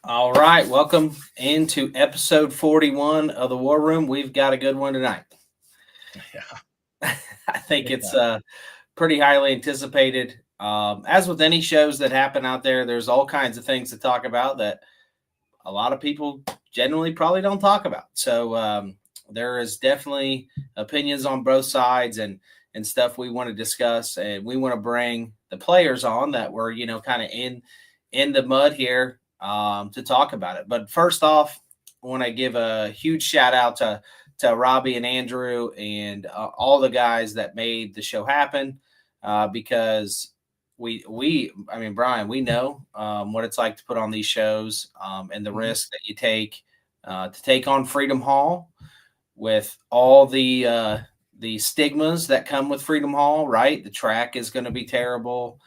All right, welcome into episode 41 of the War Room. We've got a good one tonight. Yeah. I think it's pretty highly anticipated. As with any shows that happen out there, there's all kinds of things to talk about that a lot of people generally probably don't talk about. So there is definitely opinions on both sides and stuff we want to discuss, and we want to bring the players on that were kind of in the mud here to talk about it. But first off, I want to give a huge shout out to Robby and Andrew and all the guys that made the show happen because I mean, Brian, we know what it's like to put on these shows and the risk that you take to take on Freedom Hall with all the stigmas that come with Freedom Hall, right? The track is going to be terrible.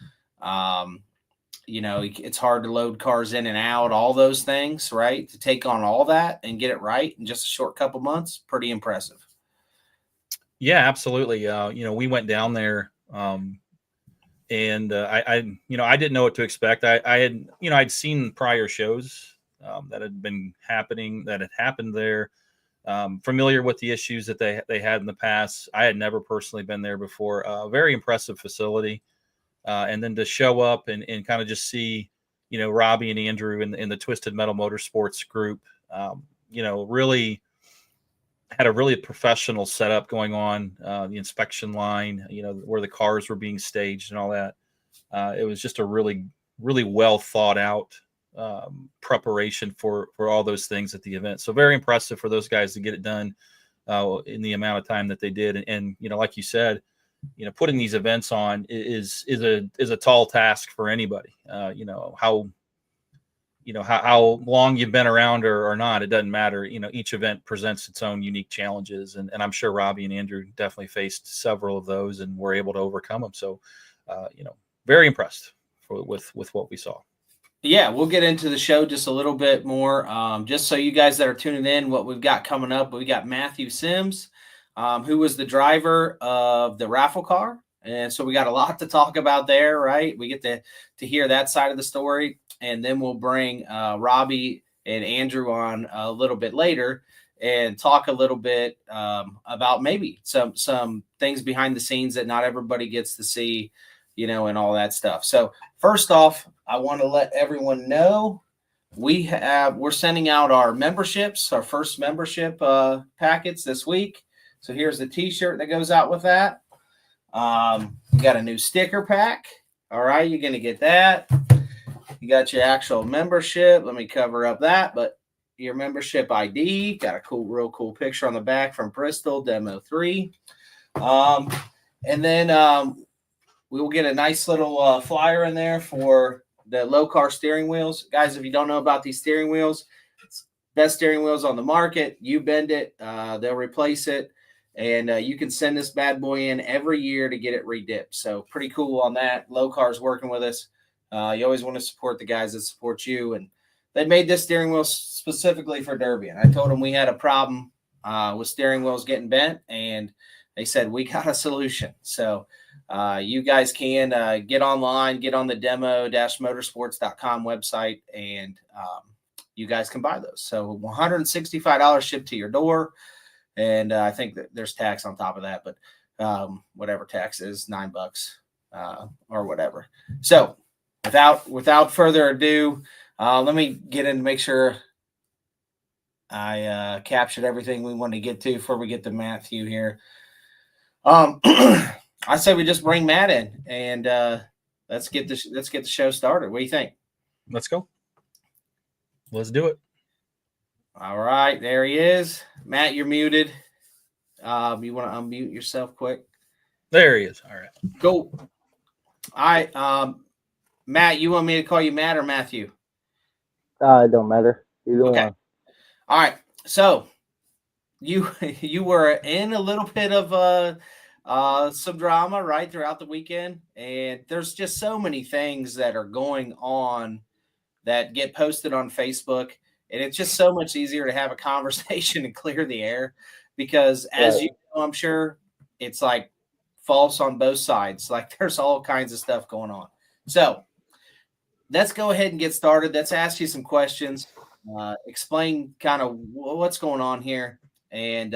It's hard to load cars in and out, all those things, right? To take on all that and get it right in just a short couple months, pretty impressive. Yeah, absolutely. We went down there and I didn't know what to expect. I'd seen prior shows that had happened there. Familiar with the issues that they had in the past. I had never personally been there before. Very impressive facility. And then to show up and kind of just see, Robby and Andrew in the Twisted Metal Motorsports group, really had a really professional setup going on, the inspection line, where the cars were being staged and all that. It was just a really, really well thought out preparation for all those things at the event. So very impressive for those guys to get it done in the amount of time that they did. And like you said, putting these events on is a tall task for anybody. How long you've been around or not, it doesn't matter. Each event presents its own unique challenges. And I'm sure Robby and Andrew definitely faced several of those and were able to overcome them. So, very impressed with what we saw. Yeah, we'll get into the show just a little bit more. Just so you guys that are tuning in, what we've got coming up, we got Mathew Sims, who was the driver of the raffle car. And so we got a lot to talk about there, right? We get to hear that side of the story. And then we'll bring Robby and Andrew on a little bit later and talk a little bit about maybe some things behind the scenes that not everybody gets to see, and all that stuff. So first off, I want to let everyone know we're sending out our memberships, our first membership packets this week. So here's the t-shirt that goes out with that. We got a new sticker pack. All right, you're going to get that. You got your actual membership. Let me cover up that. But your membership ID, got a real cool picture on the back from Bristol Demo 3. And then we will get a nice little flyer in there for the low car steering wheels. Guys, if you don't know about these steering wheels, it's best steering wheels on the market. You bend it, they'll replace it. And you can send this bad boy in every year to get it redipped. So pretty cool on that. Low Car's working with us. You always want to support the guys that support you. And they made this steering wheel specifically for Derby. And I told them we had a problem with steering wheels getting bent. And they said, we got a solution. So you guys can get online, get on the demo-motorsports.com website, and you guys can buy those. So $165 shipped to your door. And I think that there's tax on top of that, but whatever tax is, $9 or whatever. So without further ado, let me get in to make sure I captured everything we want to get to before we get to Mathew here. I say we just bring Matt in and let's get the show started. What do you think? Let's go. Let's do it. All right, there he is. Matt, you're muted. You want to unmute yourself quick? There he is. All right. Cool. All right. Matt, you want me to call you Matt or Mathew? It don't matter. Either one. All right. So you were in a little bit of some drama, right, throughout the weekend. And there's just so many things that are going on that get posted on Facebook. And it's just so much easier to have a conversation and clear the air because, as you know, I'm sure it's like false on both sides. Like there's all kinds of stuff going on. So let's go ahead and get started. Let's ask you some questions. Explain kind of what's going on here, and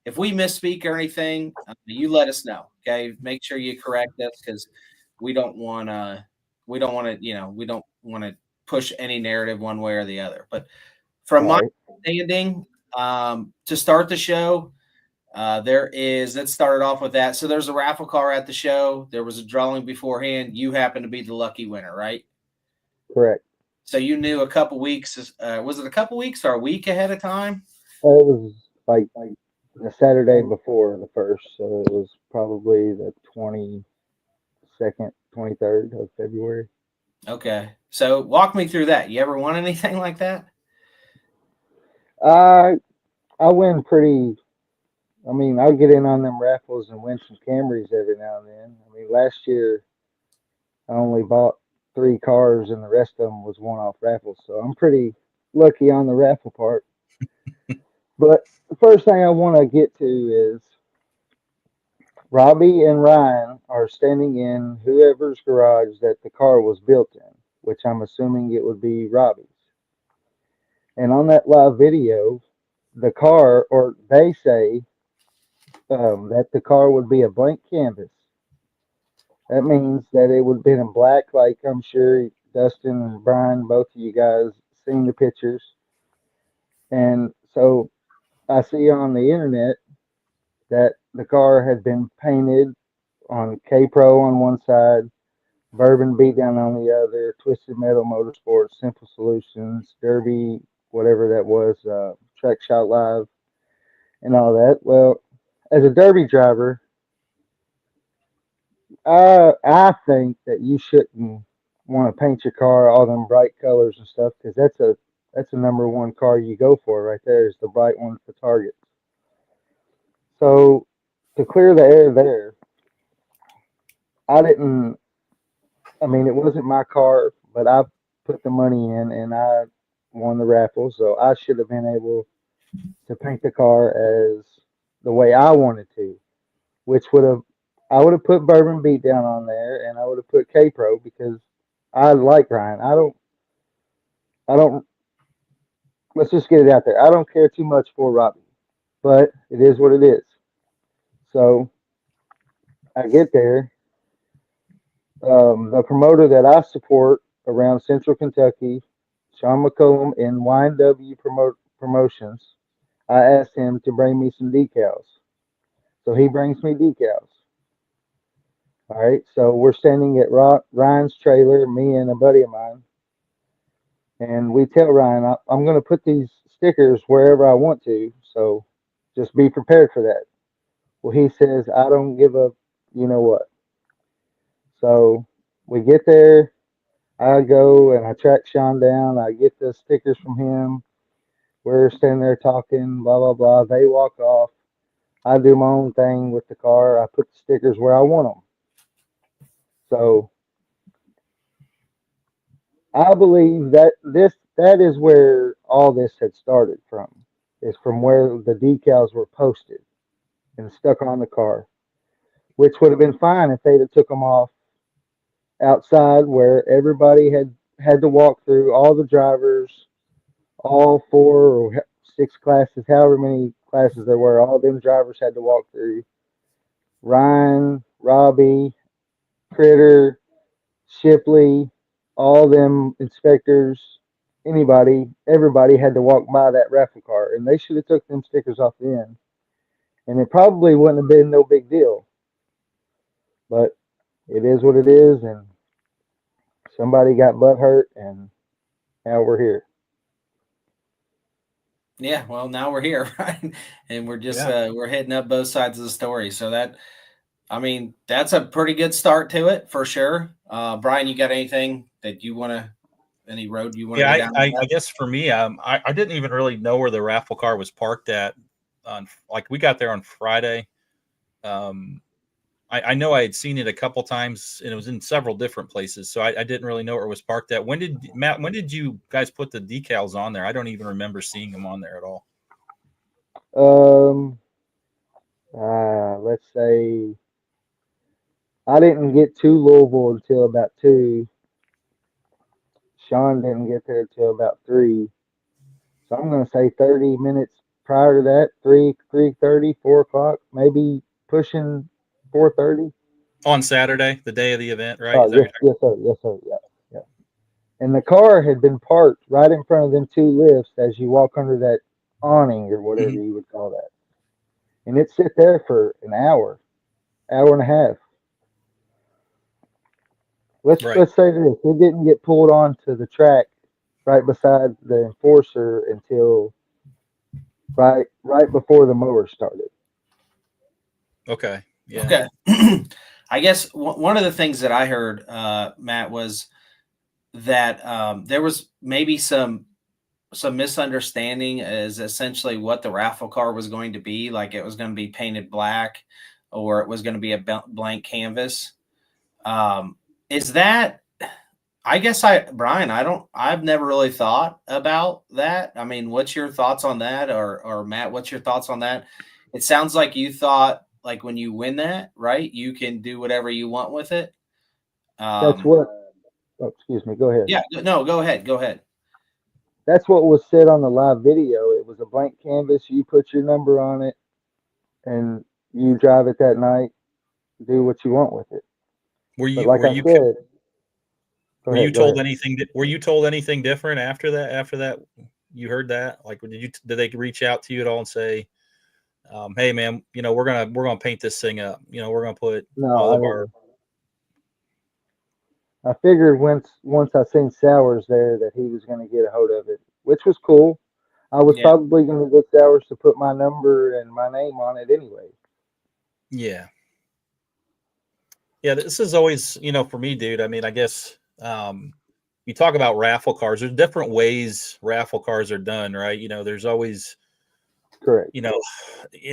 if we misspeak or anything, you let us know. Okay, make sure you correct us because we don't want to. We don't want to. We don't want to push any narrative one way or the other. But from my Right. understanding, to start the show, let's start it off with that. So there's a raffle car at the show. There was a drawing beforehand. You happen to be the lucky winner, right? Correct. So you knew a couple weeks. Was it a couple weeks or a week ahead of time? It was like the Saturday before the first, so it was probably the 22nd, 23rd of February. Okay. So walk me through that. You ever won anything like that? I I win pretty. I mean, I'll get in on them raffles and win some Camrys every now and then. I mean, last year I only bought 3 cars, and the rest of them was one-off raffles, so I'm pretty lucky on the raffle part. But the first thing I want to get to is Robby and Ryan are standing in whoever's garage that the car was built in, which I'm assuming it would be Robby's. And on that live video, the car, or they say that the car would be a blank canvas. That means that it would have been in black, like I'm sure Dustin and Brian, both of you guys, seen the pictures. And so I see on the internet that the car had been painted on K Pro on one side, Bourbon Beatdown on the other, Twisted Metal Motorsports, Simple Solutions, Derby, whatever that was, Track Shot Live, and all that. Well, as a Derby driver, I think that you shouldn't want to paint your car all them bright colors and stuff because that's a number one car you go for right there is the bright one for targets. So to clear the air there, I didn't. I mean, it wasn't my car, but I put the money in and I won the raffle, so I should have been able to paint the car as the way I wanted to, which would have I would have put Bourbon Beatdown on there and I would have put K Pro because I like Ryan. I don't let's just get it out there. I don't care too much for Robby, but it is what it is. So I get there. The promoter that I support around Central Kentucky, Sean McCollum in YNW Promotions, I asked him to bring me some decals. So he brings me decals. All right. So we're standing at Ryan's trailer, me and a buddy of mine, and we tell Ryan, I'm going to put these stickers wherever I want to. So just be prepared for that. Well, he says, I don't give a, you know what. So we get there. I go and I track Sean down. I get the stickers from him. We're standing there talking, blah, blah, blah. They walk off. I do my own thing with the car. I put the stickers where I want them. So I believe that is where all this had started from. Is from where the decals were posted and stuck on the car, which would have been fine if they'd have took them off outside where everybody had to walk through, all the drivers, all 4 or 6 classes, however many classes there were, all them drivers had to walk through. Ryan, Robby, Critter, Shipley, all them inspectors, everybody had to walk by that raffle car, and they should have took them stickers off the end, and it probably wouldn't have been no big deal. But it is what it is, and somebody got butt hurt, and now we're here. Yeah, well, now we're here, right? And we're just we're hitting up both sides of the story. So that's a pretty good start to it for sure. Brian, you got anything that you want to, any road you want to go down? I guess for me, I didn't even really know where the raffle car was parked at. Like we got there on Friday. I know I had seen it a couple times, and it was in several different places, so I didn't really know where it was parked at. When did you guys put the decals on there? I don't even remember seeing them on there at all. Let's say I didn't get to Louisville until about 2. Sean didn't get there till about 3. So I'm going to say 30 minutes prior to that, 3:30, 4 o'clock, maybe pushing 4:30. On Saturday, the day of the event, right? Oh, Is that what yes, sir. Yes, sir. Yeah, yeah. And the car had been parked right in front of them 2 lifts as you walk under that awning or whatever Mhm. you would call that. And it sit there for an hour, hour and a half. Right. Let's say this: it didn't get pulled onto the track right beside the enforcer until right before the mower started. Okay. Yeah. Okay. I guess one of the things that I heard, Matt, was that there was maybe some misunderstanding as essentially what the raffle car was going to be. Like it was going to be painted black, or it was going to be a blank canvas. Is that? I guess Brian, I've never really thought about that. I mean, what's your thoughts on that? Or Matt, what's your thoughts on that? It sounds like you thought like when you win that, right, you can do whatever you want with it. That's what. Oh, excuse me. Go ahead. Yeah, no, go ahead. Go ahead. That's what was said on the live video. It was a blank canvas. You put your number on it, and you drive it that night. Do what you want with it. Were But you like were I you said, go were you ahead. Go told ahead. anything? Were you told anything different after that? After that, you heard that? Like, did they reach out to you at all and say, "Hey, man, we're gonna paint this thing up. We're gonna put No, all I of our." didn't. I figured once I seen Sowers there that he was going to get a hold of it, which was cool. I was Yeah. probably going to get Sowers to put my number and my name on it anyway. Yeah. Yeah. This is always, for me, dude. I mean, I guess you talk about raffle cars. There's different ways raffle cars are done, right? There's always Correct. you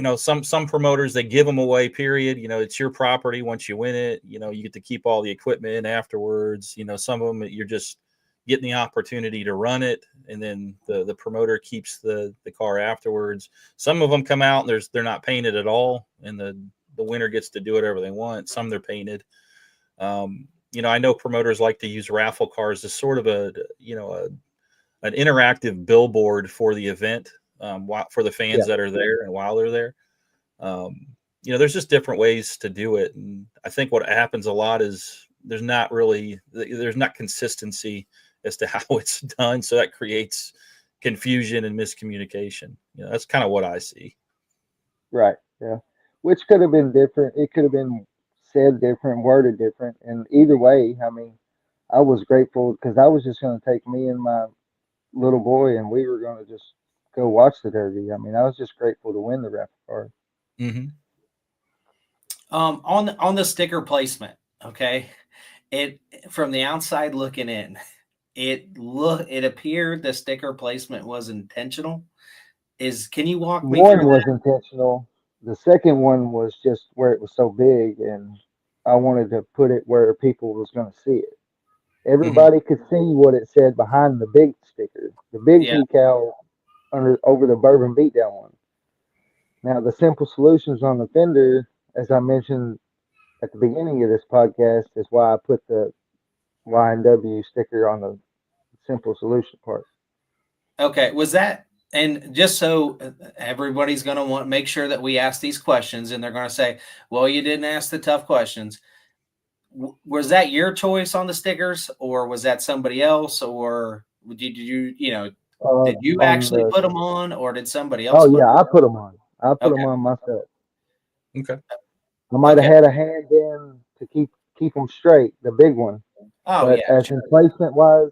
know some promoters, they give them away, period. It's your property. Once you win it, you get to keep all the equipment afterwards. Some of them you're just getting the opportunity to run it, and then the promoter keeps the car afterwards. Some of them come out and they're not painted at all, and the winner gets to do whatever they want. Some they're painted. I know promoters like to use raffle cars as sort of an interactive billboard for the event, for the fans Yeah. that are there and while they're there. There's just different ways to do it. And I think what happens a lot is there's not consistency as to how it's done. So that creates confusion and miscommunication. That's kind of what I see. Right. Yeah. Which could have been different. It could have been said different, worded different. And either way, I mean, I was grateful because I was just going to take me and my little boy and we were going to just go watch the Derby. I mean, I was just grateful to win the raffle car. Mm-hmm. On the sticker placement, okay, it from the outside looking in, it appeared the sticker placement was intentional. Can you walk me One through was that? intentional. The second one was just where it was so big, and I wanted to put it where people was going to see it. Mm-hmm. Everybody could see what it said behind the big sticker, the big Yeah. decal over the Bourbon Beatdown one. Now the simple solutions on the fender, as I mentioned at the beginning of this podcast, is why I put the Y&W sticker on the simple solution part. Okay. Was that, and just so everybody's going to want make sure that we ask these questions, and they're going to say, "Well, you didn't ask the tough questions." Was that your choice on the stickers, or was that somebody else, or did did you On actually the put them on, or did somebody else Oh put yeah, them I put them on. I put on? them Okay. on myself. Okay. I might have Okay. had a hand in to keep them straight, the big one, Oh but yeah. as in placement wise,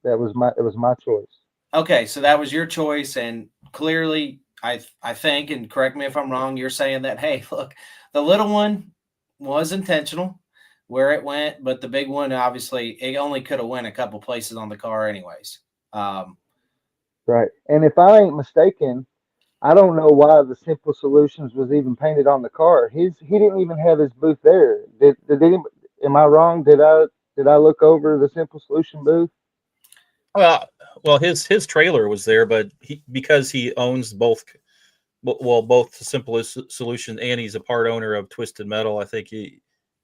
it was my choice. Okay, so that was your choice, and clearly, I think, and correct me if I'm wrong, you're saying that, hey, look, the little one was intentional where it went, but the big one, obviously, it only could have went a couple places on the car, anyways. Right. And if I ain't mistaken, I don't know why the Simple Solutions was even painted on the car. He didn't even have his booth there. Am I wrong? Did I look over the Simple Solution booth? Well, his trailer was there, but because he owns both, both the Simplest Solution, and he's a part owner of Twisted Metal. I think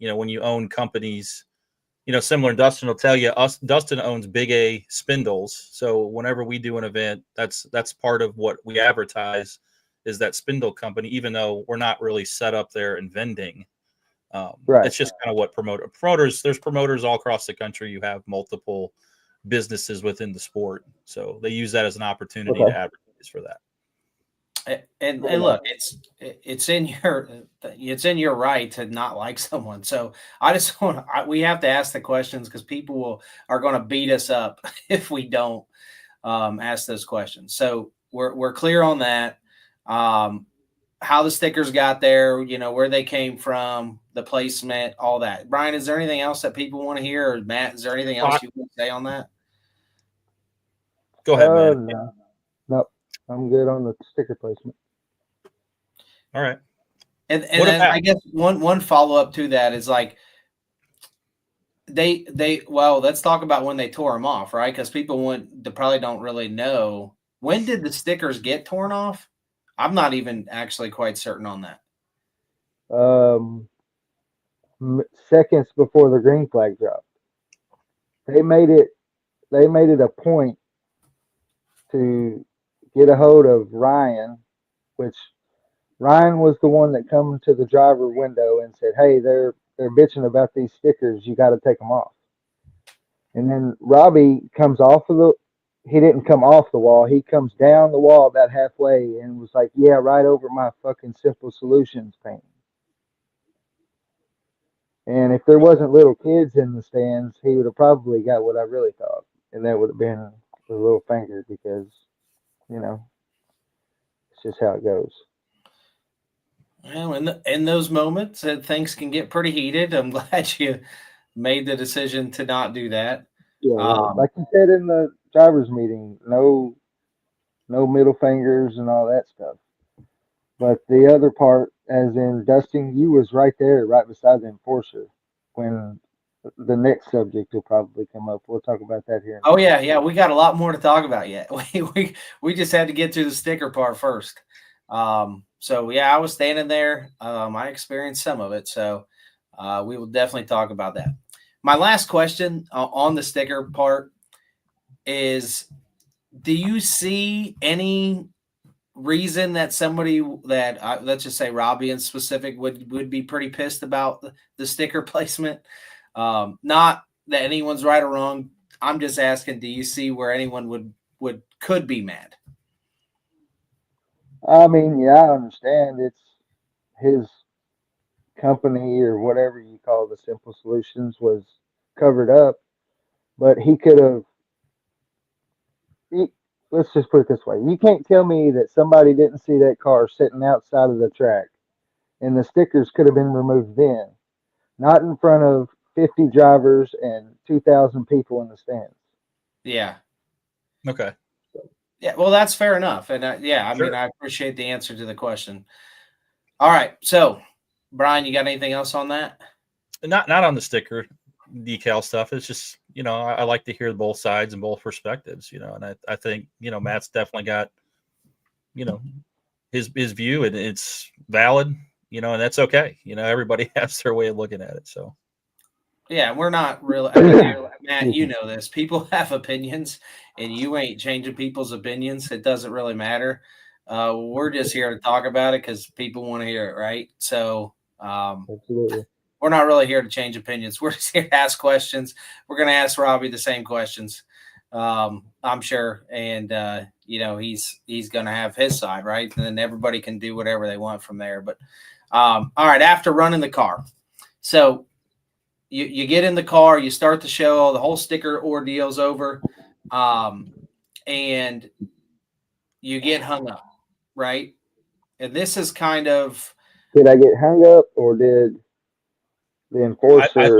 when you own companies, similar. Dustin will tell you. Dustin owns Big A spindles, so whenever we do an event, that's part of what we advertise is that spindle company. Even though we're not really set up there and vending, Right. it's just kind of what promoters. There's promoters all across the country. You have multiple businesses within the sport, so they use that as an opportunity to advertise for that. And look, it's in your right to not like someone. So I just we have to ask the questions because people are going to beat us up if we don't ask those questions. So we're clear on that. How the stickers got there, where they came from, the placement, all that. Brian, is there anything else that people want to hear? Or Matt, is there anything else you want to say on that? Go ahead, man. No, I'm good on the sticker placement. All right. And then I guess one follow up to that is like let's talk about when they tore them off, right? Because people probably don't really know, when did the stickers get torn off? I'm not even actually quite certain on that. Seconds before the green flag dropped, they made it a point to get a hold of Ryan, which Ryan was the one that come to the driver window and said, "Hey, they're bitching about these stickers. You got to take them off." And then Robby comes off of he didn't come off the wall. He comes down the wall about halfway and was like, "Yeah, right over my fucking Simple Solutions paint." And if there wasn't little kids in the stands, he would have probably got what I really thought, and that would have been a little finger because, it's just how it goes. Well, in those moments, things can get pretty heated. I'm glad you made the decision to not do that. Yeah, like you said in the drivers' meeting, no middle fingers and all that stuff. But the other part, as in Dustin, you was right there, right beside the enforcer, when the next subject will probably come up. We'll talk about that here. Oh yeah, we got a lot more to talk about yet. We just had to get to the sticker part first. So yeah, I was standing there. I experienced some of it, so we will definitely talk about that. My last question on the sticker part is: do you see any reason that somebody that let's just say Robby in specific would be pretty pissed about the sticker placement? Not that anyone's right or wrong. I'm just asking, do you see where anyone could be mad? I mean, yeah, I understand it's his company or whatever you call the Simple Solutions was covered up, but he could have. Let's just put it this way: you can't tell me that somebody didn't see that car sitting outside of the track, and the stickers could have been removed then, not in front of 50 drivers and 2,000 people in the stands. Yeah. Okay. Yeah, well, that's fair enough. And I mean, I appreciate the answer to the question. All right. So, Brian, you got anything else on that? Not on the sticker decal stuff. It's just, I like to hear both sides and both perspectives, and I think, Matt's definitely got, his view, and it's valid, and that's okay. Everybody has their way of looking at it. So. Yeah, we're not really, I mean, Matt, you know this. People have opinions, and you ain't changing people's opinions. It doesn't really matter. We're just here to talk about it because people want to hear it, right? So Absolutely. We're not really here to change opinions. We're just here to ask questions. We're going to ask Robby the same questions, I'm sure. And, he's going to have his side, right? And then everybody can do whatever they want from there. But, all right, after running the car. So, you get in the car, you start the show, the whole sticker ordeal's over, and you get hung up, right? And this is kind of... Did I get hung up, or did the enforcer...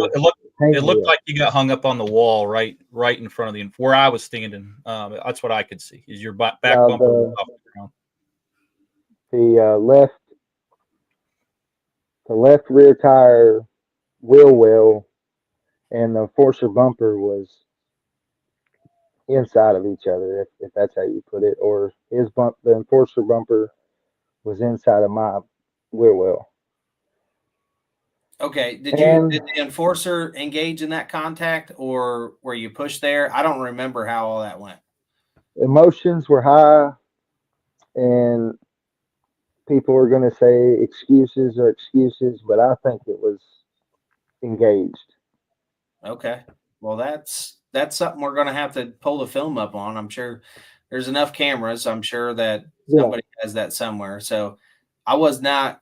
It looked like you got hung up on the wall right in front of where I was standing. That's what I could see, is your back bumper off the ground. The left rear tire wheel well and the enforcer bumper was inside of each other, if that's how you put it, or the enforcer bumper was inside of my wheel well. Okay. Did And the enforcer engage in that contact, or were you pushed there? I don't remember how all that went. emotions were high, and people were going to say excuses or excuses, but I think it was engaged. Okay. Well, that's something we're going to have to pull the film up on. I'm sure there's enough cameras. I'm sure that Yeah. somebody has that somewhere. So I was not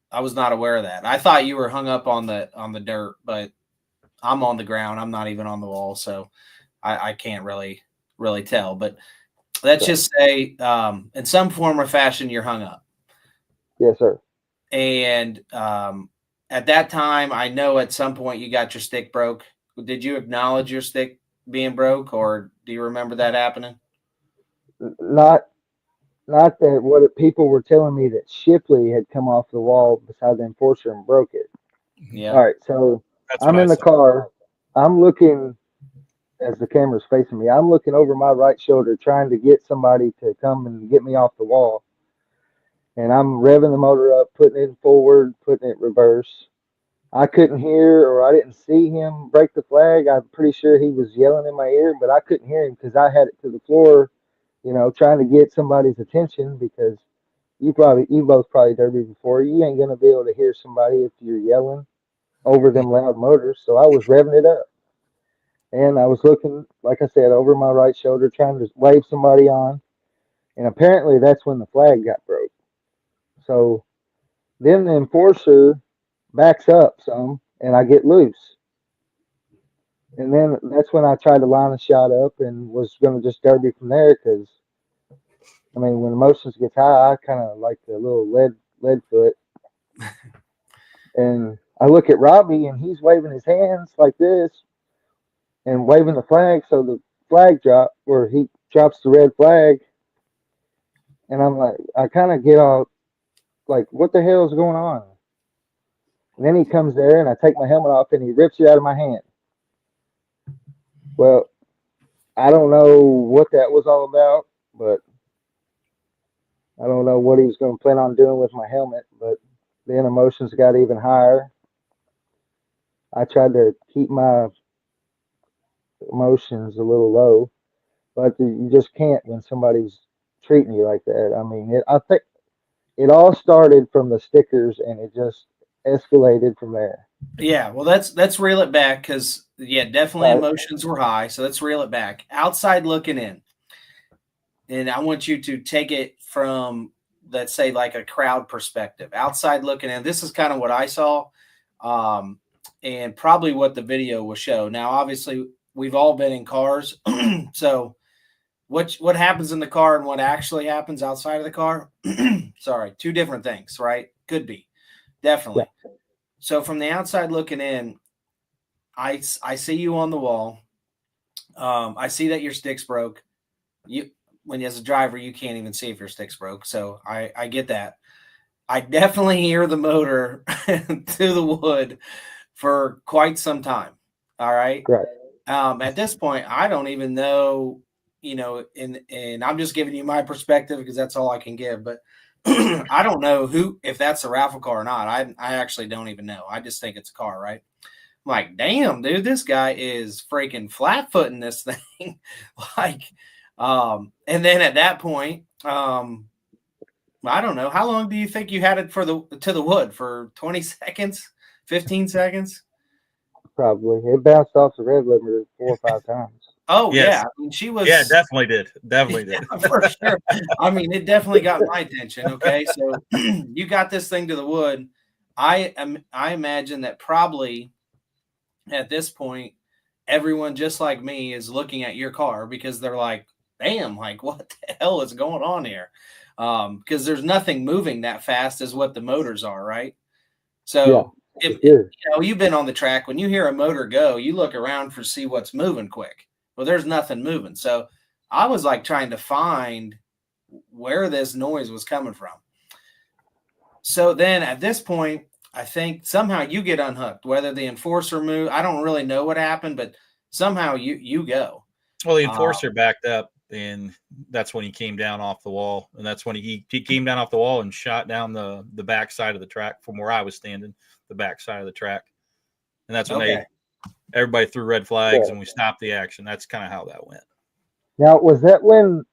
I was not aware of that. I thought you were hung up on the dirt, but I'm on the ground. I'm not even on the wall, so I can't really tell. But let's Right. just say in some form or fashion you're hung up. Yes, sir. And at that time, I know at some point you got your stick broke. Did you acknowledge your stick being broke, or do you remember that happening? Not not that people were telling me that Shipley had come off the wall beside the enforcer and broke it. All Yeah. right, so That's what I'm I in the saw. car. I'm looking as the camera's facing me. I'm looking over my right shoulder, trying to get somebody to come and get me off the wall. And I'm revving the motor up, putting it forward, putting it reverse. I couldn't hear or I didn't see him break the flag. I'm pretty sure he was yelling in my ear, but I couldn't hear him because I had it to the floor, trying to get somebody's attention because you both probably derby before. You ain't gonna be able to hear somebody if you're yelling over them loud motors. So I was revving it up. And I was looking, like I said, over my right shoulder, trying to wave somebody on. And apparently that's when the flag got broke. So then the enforcer backs up some and I get loose. And then that's when I tried to line a shot up and was going to just derby from there because, I mean, when emotions gets high, I kind of like the little lead foot. And I look at Robby and he's waving his hands like this and waving the flag. So the flag drop where he drops the red flag. And I'm like, I kind of get all like, what the hell is going on? And then he comes there and I take my helmet off and he rips it out of my hand. Well, I don't know what that was all about, but I don't know what he was going to plan on doing with my helmet. But then emotions got even higher. I tried to keep my emotions a little low, but you just can't when somebody's treating you like that. I mean, I think it all started from the stickers and it just escalated from there. Yeah, well, let's reel it back because yeah, definitely Right. emotions were high. So let's reel it back. Outside looking in, and I want you to take it from, let's say, like a crowd perspective. Outside looking in, this is kind of what I saw, and probably what the video will show. Now, obviously, we've all been in cars, so what happens in the car and what actually happens outside of the car, sorry, two different things, right? Could be, Yeah. definitely. So from the outside looking in, I see you on the wall. I see that your stick's broke. When as a driver, you can't even see if your stick's broke. So I get that. I definitely hear the motor to the wood for quite some time. All right. Right. At this point, I don't even know, and I'm just giving you my perspective because that's all I can give. But I don't know if that's a raffle car or not. I actually don't even know. I just think it's a car, right? I'm like, damn, dude, this guy is freaking flat footing this thing. like, and then at that point, I don't know. How long do you think you had it to the wood for 20 seconds, 15 seconds? Probably. It bounced off the red limiter 4 or 5 times. Oh yeah. Yes. I mean, she Yeah, was definitely did. Definitely did. yeah, for sure. I mean, it definitely got my attention. Okay. So you got this thing to the wood. I imagine that probably at this point, everyone just like me is looking at your car because they're like, damn, like what the hell is going on here? Because there's nothing moving that fast as what the motors are, right? Yeah. So if Sure. you've been on the track, when you hear a motor go, you look around for see what's moving quick. Well, there's nothing moving. So I was like trying to find where this noise was coming from. So then at this point, I think somehow you get unhooked, whether the enforcer moved. I don't really know what happened, but somehow you go. Well, the enforcer backed up, and that's when he came down off the wall, and that's when he came down off the wall and shot down the back side of the track from where I was standing. the back side of the track, and that's when Okay. everybody threw red flags Yeah. and we stopped the action. That's kind of how that went. Now, was that when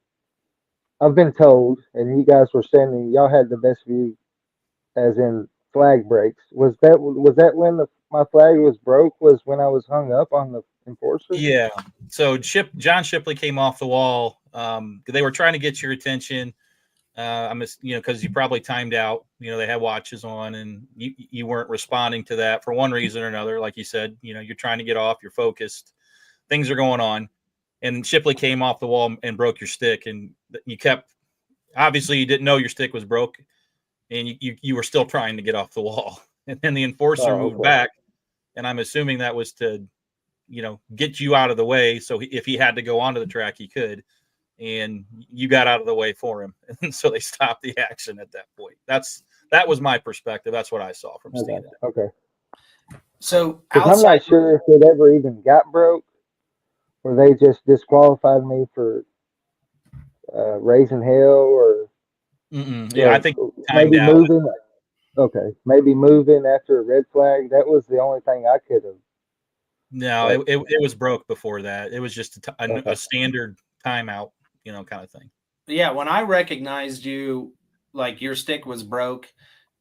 I've been told, and you guys were saying y'all had the best view, as in flag breaks? Was that when my flag was broke? Was when I was hung up on the enforcer? Yeah. So John Shipley came off the wall. They were trying to get your attention. Because you probably timed out. They had watches on, and you weren't responding to that for one reason or another. Like you said, you're trying to get off. You're focused. Things are going on, and Shipley came off the wall and broke your stick, and you kept. Obviously, you didn't know your stick was broke, and you were still trying to get off the wall. And then the enforcer moved back, and I'm assuming that was to, get you out of the way. So if he had to go onto the track, he could. And you got out of the way for him, and so they stopped the action at that point. That was my perspective. That's what I saw from standing. Okay. So I'm not sure if it ever even got broke, or they just disqualified me for raising hell, or yeah, I think maybe out. moving. Okay, maybe moving after a red flag. That was the only thing I could have. No, it was broke before that. It was just a standard timeout, kind of thing. Yeah, when I recognized you, like your stick was broke,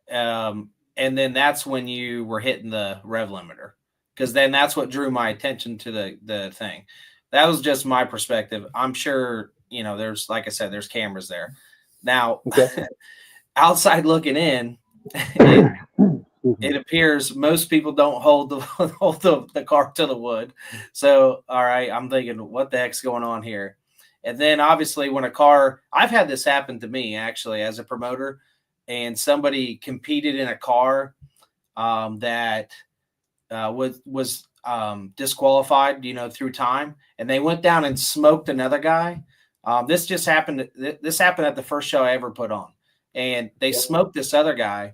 and then that's when you were hitting the rev limiter, because then that's what drew my attention to the thing. That was just my perspective. I'm sure, there's, like I said, there's cameras there. Now, outside looking in, it appears most people don't hold the car to the wood. So, all right, I'm thinking, what the heck's going on here? And then obviously when a car, I've had this happen to me actually as a promoter, and somebody competed in a car that was disqualified, through time, and they went down and smoked another guy. This just happened. This happened at the first show I ever put on, and they smoked this other guy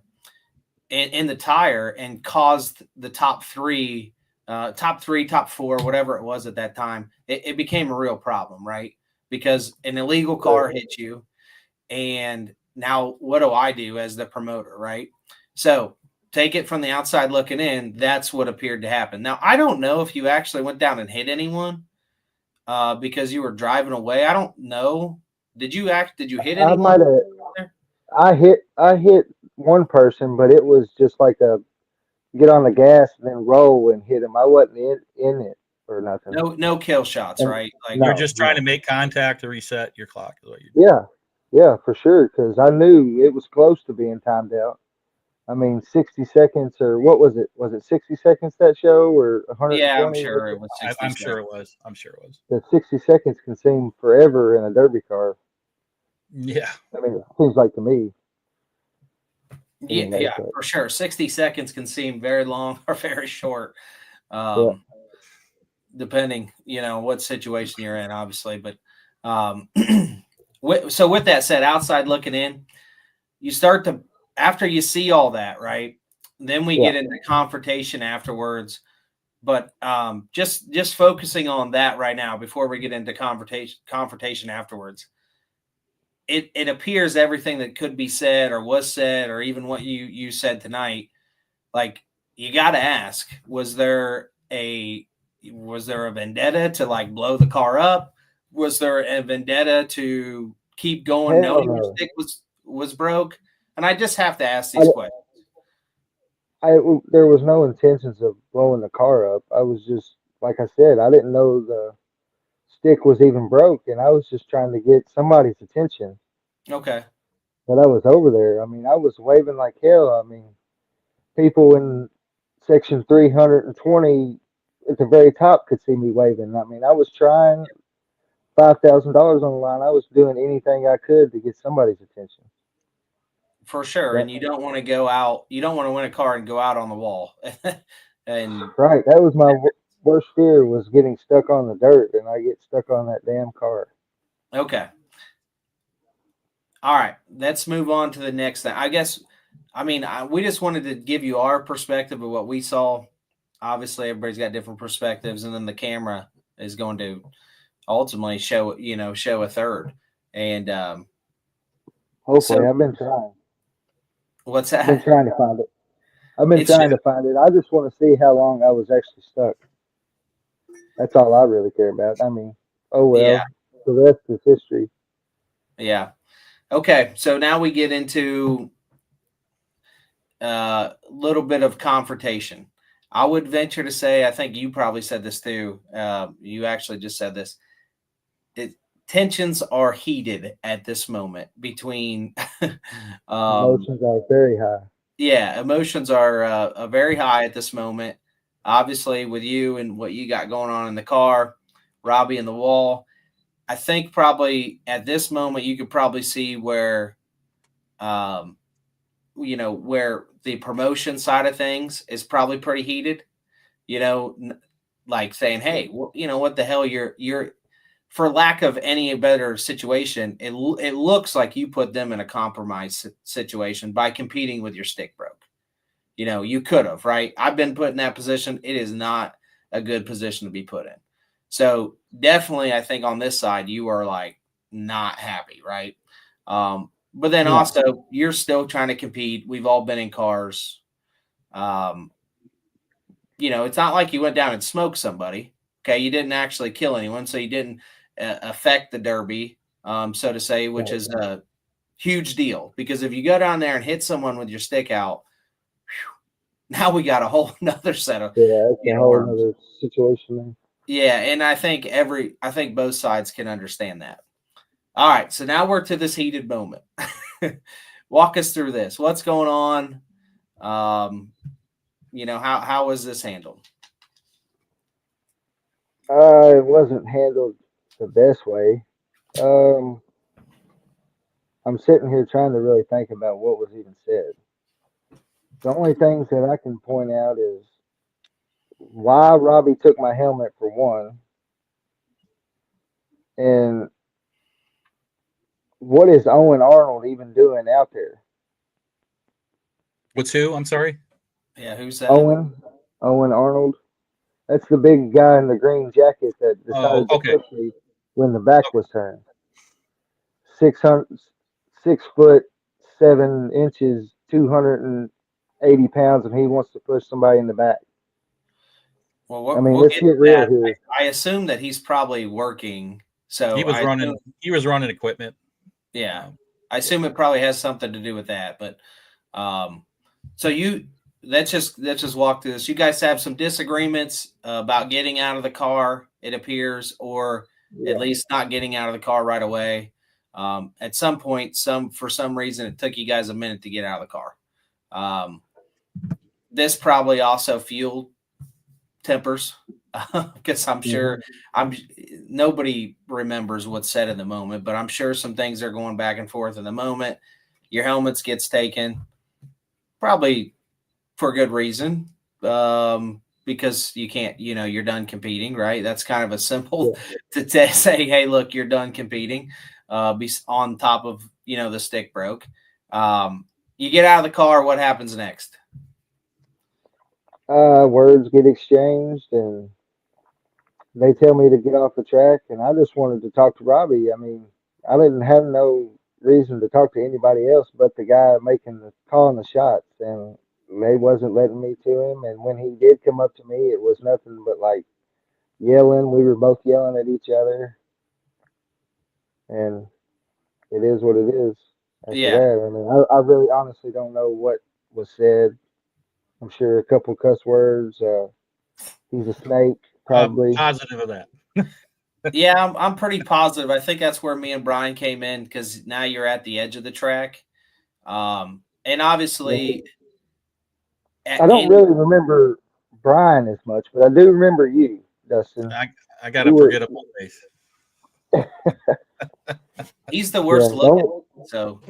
in the tire and caused the top three, top four, whatever it was at that time. It became a real problem, right? Because an illegal car hit you, and now what do I do as the promoter, right? So take it from the outside looking in. That's what appeared to happen. Now, I don't know if you actually went down and hit anyone because you were driving away. I don't know. Did you hit anyone? I might have. I hit one person, but it was just like a get on the gas and then roll and hit him. I wasn't in it or nothing. No kill shots, right? Like you're just trying to make contact to reset your clock. Is what you do. Yeah, for sure. Because I knew it was close to being timed out. I mean, 60 seconds, or what was it? Was it 60 seconds that show, or 120? Yeah, I'm sure it was. I'm sure it was. The 60 seconds can seem forever in a derby car. Yeah. I mean, it seems like to me. Yeah, for sure. 60 seconds can seem very long or very short, depending, what situation you're in, obviously. But so with that said, outside looking in, you start to, after you see all that, right, then we get into confrontation afterwards. But just focusing on that right now before we get into confrontation afterwards. It appears everything that could be said or was said, or even what you said tonight, like, you got to ask, was there a vendetta to like blow the car up? Was there a vendetta to keep going knowing your stick was broke? And I just have to ask these questions. There was no intentions of blowing the car up. I was just, like I said, I didn't know the stick was even broke, and I was just trying to get somebody's attention. Okay. But I was over there. I mean, I was waving like hell. I mean, people in section 320 at the very top could see me waving. I mean, I was trying $5,000 on the line. I was doing anything I could to get somebody's attention. For sure. And you don't want to go out. You don't want to win a car and go out on the wall. And right. That was my worst fear, was getting stuck on the dirt, and I get stuck on that damn car. Okay. All right. Let's move on to the next thing. We just wanted to give you our perspective of what we saw. Obviously, everybody's got different perspectives, and then the camera is going to ultimately show a third. And hopefully, I've been trying. What's that? I've been trying to find it. I've been It's trying to find it. I just want to see how long I was actually stuck. That's all I really care about. I mean, oh yeah, well, the rest is history. yeah. Okay, so now we get into a little bit of confrontation. I would venture to say, I think you probably said this too. You actually just said this. Tensions are heated at this moment between Emotions are very high. yeah, emotions are very high at this moment. Obviously, with you and what you got going on in the car, Robby and the wall. I think probably at this moment you could probably see where, um, where the promotion side of things is probably pretty heated. Like saying, "Hey, well, what the hell? You're for lack of any better situation, it looks like you put them in a compromised situation by competing with your stick broke. You could have, right? I've been put in that position. It is not a good position to be put in. So definitely, I think on this side, you are like not happy, right? But then Yeah. also, you're still trying to compete. We've all been in cars. Um, it's not like you went down and smoked somebody. Okay, you didn't actually kill anyone, so you didn't affect the Derby, so to say, which is a huge deal. Because if you go down there and hit someone with your stick out, now we got a whole nother set of It's a whole arms. other situation. Yeah, and I think both sides can understand that. All right, so now we're to this heated moment. Walk us through this. What's going on? How was this handled? It wasn't handled the best way. Um, I'm sitting here trying to really think about what was even said. The only things that I can point out is why Robby took my helmet for one, and what is Owen Arnold even doing out there? What's who? I'm sorry. Yeah, who's that? Owen Arnold. That's the big guy in the green jacket that Oh, decided to okay. push me when the back was turned. 600, 6'7", 280 pounds, and he wants to push somebody in the back. Well, Let's get get to real that. here. I assume that he's probably working. So He was running equipment. Yeah, I assume it probably has something to do with that. But so let's just walk through this. You guys have some disagreements about getting out of the car, it appears, or at least not getting out of the car right away. At some point, for some reason, it took you guys a minute to get out of the car. This probably also fueled tempers because I'm sure nobody remembers what's said in the moment, but I'm sure some things are going back and forth in the moment. Your helmets gets taken, probably for good reason, because you can't, you're done competing, right? That's kind of a simple to say, hey, look, you're done competing. Be on top of the stick broke. You get out of the car. What happens next? Words get exchanged, and they tell me to get off the track, and I just wanted to talk to Robby. I didn't have no reason to talk to anybody else but the guy calling the shots, and they wasn't letting me to him. And when he did come up to me, it was nothing but like yelling. We were both yelling at each other, and it is what it is. After that, I really honestly don't know what was said. I'm sure a couple cuss words. He's a snake, probably. Positive of that. Yeah, I'm pretty positive. I think that's where me and Brian came in because now you're at the edge of the track. And obviously, I don't really remember Brian as much, but I do remember you, Dustin. I got a forgettable face. He's the worst looking. So,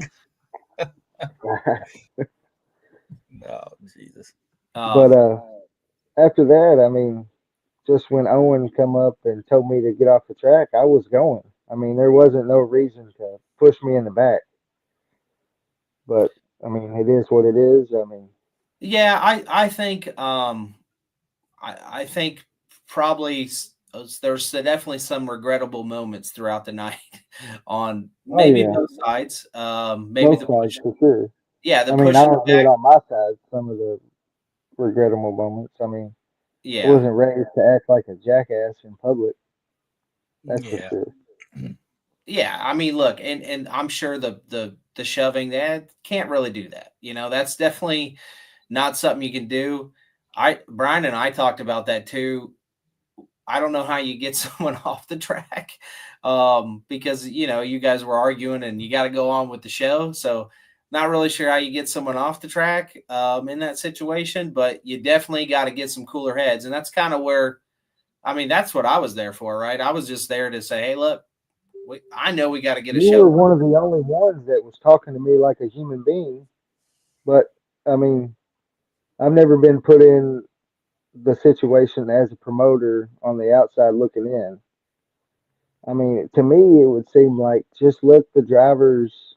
oh Jesus! But after that, just when Owen come up and told me to get off the track, I was going. There wasn't no reason to push me in the back. But it is what it is. yeah, I think I think probably there's definitely some regrettable moments throughout the night on maybe both sides. Maybe both sides for sure. Yeah, the I pushing don't do back. it on my side. Some of the regrettable moments. I mean, I Yeah. wasn't raised to act like a jackass in public. That's for Yeah. sure. Yeah, I mean, look, and I'm sure the shoving that can't really do that. That's definitely not something you can do. Brian and I talked about that too. I don't know how you get someone off the track, because you guys were arguing and you got to go on with the show. So not really sure how you get someone off the track in that situation, but you definitely got to get some cooler heads, and that's kind of where, I mean, that's what I was there for, right? I was just there to say, hey, look, I know we got to get a You were show. one of the only ones that was talking to me like a human being. But I mean, I've never been put in the situation as a promoter on the outside looking in. I mean, to me, it would seem like just let the drivers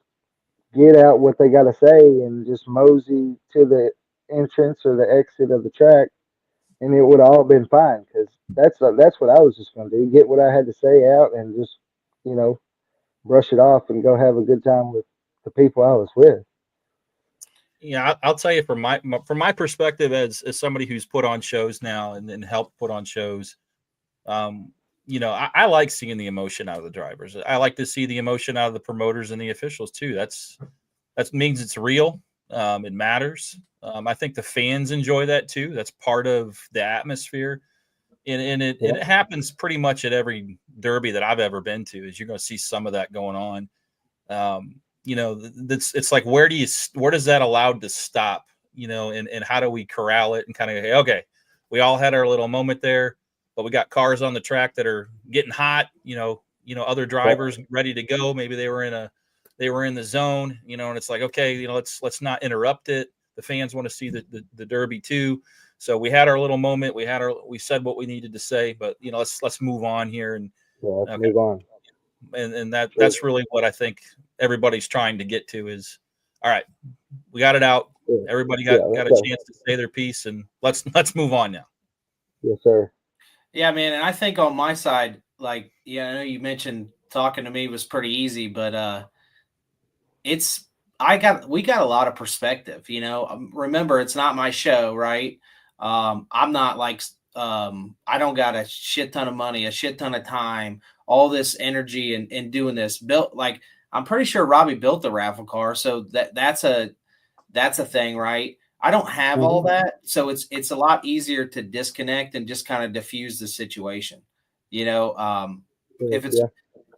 get out what they got to say and just mosey to the entrance or the exit of the track, and it would have all been fine because that's what I was just going to do. Get what I had to say out and just you know brush it off and go have a good time with the people I was with. Yeah, I'll tell you from my perspective as somebody who's put on shows now and helped put on shows. Um, I like seeing the emotion out of the drivers. I like to see the emotion out of the promoters and the officials too. That means it's real. It matters. I think the fans enjoy that too. That's part of the atmosphere, and it happens pretty much at every derby that I've ever been to. Is you're going to see some of that going on. It's like where does that allowed to stop? And how do we corral it and kind of, hey, okay, we all had our little moment there, but we got cars on the track that are getting hot. Other drivers ready to go. Maybe they were in the zone. And it's like, okay, let's not interrupt it. The fans want to see the derby too. So we had our little moment. We said what we needed to say, but let's move on here and Let's move on. and that's really what I think everybody's trying to get to is, all right, we got it out. Yeah. Everybody got a chance to say their piece, and let's move on now. Yes, sir. Yeah, man, and I think on my side, like, I know you mentioned talking to me was pretty easy, but we got a lot of perspective. Remember, it's not my show, right? I'm not like I don't got a shit ton of money, a shit ton of time, all this energy and doing this. Built like I'm pretty sure Robby built the raffle car, so that's a thing, right? I don't have all that, so it's a lot easier to disconnect and just kind of diffuse the situation. If it's,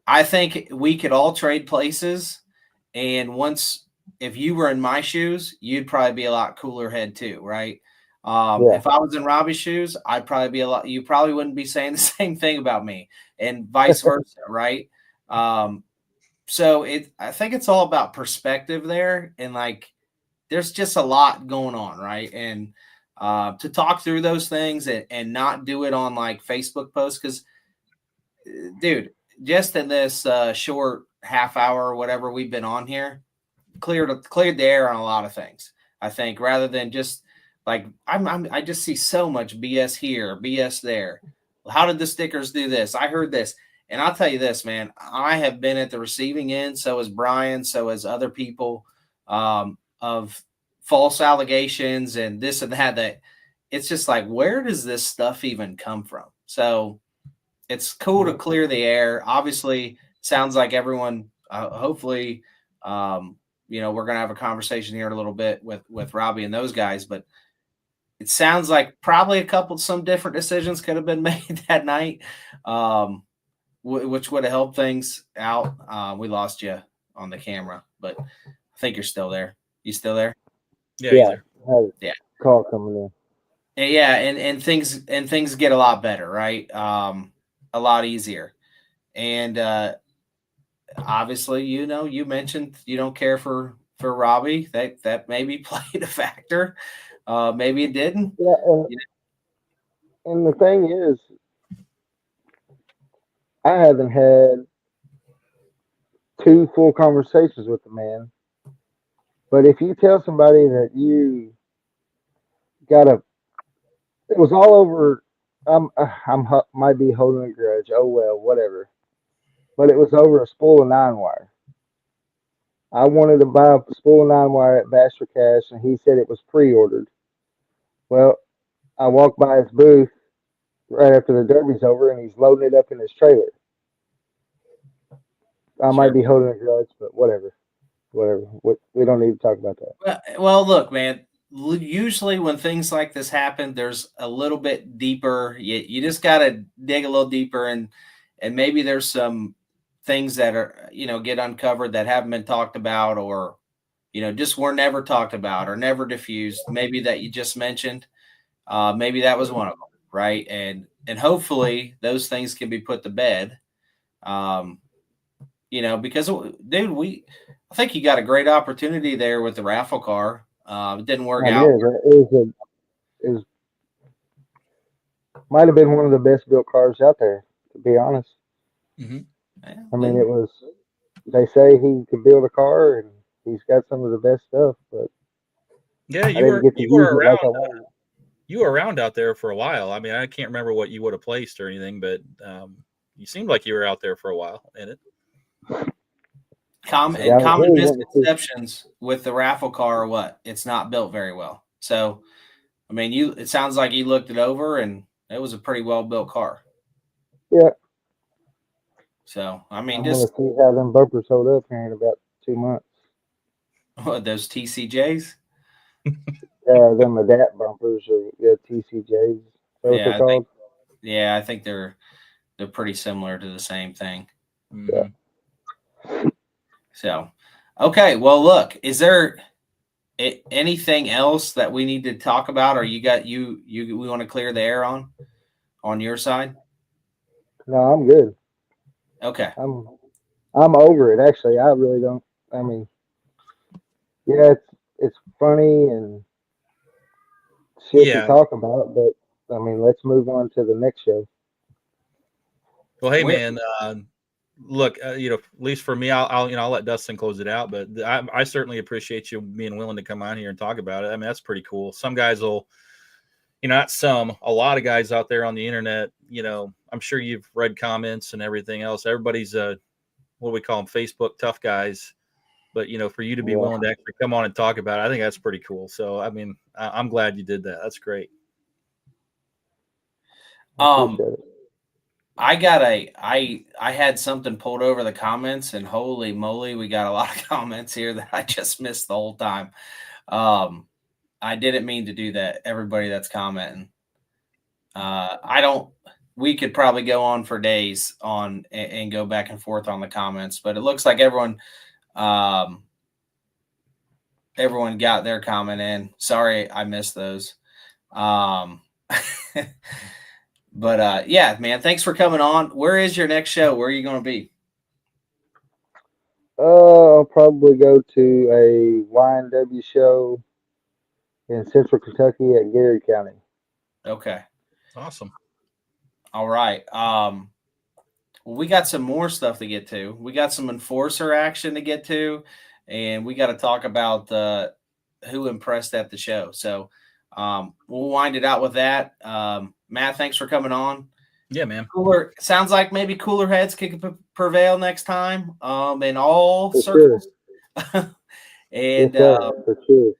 I think we could all trade places, and if you were in my shoes, you'd probably be a lot cooler head too, right? If I was in Robby's shoes, I'd probably be you probably wouldn't be saying the same thing about me, and vice versa, right? So I think it's all about perspective there, and like there's just a lot going on, right? And to talk through those things and not do it on like Facebook posts, because dude, just in this short half hour or whatever we've been on here, cleared the air on a lot of things. I think rather than just like I just see so much BS here, BS there. How did the stickers do this? I heard this. And I'll tell you this, man, I have been at the receiving end. So has Brian. So has other people of false allegations and this and that it's just like, where does this stuff even come from? So it's cool to clear the air. Obviously, sounds like everyone, hopefully, we're going to have a conversation here in a little bit with Robby and those guys, but it sounds like probably some different decisions could have been made that night, which would have helped things out. We lost you on the camera, but I think you're still there. You still there? Yeah. Yeah. Call coming in. Yeah, and things get a lot better, right? A lot easier. And obviously, you mentioned you don't care for Robby. That maybe played a factor. Maybe it didn't. Yeah, and the thing is, I haven't had 2 full conversations with the man. But if you tell somebody that you it was all over. Might be holding a grudge. Oh well, whatever. But it was over a spool of 9-wire. I wanted to buy a spool of 9-wire at Bash for Cash, and he said it was pre-ordered. Well, I walked by his booth right after the derby's over, and he's loading it up in his trailer. I might Sure. be holding a grudge, but whatever. Whatever. We don't need to talk about that. Well, look, man. Usually, when things like this happen, there's a little bit deeper. You just got to dig a little deeper, and maybe there's some things that are get uncovered that haven't been talked about, or just were never talked about or never diffused. Maybe that you just mentioned. Maybe that was one of them, right? And hopefully those things can be put to bed. Because dude, I think you got a great opportunity there with the raffle car. It didn't work I out. did. It was might have been one of the best built cars out there, to be honest. Mm-hmm. Yeah, I mean, it was. They say he could build a car, and he's got some of the best stuff, but Yeah, I didn't get to you were use it around. like I wanted. You were around out there for a while. I mean, I can't remember what you would have placed or anything, but you seemed like you were out there for a while in it. Common Yeah, I was common really wanting to see. misconceptions with the raffle car are what? It's not built very well. So, I mean, it sounds like you looked it over and it was a pretty well built car. Yeah, So, I mean, I'm just gonna see how them bumpers hold up here in about 2 months. those TCJs. Them adapt bumpers or TCJs, what they're Yeah, called. I think they're pretty similar to the same thing. Mm-hmm. So, okay. Well, look, is there anything else that we need to talk about, or we want to clear the air on your side? No, I'm good. Okay. I'm over it. Actually, I really don't. I mean, yeah, it's funny and shit to Yeah. talk about, but I mean, let's move on to the next show. Well, hey, Where, man. Look, at least for me, I'll let Dustin close it out. But I certainly appreciate you being willing to come on here and talk about it. I mean, that's pretty cool. Some guys will, not some, a lot of guys out there on the internet. I'm sure you've read comments and everything else. Everybody's what do we call them, Facebook tough guys. But for you to be Yeah, willing to actually come on and talk about it, I think that's pretty cool. So I mean, I'm glad you did that. That's great. I appreciate it. I had something pulled over the comments, and holy moly, we got a lot of comments here that I just missed the whole time. I didn't mean to do that. Everybody that's commenting, we could probably go on for days and go back and forth on the comments, but it looks like everyone got their comment in. Sorry, I missed those. But yeah, man, thanks for coming on. Where is your next show? Where are you going to be? I'll probably go to a YNW show in Central Kentucky at Gary County. Okay. Awesome. All right. Well, we got some more stuff to get to. We got some enforcer action to get to, and we got to talk about who impressed at the show. So we'll wind it out with that. Matt, thanks for coming on. Yeah, man. Sounds like maybe cooler heads could prevail next time in all For circles. Sure. And yes, for sure.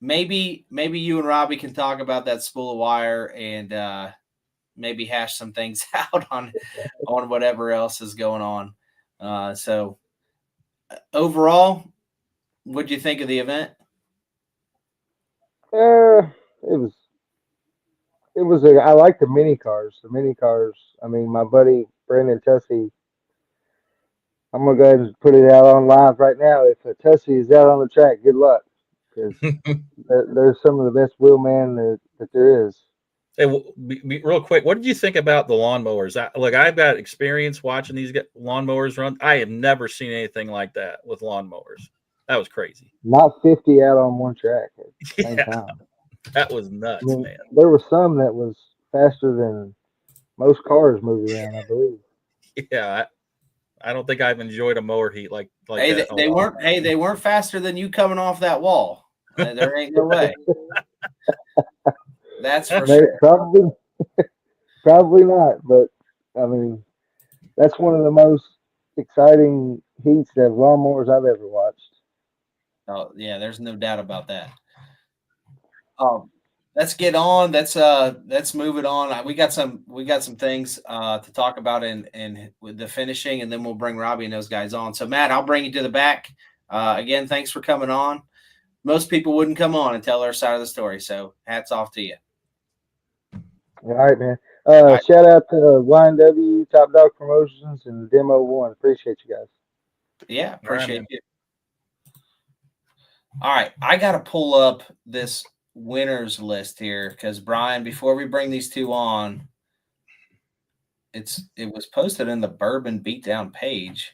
maybe you and Robby can talk about that spool of wire and maybe hash some things out on whatever else is going on. So overall, what do you think of the event? It was I like the mini cars. The mini cars. I mean, my buddy Brandon Tussey. I'm gonna go ahead and put it out on live right now. If a Tussey is out on the track, good luck, because there's some of the best wheelman that there is. Hey, real quick, what did you think about the lawnmowers? I've got experience watching these lawnmowers run. I have never seen anything like that with lawnmowers. That was crazy. Not 50 out on one track at the same Yeah, time. that was nuts, man. There was some that was faster than most cars move around, I believe. Yeah, I don't think I've enjoyed a mower heat like Hey, that. they weren't faster than you coming off that wall. There ain't no way. That's for sure. Probably not. But I mean, that's one of the most exciting heats of lawnmowers I've ever watched. Oh yeah, there's no doubt about that. let's get on. Let's move it on. We got some things to talk about in with the finishing, and then we'll bring Robby and those guys on. So Matt, I'll bring you to the back. Again, thanks for coming on. Most people wouldn't come on and tell their side of the story. So hats off to you. All right, man. right. Shout out to YNW, Top Dog Promotions, and Demo One. Appreciate you guys. Yeah, appreciate you. All right, I got to pull up this winners list here because Brian, before we bring these two on, it was posted in the Bourbon Beatdown page.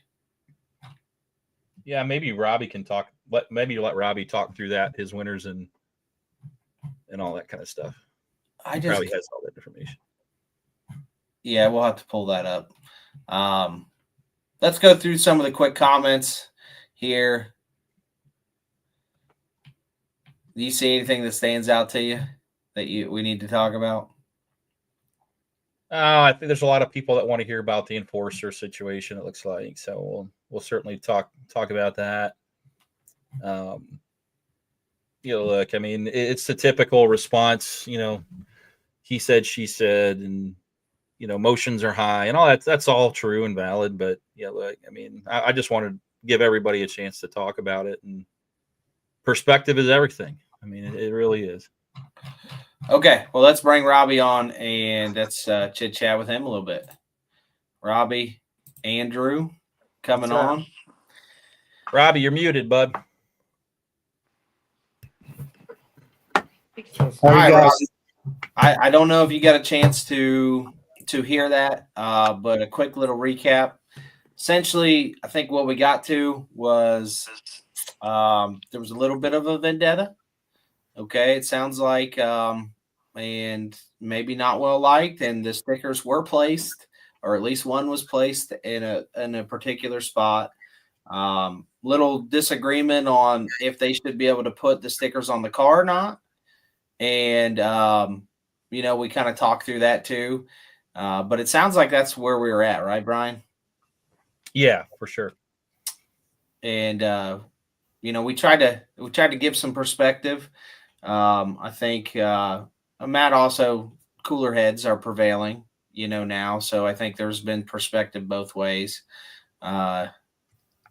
Yeah, maybe Robby can talk. Let Robby talk through that, his winners and all that kind of stuff. He probably has all that information. Yeah, we'll have to pull that up. Let's go through some of the quick comments here. Do you see anything that stands out to you that we need to talk about? I think there's a lot of people that want to hear about the enforcer situation. It looks like so. We'll certainly talk about that. Look, I mean, it's the typical response. He said, she said, and motions are high and all that. That's all true and valid. But look, I mean, I just want to give everybody a chance to talk about it, and perspective is everything. I mean, it really is. Okay, well, let's bring Robby on and let's chit chat with him a little bit. Robby, Andrew, coming on. Robby, you're muted, bud. All right, Robby. I don't know if you got a chance to hear that, but a quick little recap. Essentially, I think what we got to was there was a little bit of a vendetta. Okay, it sounds like, and maybe not well liked, and the stickers were placed, or at least one was placed in a particular spot. Little disagreement on if they should be able to put the stickers on the car or not, and we kind of talked through that too. But it sounds like that's where we were at, right, Brian? Yeah, for sure. And we tried to give some perspective. I think Matt, also cooler heads are prevailing, now. So I think there's been perspective both ways.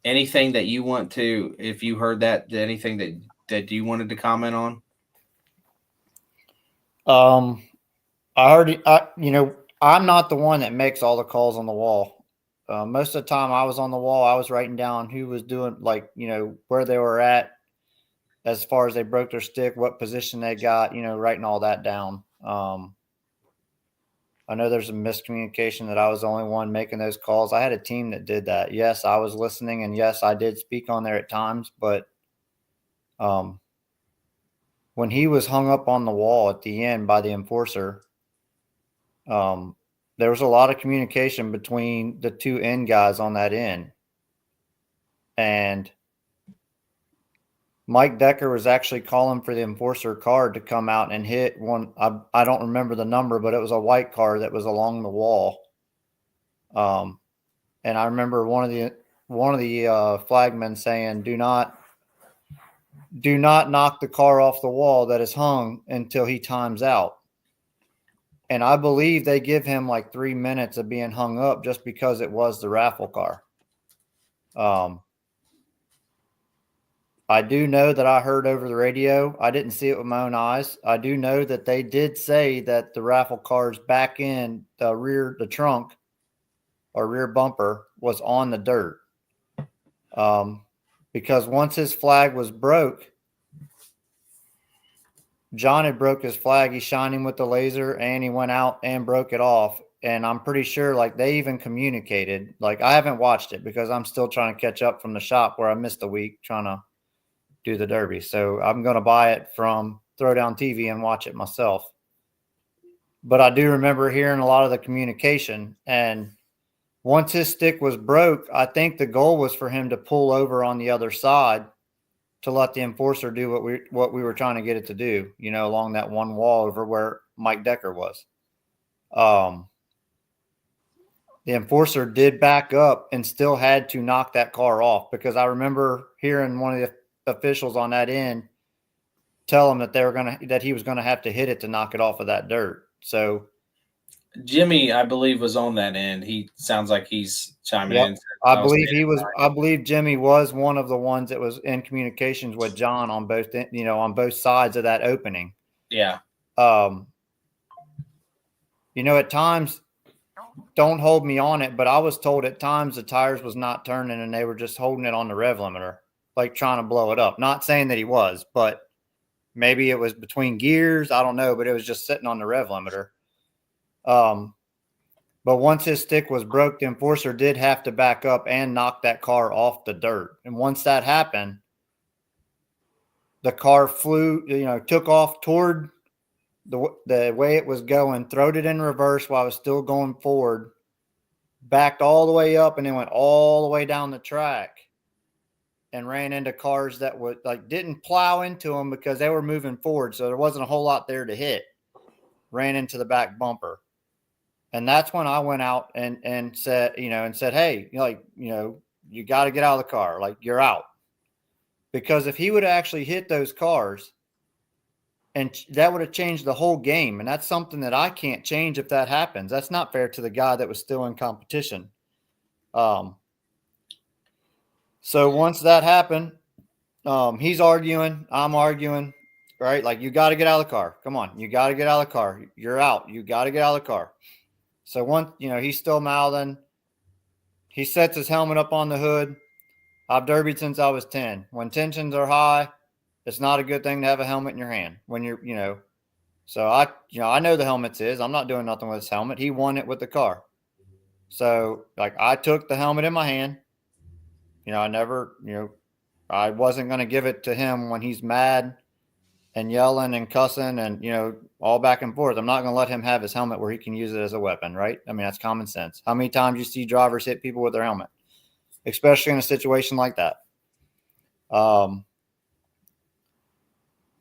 Anything that you want to, if you heard that, anything that you wanted to comment on? I heard, I'm not the one that makes all the calls on the wall. Most of the time I was on the wall, I was writing down who was doing, where they were at as far as they broke their stick, what position they got, writing all that down. I know there's a miscommunication that I was the only one making those calls. I had a team that did that. Yes, I was listening, and yes, I did speak on there at times, but when he was hung up on the wall at the end by the enforcer, there was a lot of communication between the two end guys on that end. And Mike Decker was actually calling for the enforcer card to come out and hit one. I don't remember the number, but it was a white car that was along the wall. And I remember one of the flagmen saying, "Do not knock the car off the wall that is hung until he times out." And I believe they give him like 3 minutes of being hung up just because it was the raffle car. I do know that I heard over the radio. I didn't see it with my own eyes. I do know that they did say that the raffle car's back end, the trunk or rear bumper was on the dirt. Because once his flag was broke, John had broke his flag. He shined him with the laser and he went out and broke it off. And I'm pretty sure they even communicated. I haven't watched it because I'm still trying to catch up from the shop where I missed a week trying to do the Derby. So I'm going to buy it from Throwdown TV and watch it myself. But I do remember hearing a lot of the communication. And once his stick was broke, I think the goal was for him to pull over on the other side to let the enforcer do what we were trying to get it to do, along that one wall over where Mike Decker was. The enforcer did back up and still had to knock that car off, because I remember hearing one of the officials on that end tell him that that he was gonna have to hit it to knock it off of that dirt. So Jimmy, I believe, was on that end. He sounds like he's chiming yep. in. I believe Jimmy was one of the ones that was in communications with John on both sides of that opening. Yeah. At times, don't hold me on it, but I was told at times the tires was not turning and they were just holding it on the rev limiter, like trying to blow it up. Not saying that he was, but maybe it was between gears. I don't know, but it was just sitting on the rev limiter. But once his stick was broke, the enforcer did have to back up and knock that car off the dirt. And once that happened, the car took off toward the way it was going, throwed it in reverse while it was still going forward, backed all the way up, and then went all the way down the track and ran into cars that didn't plow into them because they were moving forward. So there wasn't a whole lot there to hit. Ran into the back bumper. And that's when I went out and said, hey, you got to get out of the car. Like, you're out. Because if he would have actually hit those cars, and that would have changed the whole game. And that's something that I can't change if that happens. That's not fair to the guy that was still in competition. So once that happened, he's arguing, I'm arguing, right? Like, you got to get out of the car. Come on. You got to get out of the car. You're out. You got to get out of the car. So once, he's still mouthing. He sets his helmet up on the hood. I've derbied since I was 10. When tensions are high, it's not a good thing to have a helmet in your hand when you're, so I know the helmet's his. I'm not doing nothing with his helmet. He won it with the car. So I took the helmet in my hand. I never, I wasn't going to give it to him when he's mad and yelling and cussing and, all back and forth. I'm not going to let him have his helmet where he can use it as a weapon, right? I mean, that's common sense. How many times you see drivers hit people with their helmet, especially in a situation like that?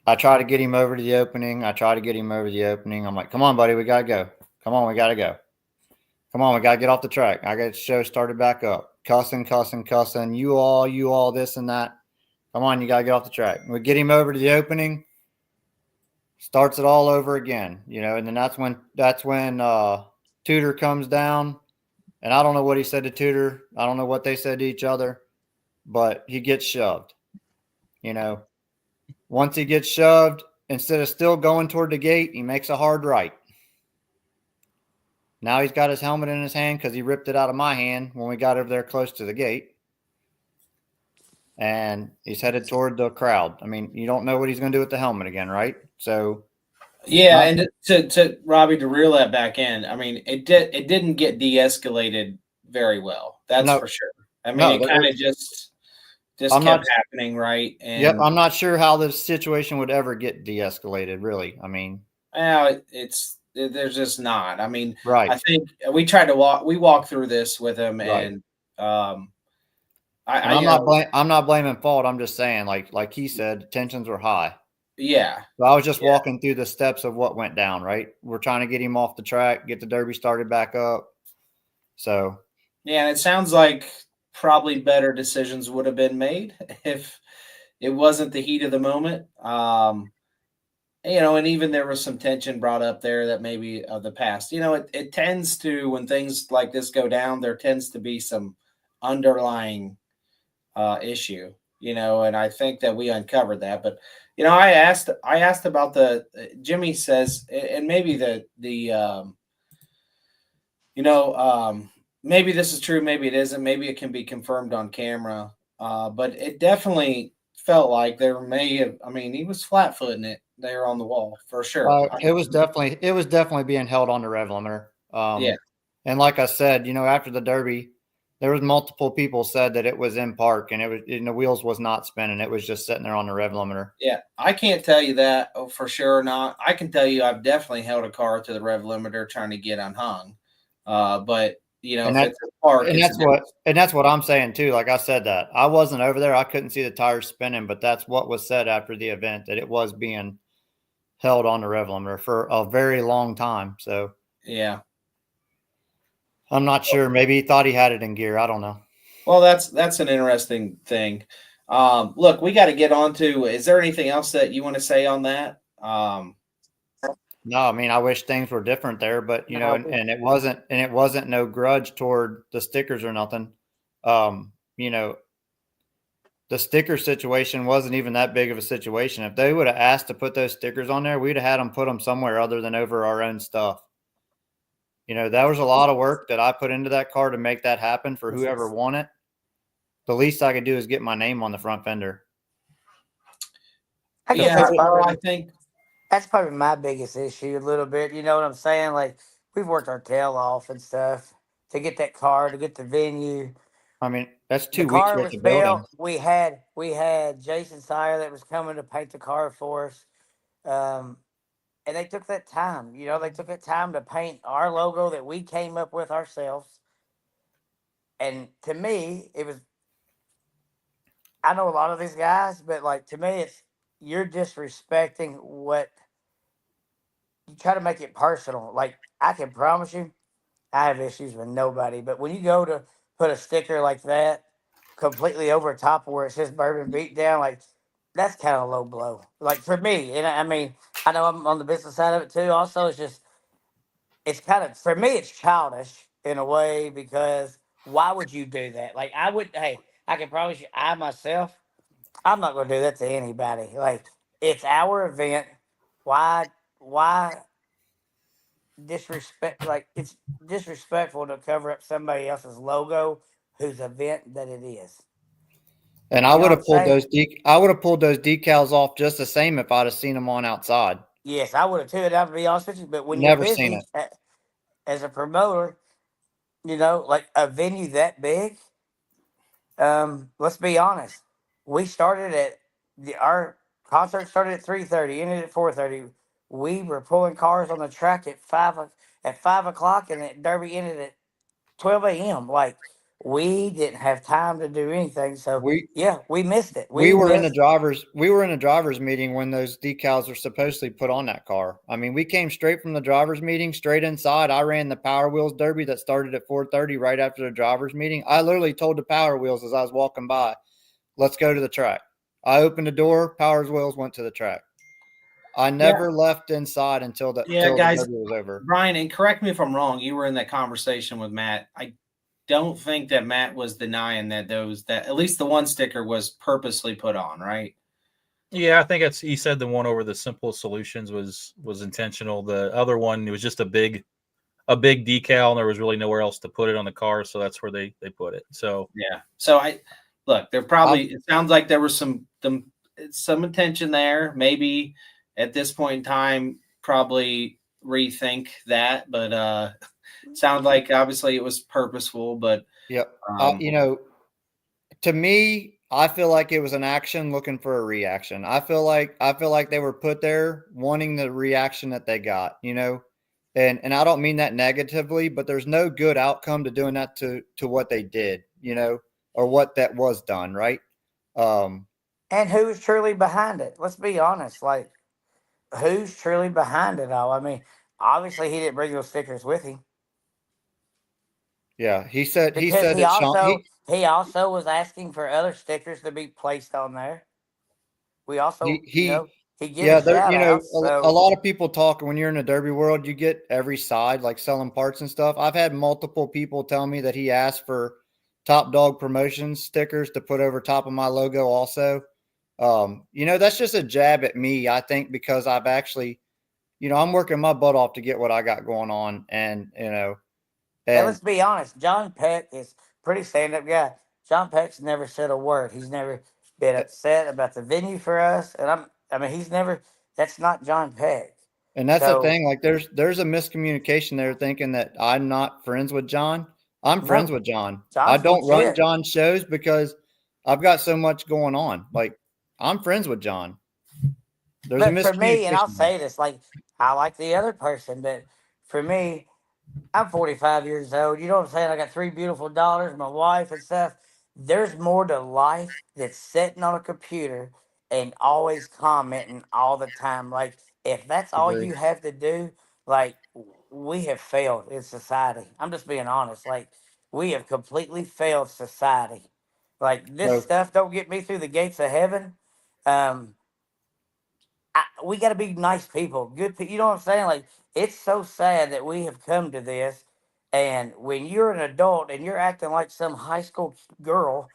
I try to get him over to the opening. I'm like, come on, buddy, we got to go. Come on, we got to go. Come on, we got to get off the track. I got the show started back up. Cussing. You all, this and that. Come on, you got to get off the track. We get him over to the opening. Starts it all over again, and then that's when Tudor comes down, and I don't know what he said to Tudor. I don't know what they said to each other, but he gets shoved. Once he gets shoved, instead of still going toward the gate, he makes a hard right. Now he's got his helmet in his hand because he ripped it out of my hand when we got over there close to the gate. And he's headed toward the crowd. I mean, you don't know what he's going to do with the helmet again, right? So, yeah, and to Robby, to reel that back in, I mean, it didn't get de-escalated very well. That's for sure. I mean, it kind of just kept happening, right? And yep, I'm not sure how this situation would ever get de-escalated, really. I mean, there's just not. I mean, right. I think we walked through this with him, right. And I'm not blaming fault. I'm just saying, like he said, tensions were high. Yeah. So I was just walking through the steps of what went down, right? We're trying to get him off the track, get the derby started back up. So. Yeah, and it sounds like probably better decisions would have been made if it wasn't the heat of the moment. And even there was some tension brought up there that maybe of the past. It tends to, when things like this go down, there tends to be some underlying issue, and I think that we uncovered that. But I asked about Jimmy says, and maybe maybe this is true, maybe it isn't, maybe it can be confirmed on camera, but it definitely felt like there may have, he was flat-footing it there on the wall for sure. It was definitely being held on the rev limiter. Yeah. And like I said, after the derby, there was multiple people said that it was in park and it was, the wheels was not spinning. It was just sitting there on the rev limiter. Yeah. I can't tell you that for sure or not. I can tell you I've definitely held a car to the rev limiter trying to get unhung. But and if it's a park, that's what I'm saying too. Like I said that I wasn't over there. I couldn't see the tires spinning, but that's what was said after the event, that it was being held on the rev limiter for a very long time. So yeah. I'm not sure. Maybe he thought he had it in gear. I don't know. Well, that's an interesting thing. Look, we got to get on to. Is there anything else that you want to say on that? No, I mean, I wish things were different there, but you know, and it wasn't no grudge toward the stickers or nothing. You know, the sticker situation wasn't even that big of a situation. If they would have asked to put those stickers on there, we'd have had them put them somewhere other than over our own stuff. You know, that was a lot of work that I put into that car to make that happen for whoever won it. The least I could do is get my name on the front fender. I guess Yeah, that's well, probably, I think. that's probably my biggest issue a little bit. You know what I'm saying? Like we've worked our tail off and stuff to get that car, to get the venue. I mean, that's The 2 weeks car worth was of building. built. We had Jason Sire that was coming to paint the car for us. And they took that time. You know, they took that time to paint our logo that we came up with ourselves. And to me, it was. I know a lot of these guys, but like to me, it's you're disrespecting what you try to make it personal. Like I can promise you, I have issues with nobody, but when you go to put a sticker like that completely over top of where it says Bourbon Beatdown, like that's kind of low blow. Like for me, and I mean, I know I'm on the business side of it too. Also, it's just it's kind of for me, it's childish in a way because why would you do that? Like I would, hey, I can promise you, I myself, I'm not going to do that to anybody. Like it's our event. Why disrespect? Like it's disrespectful to cover up somebody else's logo whose event that it is. And I You know would what I'm have pulled saying? I would have pulled those decals off just the same if I'd have seen them on outside. Yes, I would have too. And I'll be honest with you. But when you're Never seen it. busy as a promoter, you know, like a venue that big, let's be honest. We started at our concert started at 3:30, ended at 4:30. We were pulling cars on the track at 5 o'clock, and the derby ended at 12 a.m. Like we didn't have time to do anything. So We yeah, we missed it. we We were in the missed. driver's meeting when those decals were supposedly put on that car. I mean, we came straight from the driver's meeting, straight inside. I ran the Power Wheels Derby that started at 4:30 right after the driver's meeting. I literally told the Power Wheels as I was walking by, "Let's go to the track." I opened the door, Power Wheels went to the track. I Yeah, never left inside until the yeah, till the guys. derby was over. Brian, and correct me if I'm wrong. You were in that conversation with Matt. I don't think that Matt was denying that that at least the one sticker was purposely put on, right? Yeah, I think it's. He said the one over the simple solutions was intentional. The other one, it was just a big decal, and there was really nowhere else to put it on the car, so that's where they put it. So Yeah. So I look. There probably it sounds like there was some intention there. Maybe at this point in time, probably rethink that. But sounds like obviously it was purposeful. But Yep. um, You know, to me, I feel like it was an action looking for a reaction. I feel like they were put there wanting the reaction that they got, you know. And I don't mean that negatively, but there's no good outcome to doing that to what they did, you know, or what that was done, right? Um And who's truly behind it? Let's be honest. Like who's truly behind it all? I mean, obviously he didn't bring those stickers with him. yeah, he Because said that Sean he also was asking for other stickers to be placed on there. We also, you he know, he yeah, gives there, shout you know, outs. a So lot of people talk when you're in the derby world, you get every side, like selling parts and stuff. I've had multiple people tell me that he asked for Top Dog Promotions stickers to put over top of my logo also. You know, that's just a jab at me, I think, because I've actually, you know, I'm working my butt off to get what I got going on. And, you know, and and let's be honest, John Peck is pretty stand up guy. John Peck's never said a word. He's never been upset about the venue for us. And I mean he's never that's not John Peck. And that's the So thing. Like, there's a miscommunication there, thinking that I'm not friends with John. I'm friends no, with John. I John's don't run legit. John's shows because I've got so much going on. Like, I'm friends with John. There's a But for me, and I'll miscommunication there. say this, like I like the other person, but for me, I'm 45 years old. You know what I'm saying? I got three beautiful daughters, my wife and stuff. There's more to life than sitting on a computer and always commenting all the time. Like, if that's all Agree. you have to do, like, we have failed in society. I'm just being honest. Like, we have completely failed society. Like this So stuff don't get me through the gates of heaven. Um, we got to be nice people, good people. You know what I'm saying? Like, it's so sad that we have come to this. And when you're an adult and you're acting like some high school girl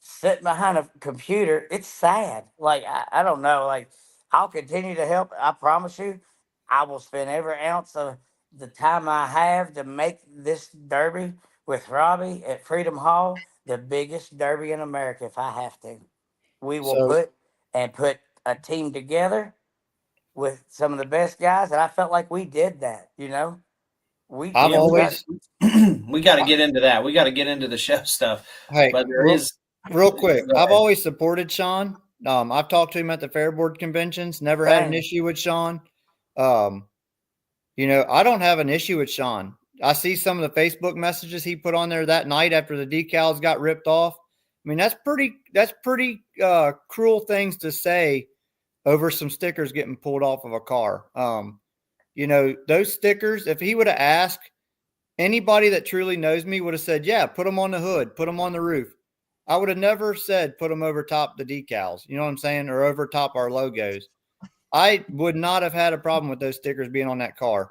sitting behind a computer, it's sad. Like, I don't know. Like, I'll continue to help. I promise you, I will spend every ounce of the time I have to make this derby with Robby at Freedom Hall the biggest derby in America if I have to. We will so put a team together with some of the best guys, and I felt like we did that. You know, we I've Yeah, we got always we got to get into that. We got to get into the show stuff. hey But there real, is real quick. Go I've ahead. always supported Sean. I've talked to him at the Fair Board conventions. Never had an same. issue with Sean. Um, I don't have an issue with Sean. I see some of the Facebook messages he put on there that night after the decals got ripped off. I mean, that's pretty cruel things to say over some stickers getting pulled off of a car. Those stickers, if he would have asked, anybody that truly knows me would have said, yeah, put them on the hood, put them on the roof. I would have never said put them over top the decals, you know what I'm saying, or over top our logos. I would not have had a problem with those stickers being on that car.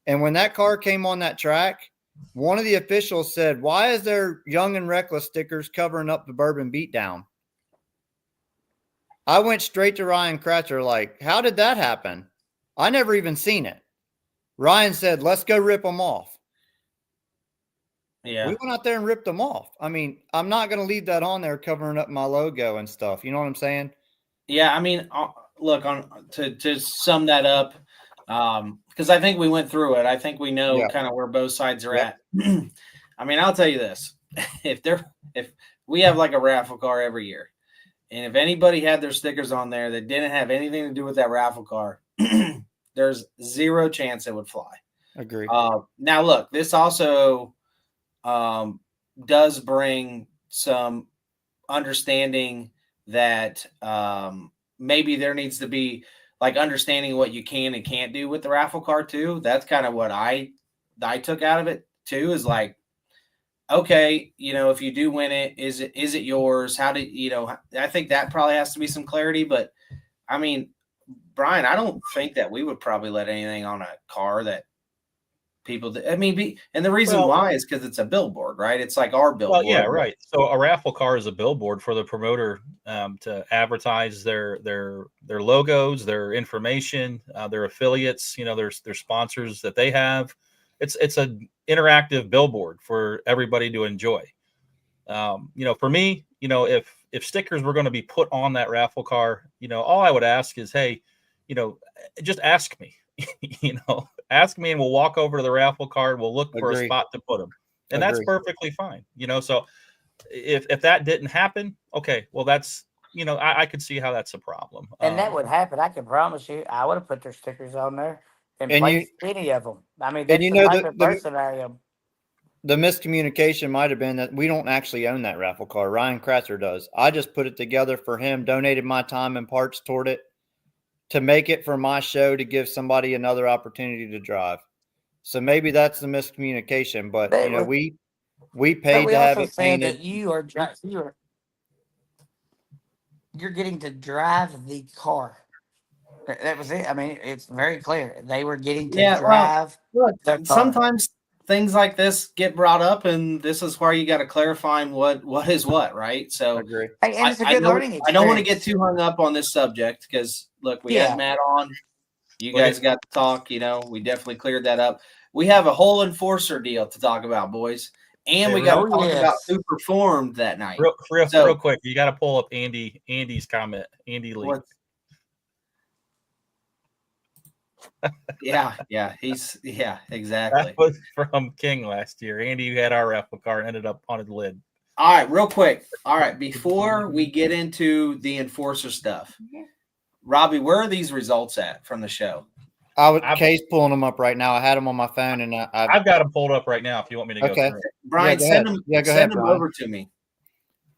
And when that car came on that track, one of the officials said, why is there young and reckless stickers covering up the Bourbon Beatdown? I went straight to Ryan Kratzer like, how did that happen? I never even seen it. Ryan said, let's go rip them off. Yeah. We went out there and ripped them off. I mean, I'm not going to leave that on there covering up my logo and stuff. You know what I'm saying? Yeah, I mean, look, to sum that up, because I think we went through it. I think we know Yeah. kind of where both sides are Yep. at. I mean, I'll tell you this: if we have like a raffle car every year, and if anybody had their stickers on there that didn't have anything to do with that raffle car, there's zero chance it would fly. Agree. Now, look, this also does bring some understanding that maybe there needs to be like understanding what you can and can't do with the raffle car too. That's kind of what I took out of it too, is like, okay, if you do win it, is it yours? How do I think that probably has to be some clarity, but I mean, Brian, I don't think that we would probably let anything on a car that people and the reason why is because it's a billboard, right? It's like our billboard. Well, yeah, right. So a raffle car is a billboard for the promoter to advertise their logos, their information, their affiliates, their sponsors that they have. It's an interactive billboard for everybody to enjoy. For me, if stickers were going to be put on that raffle car, all I would ask is, hey, just ask me. Ask me and we'll walk over to the raffle card. We'll look for a spot to put them. And that's perfectly fine. So if that didn't happen, okay, well, that's, I could see how that's a problem. And that would happen. I can promise you, I would have put their stickers on there and placed any of them. I mean, that's the type of person I am. The miscommunication might have been that we don't actually own that raffle car. Ryan Kratzer does. I just put it together for him, donated my time and parts toward it to make it for my show to give somebody another opportunity to drive. So maybe that's the miscommunication, but we paid to have it painted. That you're getting to drive the car. That was it. I mean, it's very clear. They were getting to drive the car. Sometimes things like this get brought up, and this is where you got to clarify what is what, right? So I agree. And it's a good learning experience. I don't want to get too hung up on this subject because look, we had Matt on. You guys got to talk. We definitely cleared that up. We have a whole enforcer deal to talk about, boys. And we got to talk about who performed that night. Real quick, you got to pull up Andy's comment. Andy Lee. Yeah, exactly. That was from King last year. Andy, you had our raffle car and ended up on his lid. All right, real quick. All right, before we get into the enforcer stuff, Robby, where are these results at from the show? Kay's pulling them up right now. I had them on my phone, and I've got them pulled up right now. If you want me to go through. Brian, send them over to me,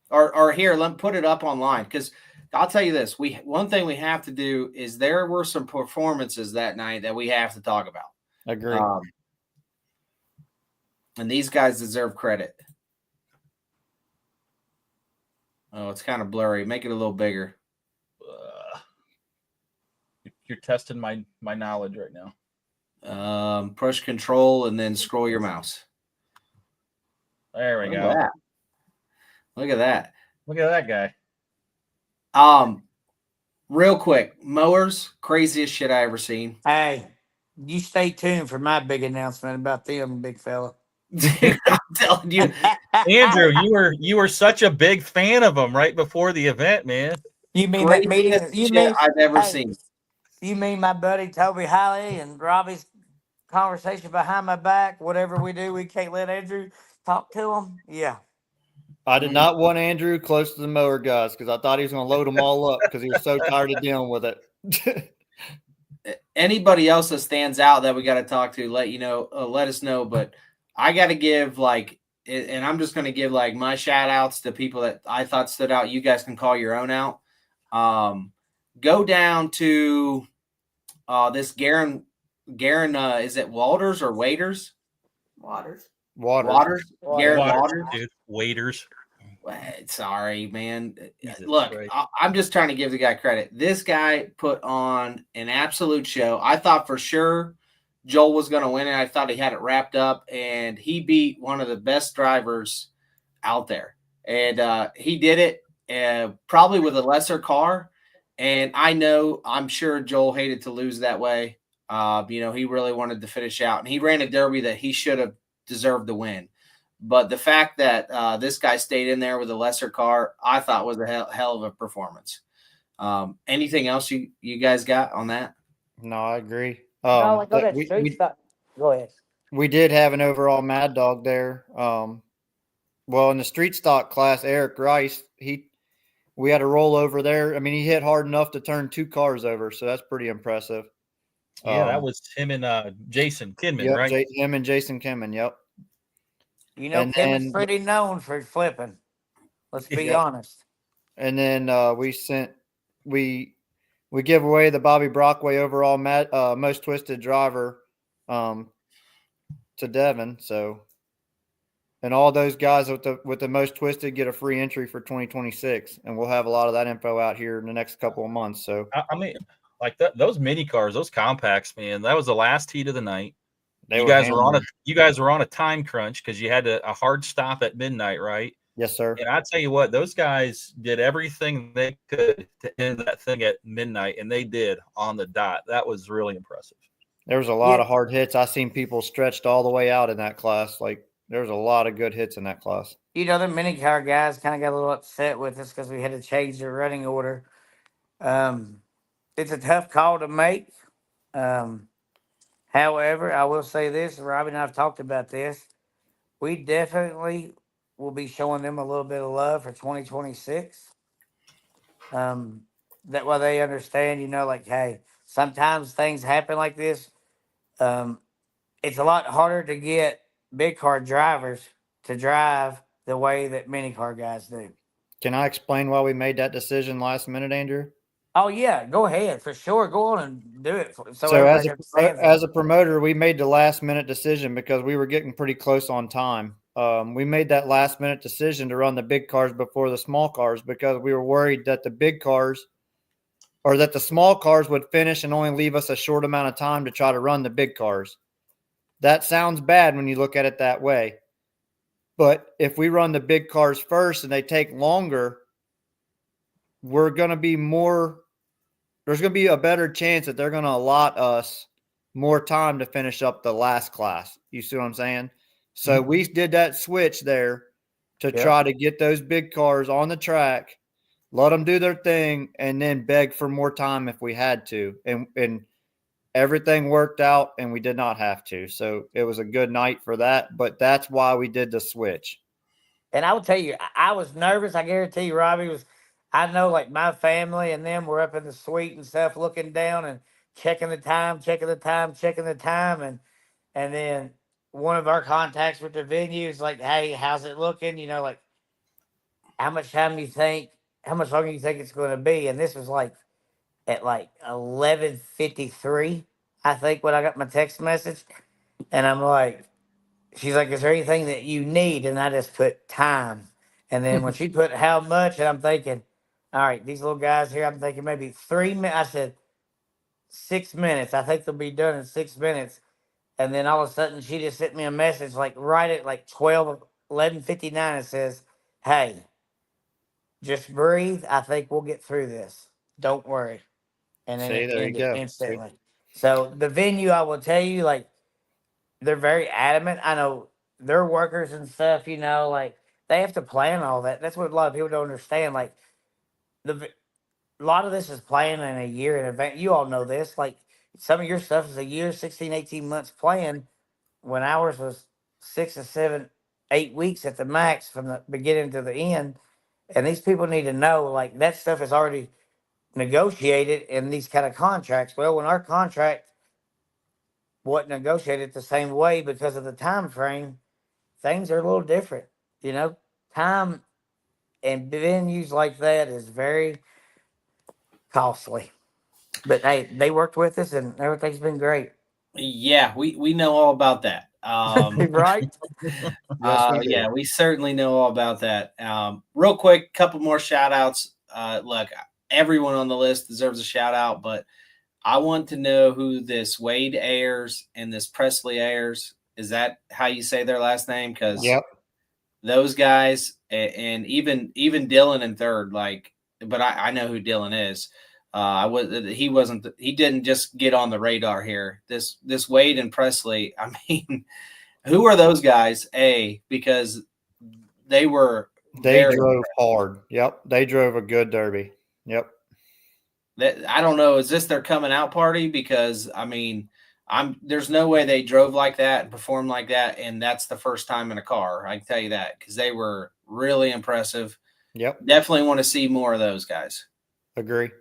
or here, let me put it up online because I'll tell you this: one thing we have to do is there were some performances that night that we have to talk about. Agree. And these guys deserve credit. Oh, it's kind of blurry. Make it a little bigger. You're testing my knowledge right now. Push control and then scroll your mouse. There we Look go. at that. Look at that. Look at that guy. Real quick, mowers, craziest shit I ever seen. Hey, you stay tuned for my big announcement about them, big fella. Dude, I'm telling you, Andrew, you were such a big fan of him right before the event, man. You mean that meeting? craziest You shit mean I've ever hey, seen. You mean my buddy Toby Hiley and Robbie's conversation behind my back? Whatever we do, we can't let Andrew talk to him. Yeah. I did not want Andrew close to the mower guys because I thought he was going to load them all up because he was so tired of dealing with it. Anybody else that stands out that we got to talk to, let us know. But I got to give and I'm just going to give my shout outs to people that I thought stood out. You guys can call your own out. Go down to this Garen, is it Walters or Waiters? Waters. Waters. Garen Waters. Dude. Waiters. Sorry, man. Jesus Look, Christ. I'm just trying to give the guy credit. This guy put on an absolute show. I thought for sure Joel was going to win it. I thought he had it wrapped up, and he beat one of the best drivers out there. And he did it probably with a lesser car. And I'm sure Joel hated to lose that way. He really wanted to finish out. And he ran a derby that he should have deserved to win. But the fact that this guy stayed in there with a lesser car, I thought was a hell of a performance. Anything else you guys got on that? No, I agree. Go ahead. We did have an overall Mad Dog there. In the street stock class, Eric Rice, we had a rollover there. I mean, he hit hard enough to turn 2 cars over, so that's pretty impressive. Yeah, that was him and Jason Kidman, yep, right? Him and Jason Kidman, yep. Kim is pretty known for flipping. Let's be honest. And then we give away the Bobby Brockway overall most twisted driver to Devin. So, and all those guys with the most twisted get a free entry for 2026, and we'll have a lot of that info out here in the next couple of months. So, I mean, those mini cars, those compacts, man, that was the last heat of the night. You guys were on a time crunch because you had a hard stop at midnight, right? Yes, sir. And I tell you what, those guys did everything they could to end that thing at midnight, and they did on the dot. That was really impressive. There was a lot of hard hits. I seen people stretched all the way out in that class. There was a lot of good hits in that class. The mini car guys kind of got a little upset with us because we had to change their running order. It's a tough call to make. However, I will say this, Robbie and I have talked about this. We definitely will be showing them a little bit of love for 2026. That way they understand, hey, sometimes things happen like this. It's a lot harder to get big car drivers to drive the way that mini car guys do. Can I explain why we made that decision last minute, Andrew? Oh yeah, go ahead for sure. Go on and do it. So as a promoter, we made the last minute decision because we were getting pretty close on time. We made that last minute decision to run the big cars before the small cars because we were worried that the big cars or that the small cars would finish and only leave us a short amount of time to try to run the big cars. That sounds bad when you look at it that way. But if we run the big cars first and they take longer, there's going to be a better chance that they're going to allot us more time to finish up the last class. You see what I'm saying? So we did that switch there to try to get those big cars on the track, let them do their thing, and then beg for more time if we had to. And everything worked out, and we did not have to. So it was a good night for that, but that's why we did the switch. And I will tell you, I was nervous. I guarantee you, Robbie was. I know, my family and them were up in the suite and stuff, looking down and checking the time. And then one of our contacts with the venue is like, hey, how's it looking? How much time do you think, how much longer do you think it's going to be? And this was at 11:53, I think, when I got my text message. And I'm like, she's like, is there anything that you need? And I just put time. And then when she put how much, and I'm thinking, all right, these little guys here, I'm thinking maybe 3 minutes. I said 6 minutes. I think they'll be done in 6 minutes. And then all of a sudden, she just sent me a message like right at like 11:59. It says, "Hey, just breathe. I think we'll get through this. Don't worry." And then See, it there you ended go. instantly. So the venue, I will tell you, like they're very adamant. I know their workers and stuff. Like they have to plan all that. That's what a lot of people don't understand. Like the a lot of this is planning in a year in advance. You all know this. Like some of your stuff is a year, 16, 18 months planned, when ours was 6 or 7, 8 weeks at the max from the beginning to the end. And these people need to know like that stuff is already negotiated in these kind of contracts. Well, when our contract wasn't negotiated the same way because of the time frame, things are a little different. Time and venues like that is very costly. But hey, they worked with us and everything's been great. Yeah, we know all about that. Right? Yes, we do. Yeah, we certainly know all about that. Real quick, couple more shout outs. Look, everyone on the list deserves a shout out, but I want to know who this Wade Ayers and this Presley Ayers. Is that how you say their last name? Because Yep. those guys, and even Dylan in third, but I know who Dylan is. He didn't just get on the radar here. This Wade and Presley, I mean, who are those guys? Because they drove hard. Yep. They drove a good derby. Yep. I don't know. Is this their coming out party? Because I mean, there's no way they drove like that and performed like that, and that's the first time in a car. I can tell you that because they were really impressive. Yep. Definitely want to see more of those guys. Agree.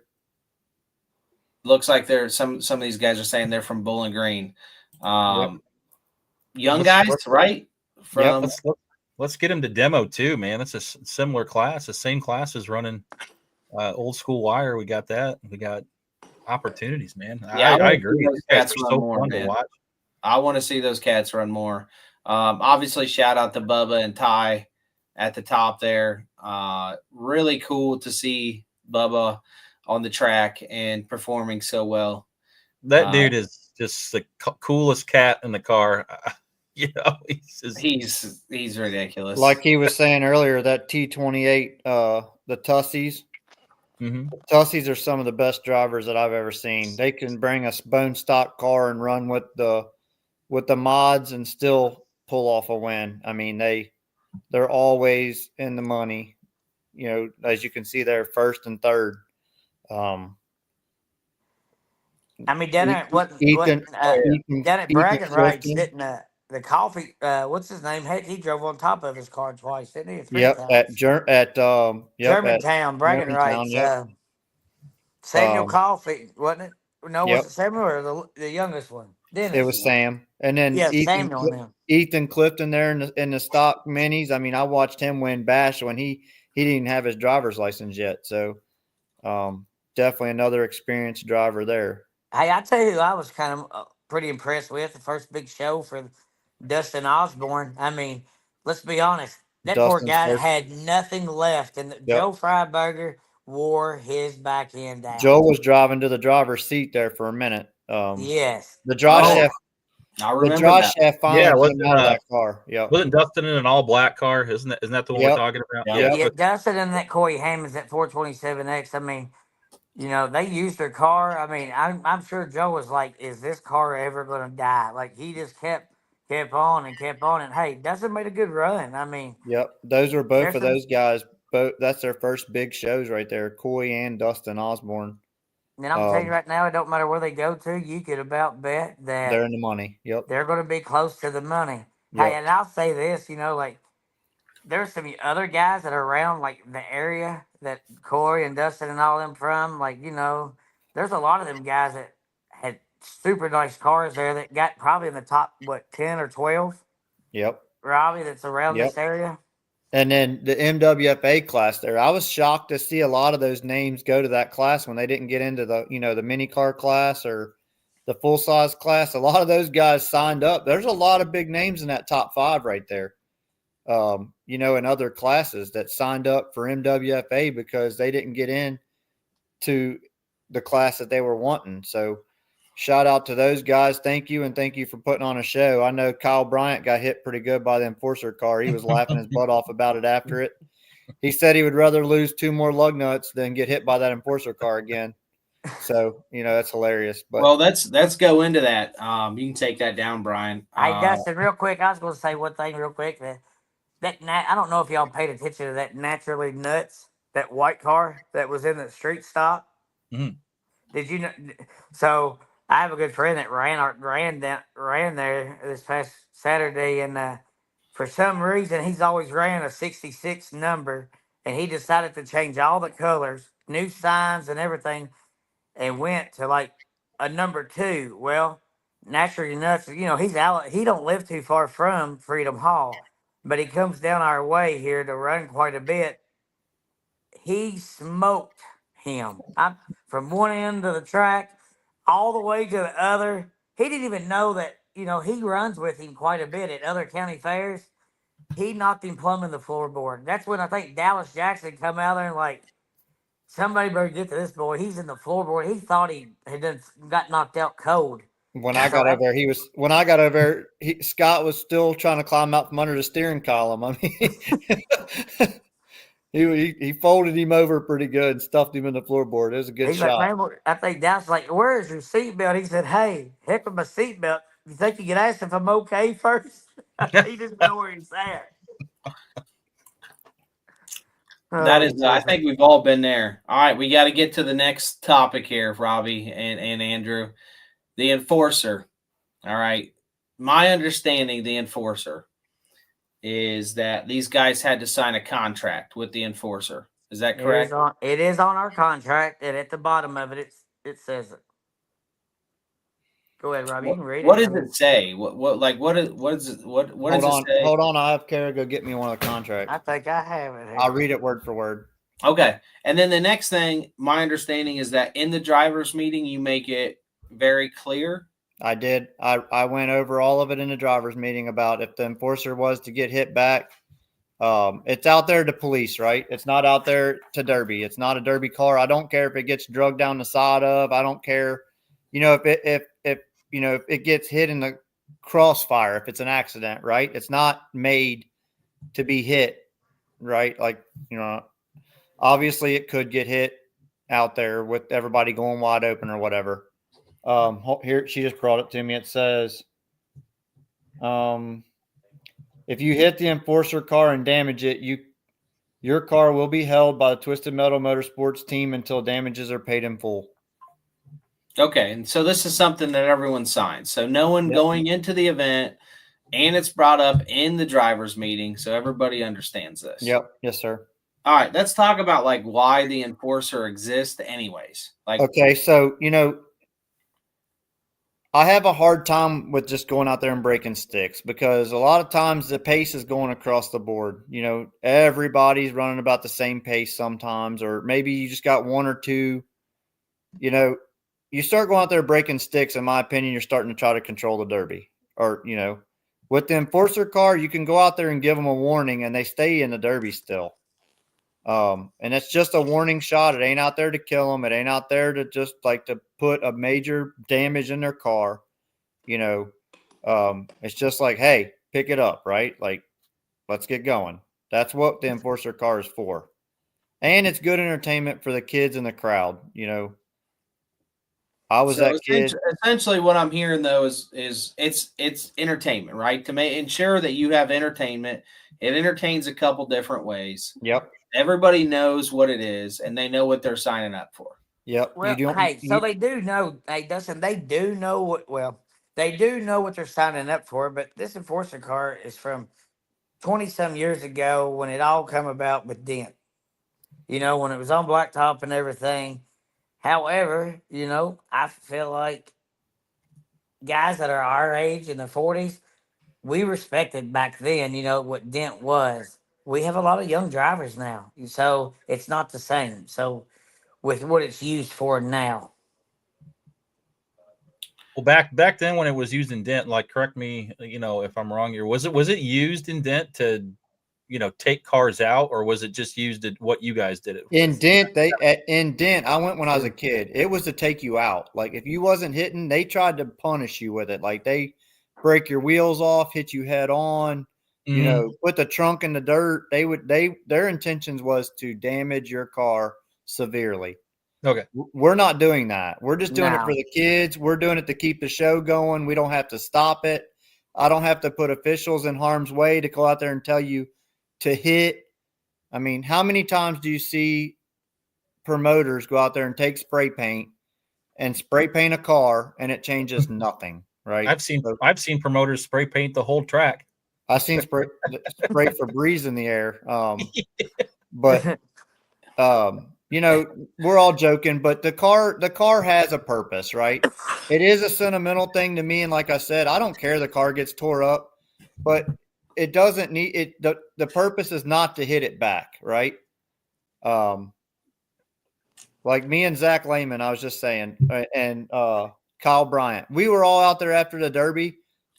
Looks like some of these guys are saying they're from Bowling Green. Young guys, right? From let's get them to demo too, man. That's a similar class, the same class as running old school wire. We got that. We got opportunities, man. Yeah, I agree. Those cats run so more, fun man. to watch. I want to see those cats run more. Obviously, shout out to Bubba and Ty at the top there. Really cool to see Bubba on the track and performing so well. That dude is just the coolest cat in the car. He's ridiculous. Like he was saying earlier, that T28, the Tussies. Mm-hmm. Tussies are some of the best drivers that I've ever seen. They can bring a bone stock car and run with the mods and still pull off a win. I mean, they're always in the money. As you can see, they're first and third. I mean, down at Bragging Rights, didn't the coffee? What's his name? Heck, he drove on top of his car twice, didn't he? 3 times. Germantown, Bragging Rights. Yep. Samuel Coffee, wasn't it? No, Yep. was it Samuel or the youngest one? Dennis. It was Sam, and then Ethan Clifton there in the stock minis. I mean, I watched him win Bash when he didn't have his driver's license yet. So, definitely another experienced driver there. Hey, I tell you who I was kind of pretty impressed with, the first big show for Dustin Osborne. I mean, let's be honest. That poor guy had nothing left, and Joe Freiberger wore his back end down. Joe was driving to the driver's seat there for a minute. Yes. The Josh F. I remember the Josh F. finally came out of that car. Yeah. Wasn't Dustin in an all black car? Isn't that the one we're talking about? Yeah, Dustin and that Corey Hammonds at 427X. I mean, they used their car. I mean, I'm sure Joe was like, "Is this car ever going to die?" Like he just kept on and kept on. And hey, Dustin made a good run. I mean, yep, those are both of those guys. Both that's their first big shows right there, Coy and Dustin Osborne. And I'm telling you right now, it don't matter where they go to. You could about bet that they're in the money. Yep, they're going to be close to the money. Yep. Hey, and I'll say this, like there's some other guys that are around like the area that Corey and Dustin and all them from. Like there's a lot of them guys that had super nice cars there that got probably in the top 10 or 12. Yep, Robby, that's around this area. And then the MWFA class there, I was shocked to see a lot of those names go to that class when they didn't get into the, the mini car class or the full size class. A lot of those guys signed up. There's a lot of big names in that top 5 right there. in other classes that signed up for MWFA because they didn't get in to the class that they were wanting. So shout out to those guys. Thank you. And thank you for putting on a show. I know Kyle Bryant got hit pretty good by the enforcer car. He was laughing his butt off about it after it. He said he would rather lose 2 more lug nuts than get hit by that enforcer car again. So, that's hilarious. But well, let's go into that. You can take that down, Brian. Hey, Dustin, real quick, I was going to say one thing real quick. I don't know if y'all paid attention to that Naturally Nuts, that white car that was in the street stop. Mhm. Did you know? So I have a good friend that ran there this past Saturday, and for some reason he's always ran a 66 number, and he decided to change all the colors, new signs and everything, and went to like a number 2. Well, Naturally Nuts, he's out. He don't live too far from Freedom Hall, but he comes down our way here to run quite a bit. He smoked him. From one end of the track all the way to the other. He didn't even know that, he runs with him quite a bit at other county fairs. He knocked him plumb in the floorboard. That's when I think Dallas Jackson come out there and like, somebody better get to this boy. He's in the floorboard. He thought he had got knocked out cold. when I got over there, Scott was still trying to climb out from under the steering column. I mean, he folded him over pretty good and stuffed him in the floorboard. It was a good He's shot. like, man, I think Dallas like, where is your seatbelt? He said, hey, heck with my seatbelt. You think you can ask if I'm okay first? He didn't know where he's at. That is, I think we've all been there. All right, we got to get to the next topic here, Robbie and Andrew. The enforcer. All right. My understanding, the enforcer, is that these guys had to sign a contract with the enforcer. Is that correct? It is on our contract, and at the bottom of it, it says it. Go ahead, Robbie. You can read it. What does it say? What does it say? Hold on. I have Kara go get me one of the contracts. I think I have it here. I'll read it word for word. Okay. And then the next thing, my understanding is that in the driver's meeting, you make it very clear. I did. I went over all of it in the driver's meeting about if the enforcer was to get hit back. It's out there to police, right? It's not out there to derby. It's not a derby car. I don't care if it gets drugged down the side of. I don't care, if it gets hit in the crossfire, if it's an accident, right? It's not made to be hit, right? Like, obviously it could get hit out there with everybody going wide open or whatever. Here, she just brought it to me. It says, if you hit the enforcer car and damage it, your car will be held by the Twisted Metal Motorsports team until damages are paid in full. Okay, and so this is something that everyone signs. So no one going into the event, and it's brought up in the driver's meeting, so everybody understands this. Yep. Yes, sir. All right, let's talk about like why the enforcer exists anyways. Okay, so I have a hard time with just going out there and breaking sticks because a lot of times the pace is going across the board. Everybody's running about the same pace sometimes, or maybe you just got one or two. You start going out there breaking sticks, in my opinion, you're starting to try to control the derby. Or, with the enforcer car, you can go out there and give them a warning and they stay in the derby still. And it's just a warning shot. It ain't out there to kill them. It ain't out there to just like to put a major damage in their car. It's just like, hey, pick it up, right? Like, let's get going. That's what the enforcer car is for. And it's good entertainment for the kids in the crowd. I was that kid. Essentially, what I'm hearing though is it's entertainment, right? To ensure that you have entertainment, it entertains a couple different ways. Yep. Everybody knows what it is, and they know what they're signing up for. Yep. Well, they do know. Hey, Dustin, they do know what. Well, they do know what they're signing up for. But this enforcer car is from 20-some years ago when it all come about with Dent. When it was on blacktop and everything. However, I feel like guys that are our age in the 40s, we respected back then, what Dent was. We have a lot of young drivers now, so it's not the same. So with what it's used for now. Well, back then when it was used in Dent, like, correct me, if I'm wrong here, was it used in Dent to, take cars out, or was it just used at what you guys did it? In Dent, I went when I was a kid. It was to take you out. Like if you wasn't hitting, they tried to punish you with it. Like they break your wheels off, hit you head on, put the trunk in the dirt. Their intentions was to damage your car severely. Okay. We're not doing that. We're just doing it No. for the kids. We're doing it to keep the show going. We don't have to stop it. I don't have to put officials in harm's way to go out there and tell you to hit. I mean, how many times do you see promoters go out there and take spray paint and spray paint a car and it changes nothing, right? I've seen promoters spray paint the whole track. I've seen spray Febreze in the air. But we're all joking, but the car has a purpose, right? It is a sentimental thing to me. And like I said, I don't care the car gets tore up, but it doesn't need it. The purpose is not to hit it back, right? Like me and Zach Lehman, I was just saying, and Kyle Bryant, we were all out there after the Derby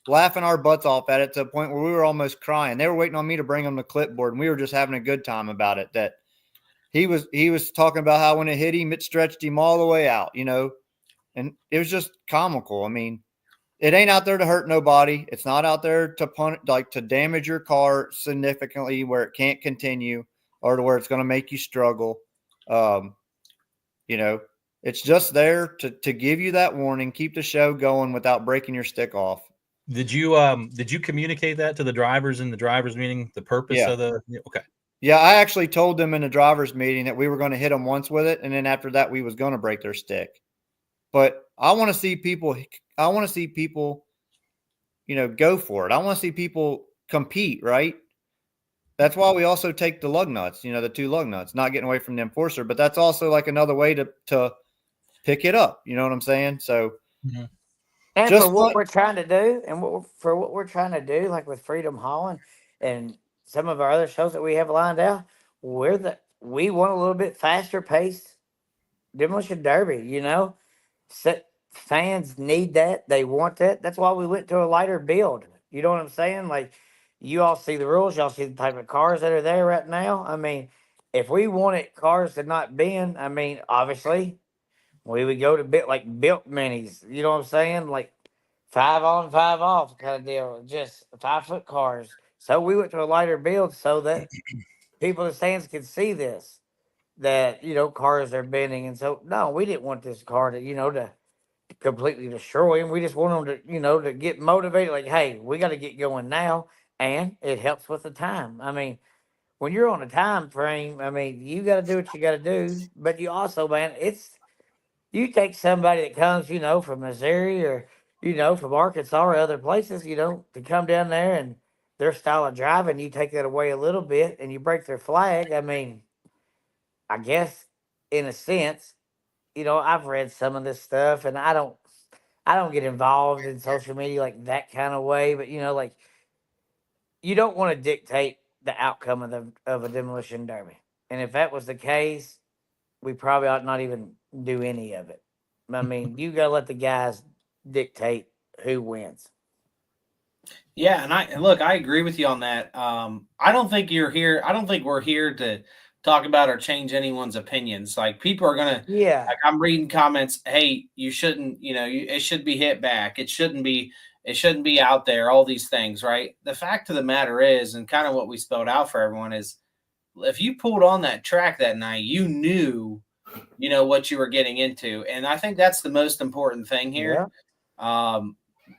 laughing our butts off at it to the point where we were almost crying. They were waiting on me to bring them the clipboard, and we were just having a good time about it. That he was talking about how when it hit him, it stretched him all the way out, and it was just comical. I mean, it ain't out there to hurt nobody. It's not out there to damage your car significantly where it can't continue or to where it's going to make you struggle. It's just there to give you that warning, keep the show going without breaking your stick off. Did you communicate that to the drivers in the drivers meeting? The purpose of okay. Yeah, I actually told them in the drivers meeting that we were going to hit them once with it, and then after that we was going to break their stick. But I want to see people. Go for it. I want to see people compete, right? That's why we also take the lug nuts, the 2 lug nuts, not getting away from the enforcer, but that's also like another way to pick it up. You know what I'm saying? So, and for what we're trying to do, like with Freedom Hauling and some of our other shows that we have lined out, we want a little bit faster paced demolition derby, fans need that. They want that. That's why we went to a lighter build. You know what I'm saying? Like, you all see the rules. Y'all see the type of cars that are there right now. I mean, if we wanted cars to not bend, obviously, we would go to built minis. You know what I'm saying? Like 5 on, 5 off kind of deal. Just 5-foot cars. So we went to a lighter build so that people in the stands could see this, that, cars are bending. And so, no, we didn't want this car to, to completely destroy him. We just want them to, to get motivated. Like, hey, we got to get going now. And it helps with the time. I mean, when you're on a time frame, you got to do what you got to do. But you also, man, you take somebody that comes, from Missouri or, from Arkansas or other places, to come down there and their style of driving, you take that away a little bit and you break their flag. I guess in a sense, I've read some of this stuff and I don't get involved in social media like that kind of way, but you don't want to dictate the outcome of a demolition derby. And if that was the case, we probably ought not even do any of it. You got to let the guys dictate who wins. Yeah, and I agree with you on that. I don't think you're here. I don't think we're here to talk about or change anyone's opinions. Like, people are gonna, like, I'm reading comments. Hey, you shouldn't. It should be hit back. It shouldn't be out there. All these things, right? The fact of the matter is, and kind of what we spelled out for everyone is, if you pulled on that track that night, you knew, what you were getting into, and I think that's the most important thing here. Yeah.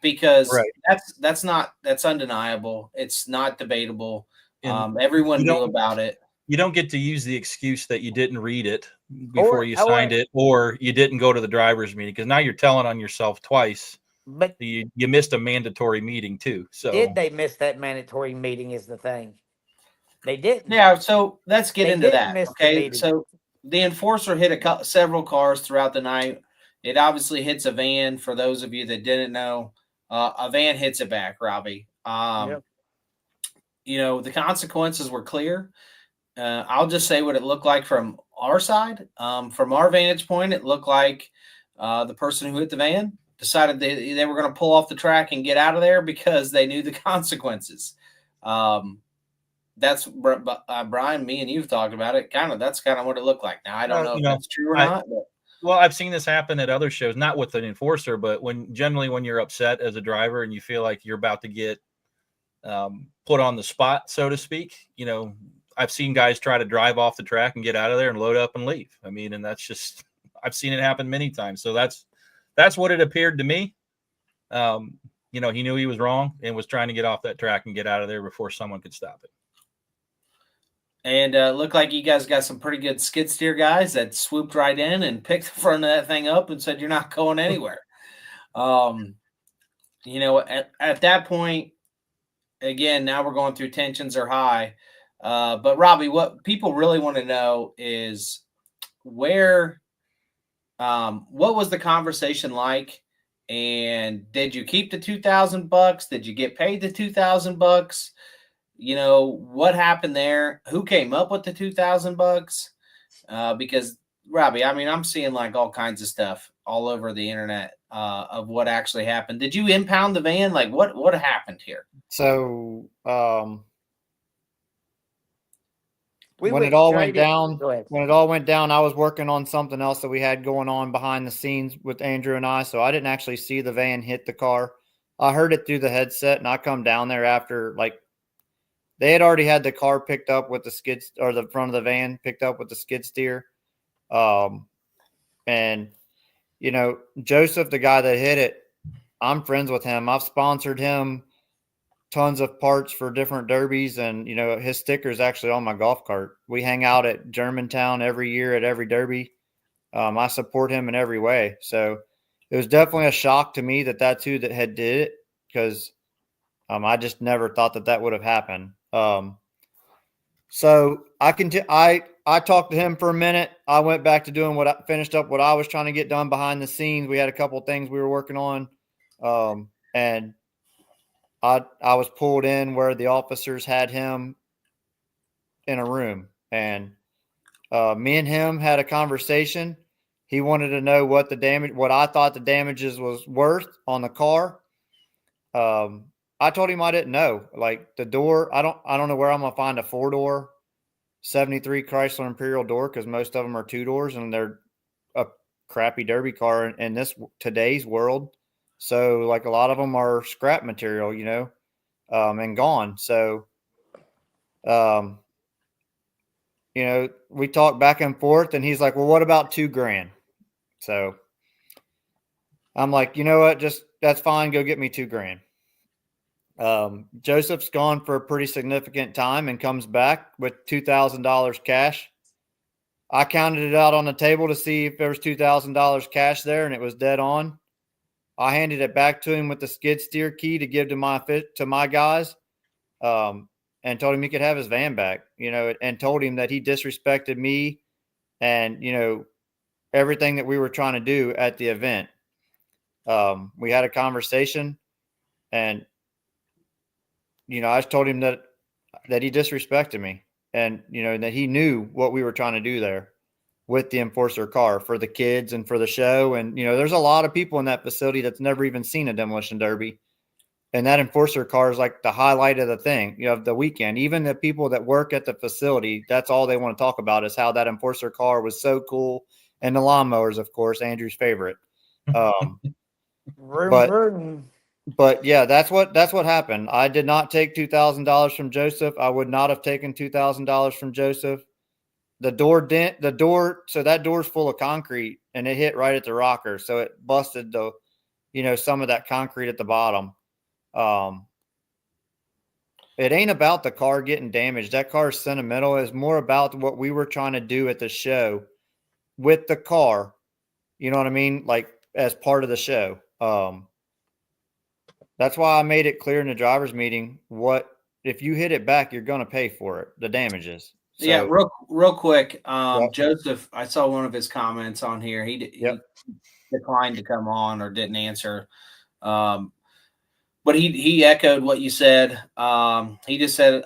Because that's undeniable. It's not debatable. Everyone knew about it. You don't get to use the excuse that you didn't read it before you signed it, or you didn't go to the driver's meeting, because now you're telling on yourself twice. But you missed a mandatory meeting too. So did they miss that mandatory meeting is the thing. They didn't. Yeah, so let's get into that. Okay, so the enforcer hit several cars throughout the night. It obviously hits a van. For those of you that didn't know, a van hits it back, Robby. The consequences were clear. I'll just say what it looked like from our side. From our vantage point, it looked like the person who hit the van decided they were going to pull off the track and get out of there because they knew the consequences. that's Brian, me and you've talked about it. That's kind of what it looked like. Now I don't know if that's true or not. But. Well, I've seen this happen at other shows, not with an enforcer, but when you're upset as a driver and you feel like you're about to get put on the spot, so to speak, I've seen guys try to drive off the track and get out of there and load up and leave. I mean, and that's just, I've seen it happen many times. So that's what it appeared to me. He knew he was wrong and was trying to get off that track and get out of there before someone could stop it. And looked like you guys got some pretty good skid steer guys that swooped right in and picked the front of that thing up and said, "You're not going anywhere." At that point, again, now we're going through tensions are high. But Robby, what people really want to know is what was the conversation like? And did you keep the $2,000? Did you get paid the $2,000? What happened there? Who came up with the $2,000? Because Robby, I mean, I'm seeing like all kinds of stuff all over the internet of what actually happened. Did you impound the van? Like what happened here? So when it all went down, I was working on something else that we had going on behind the scenes with Andrew and I. So I didn't actually see the van hit the car. I heard it through the headset, and I come down there after they had already had the car picked up with the skids, or the front of the van picked up with the skid steer. And Joseph, the guy that hit it, I'm friends with him. I've sponsored him tons of parts for different derbies, and his sticker is actually on my golf cart. We hang out at Germantown every year at every derby. I support him in every way. So it was definitely a shock to me that that's who that had did it, because I just never thought that would have happened. So I talked to him for a minute. I went back to doing finished up what I was trying to get done behind the scenes. We had a couple of things we were working on. And I was pulled in where the officers had him in a room, and me and him had a conversation. He wanted to know what I thought the damages was worth on the car. I told him I didn't know. Like the door, I don't know where I'm gonna find a 4-door 73 Chrysler Imperial door, because most of them are 2 doors and they're a crappy derby car in today's world. So like a lot of them are scrap material, and gone. So, we talked back and forth, and he's like, "Well, what about $2,000?" So I'm like, "You know what? That's fine. Go get me $2,000." Joseph's gone for a pretty significant time and comes back with $2,000 cash. I counted it out on the table to see if there was $2,000 cash there, and it was dead on. I handed it back to him with the skid steer key to give to my guys, and told him he could have his van back, and told him that he disrespected me and, everything that we were trying to do at the event. We had a conversation, and, I just told him that he disrespected me, and, that he knew what we were trying to do there with the enforcer car for the kids and for the show. And, there's a lot of people in that facility that's never even seen a demolition derby. And that enforcer car is like the highlight of the thing, of the weekend. Even the people that work at the facility, that's all they want to talk about is how that enforcer car was so cool. And the lawnmowers, of course, Andrew's favorite. But yeah, that's what happened. I did not take $2,000 from Joseph. I would not have taken $2,000 from Joseph. So that door's full of concrete, and it hit right at the rocker. So it busted some of that concrete at the bottom. It ain't about the car getting damaged. That car is sentimental. It's more about what we were trying to do at the show with the car. You know what I mean? Like as part of the show. That's why I made it clear in the driver's meeting, if you hit it back, you're going to pay for it, the damages. So, yeah, real quick. Joseph, I saw one of his comments on here. He declined to come on or didn't answer. But he echoed what you said. He just said,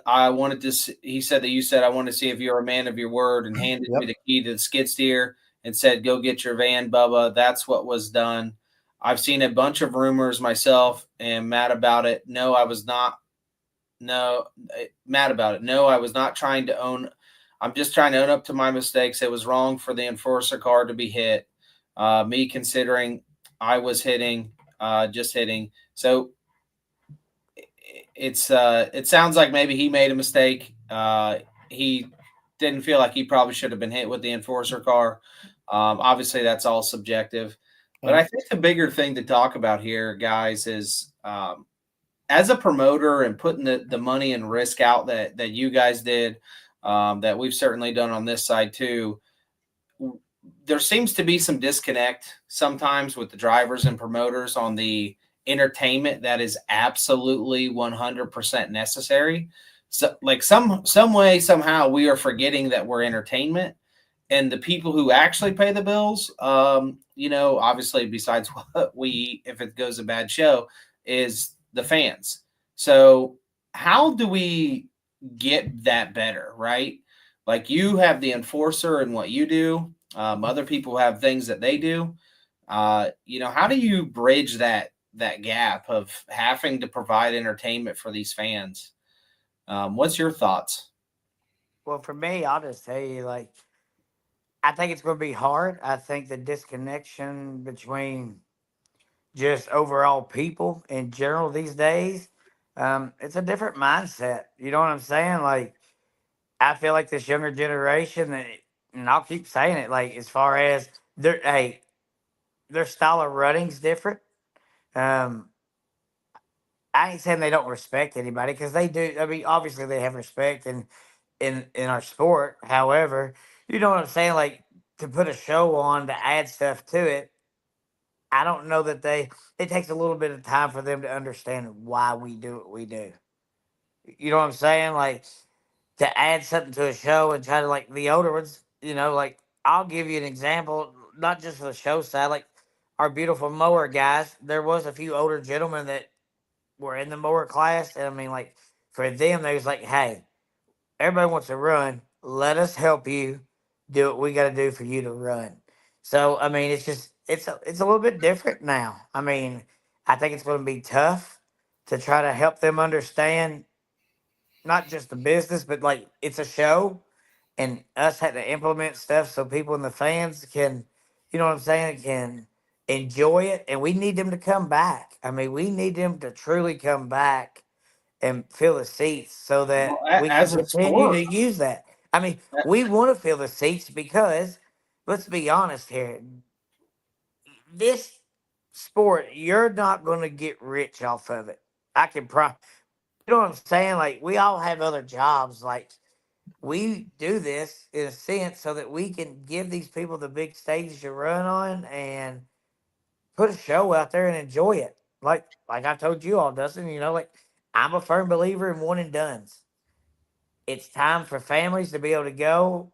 he said that you said, "I want to see if you're a man of your word," and handed me the key to the skid steer and said, "Go get your van, Bubba." That's what was done. I've seen a bunch of rumors myself and mad about it. No, I was not no, mad about it. No, I was not trying to own. I'm just trying to own up to my mistakes. It was wrong for the enforcer car to be hit. Me considering I was hitting, just hitting. So it sounds like maybe he made a mistake. He didn't feel like he probably should have been hit with the enforcer car. Obviously, that's all subjective. But I think the bigger thing to talk about here, guys, is as a promoter and putting the money and risk out that you guys did, that we've certainly done on this side too. There seems to be some disconnect sometimes with the drivers and promoters on the entertainment that is absolutely 100% necessary. So like some way, somehow we are forgetting that we're entertainment, and the people who actually pay the bills, obviously besides what we eat, if it goes a bad show, is the fans. So how do we get that better, right? Like you have the enforcer and what you do. Other people have things that they do. How do you bridge that gap of having to provide entertainment for these fans? What's your thoughts? Well, for me, I'll just tell you, like, I think it's going to be hard. I think the disconnection between just overall people in general these days, it's a different mindset. You know what I'm saying? Like, I feel like this younger generation, and I'll keep saying it, like, as far as their style of running's different. Um, I ain't saying they don't respect anybody because they do. I mean, obviously they have respect in our sport. However, you know what I'm saying? Like to put a show on to add stuff to it, I don't know that it takes a little bit of time for them to understand why we do what we do. You know what I'm saying? Like to add something to a show and try to like the older ones, like I'll give you an example, not just for the show side, like our beautiful mower guys, there was a few older gentlemen that were in the mower class. And I mean, like for them, they was like, hey, everybody wants to run. Let us help you do what we got to do for you to run. So I mean, it's a little bit different now. I mean, I think it's going to be tough to try to help them understand not just the business, but like it's a show, and us had to implement stuff so people in the fans can, you know what I'm saying, can enjoy it, and we need them to come back. I mean, we need them to truly come back and fill the seats so that Well, we can as a continue to sport, use that. I mean, we want to fill the seats because let's be honest here. This sport, you're not going to get rich off of it. I can you know what I'm saying? Like we all have other jobs. Like we do this in a sense so that we can give these people the big stage to run on and put a show out there and enjoy it. Like I told you all, Dustin, like I'm a firm believer in one and dones. It's time for families to be able to go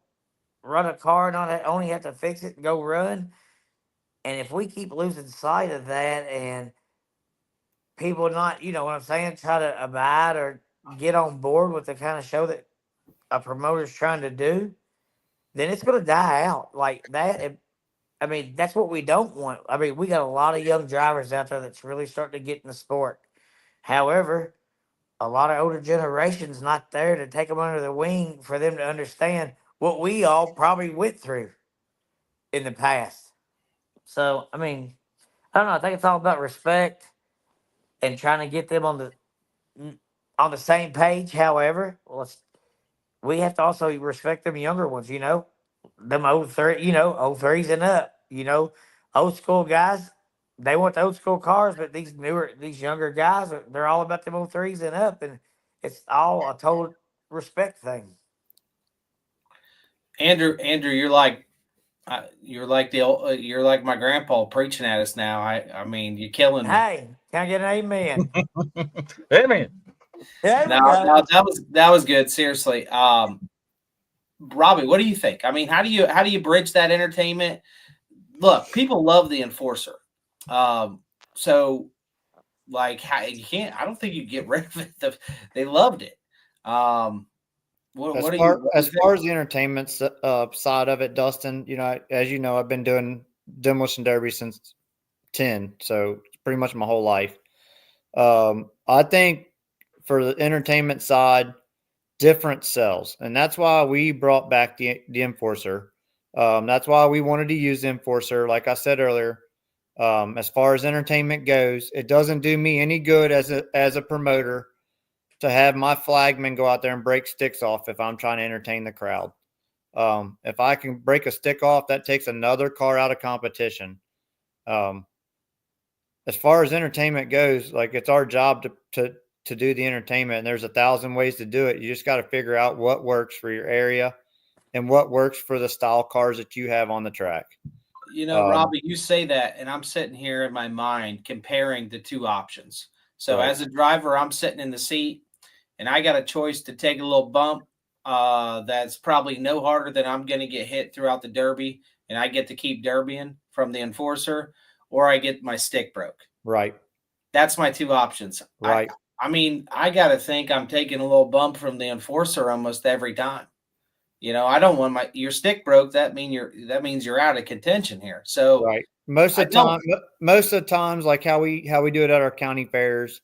run a car, only have to fix it and go run. And if we keep losing sight of that and people not, you know what I'm saying, try to abide or get on board with the kind of show that a promoter's trying to do, then it's going to die out like that. I mean, that's what we don't want. I mean, we got a lot of young drivers out there that's really starting to get in the sport. However, a lot of older generations not there to take them under the wing for them to understand what we all probably went through in the past. So, I mean, I don't know. I think it's all about respect and trying to get them on the same page. However, we have to also respect them younger ones. Them old threes and up. Old school guys. They want the old school cars, but these younger guys, they're all about them old threes and up, and it's all a total respect thing. Andrew, you're like my grandpa preaching at us now. I mean, you're killing me. Hey, can I get an amen? Hey man. There we Now go. that was good. Seriously, Robby, what do you think? I mean, how do you bridge that entertainment? Look, people love the enforcer, so like you can't. I don't think you get rid of it. They loved it. As What do far you as think? far as the entertainment side of it, Dustin, as you know, I've been doing demolition derby since 10, so pretty much my whole life. I think for the entertainment side, different cells, and that's why we brought back the enforcer. That's why we wanted to use the enforcer. Like I said earlier, as far as entertainment goes, it doesn't do me any good as a promoter to have my flagman go out there and break sticks off if I'm trying to entertain the crowd. If I can break a stick off, that takes another car out of competition. As far as entertainment goes, like it's our job to do the entertainment, and there's 1,000 ways to do it. You just got to figure out what works for your area and what works for the style cars that you have on the track. You know, Robby, you say that, and I'm sitting here in my mind comparing the two options. So Right. as a driver, I'm sitting in the seat, and I got a choice to take a little bump that's probably no harder than I'm going to get hit throughout the Derby, and I get to keep derbying from the enforcer, or I get my stick broke. Right. That's my two options. Right. I mean, I got to think I'm taking a little bump from the enforcer almost every time. You know, I don't want your stick broke. That means you're out of contention here. So right. Most of the times, like how we do it at our county fairs,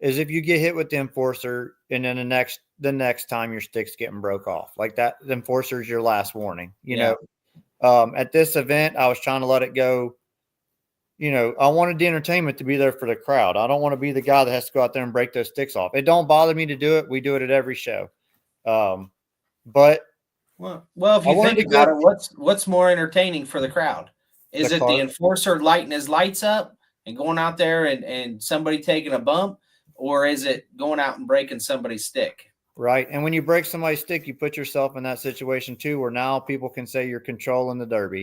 is if you get hit with the enforcer, and then the next time your stick's getting broke off, like that, the enforcer is your last warning. You know, at this event, I was trying to let it go. You know, I wanted the entertainment to be there for the crowd. I don't want to be the guy that has to go out there and break those sticks off. It don't bother me to do it. We do it at every show. But well, if you think about it, what's more entertaining for the crowd? Is it the enforcer lighting his lights up and going out there and somebody taking a bump, or is it going out and breaking somebody's stick? Right. And when you break somebody's stick, you put yourself in that situation too, where now people can say you're controlling the Derby.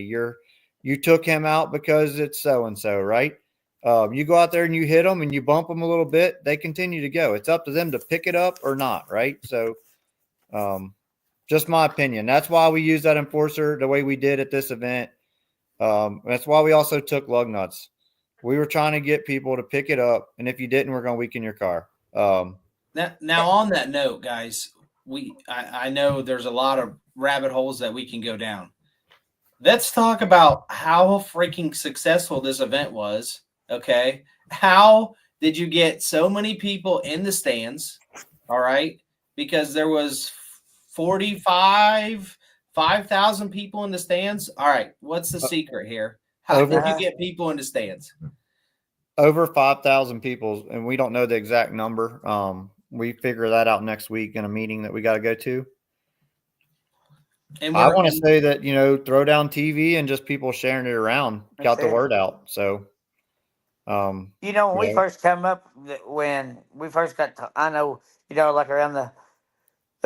You took him out because it's so-and-so, right? You go out there and you hit them and you bump them a little bit, they continue to go. It's up to them to pick it up or not, right? So just my opinion. That's why we use that enforcer the way we did at this event. That's why we also took lug nuts. We were trying to get people to pick it up, and if you didn't, we're going to weaken your car. Now on that note, guys, I know there's a lot of rabbit holes that we can go down. Let's talk about how freaking successful this event was. Okay. How did you get so many people in the stands? All right. Because there was 5,000 people in the stands. All right. What's the secret here? How did you get people in the stands? Over 5,000 people, and we don't know the exact number. We figure that out next week in a meeting that we got to go to. And I want to say that, you know, throw down TV and just people sharing it around got the word out. So, you know, when we first come up, when we first got to, I know, you know, like around the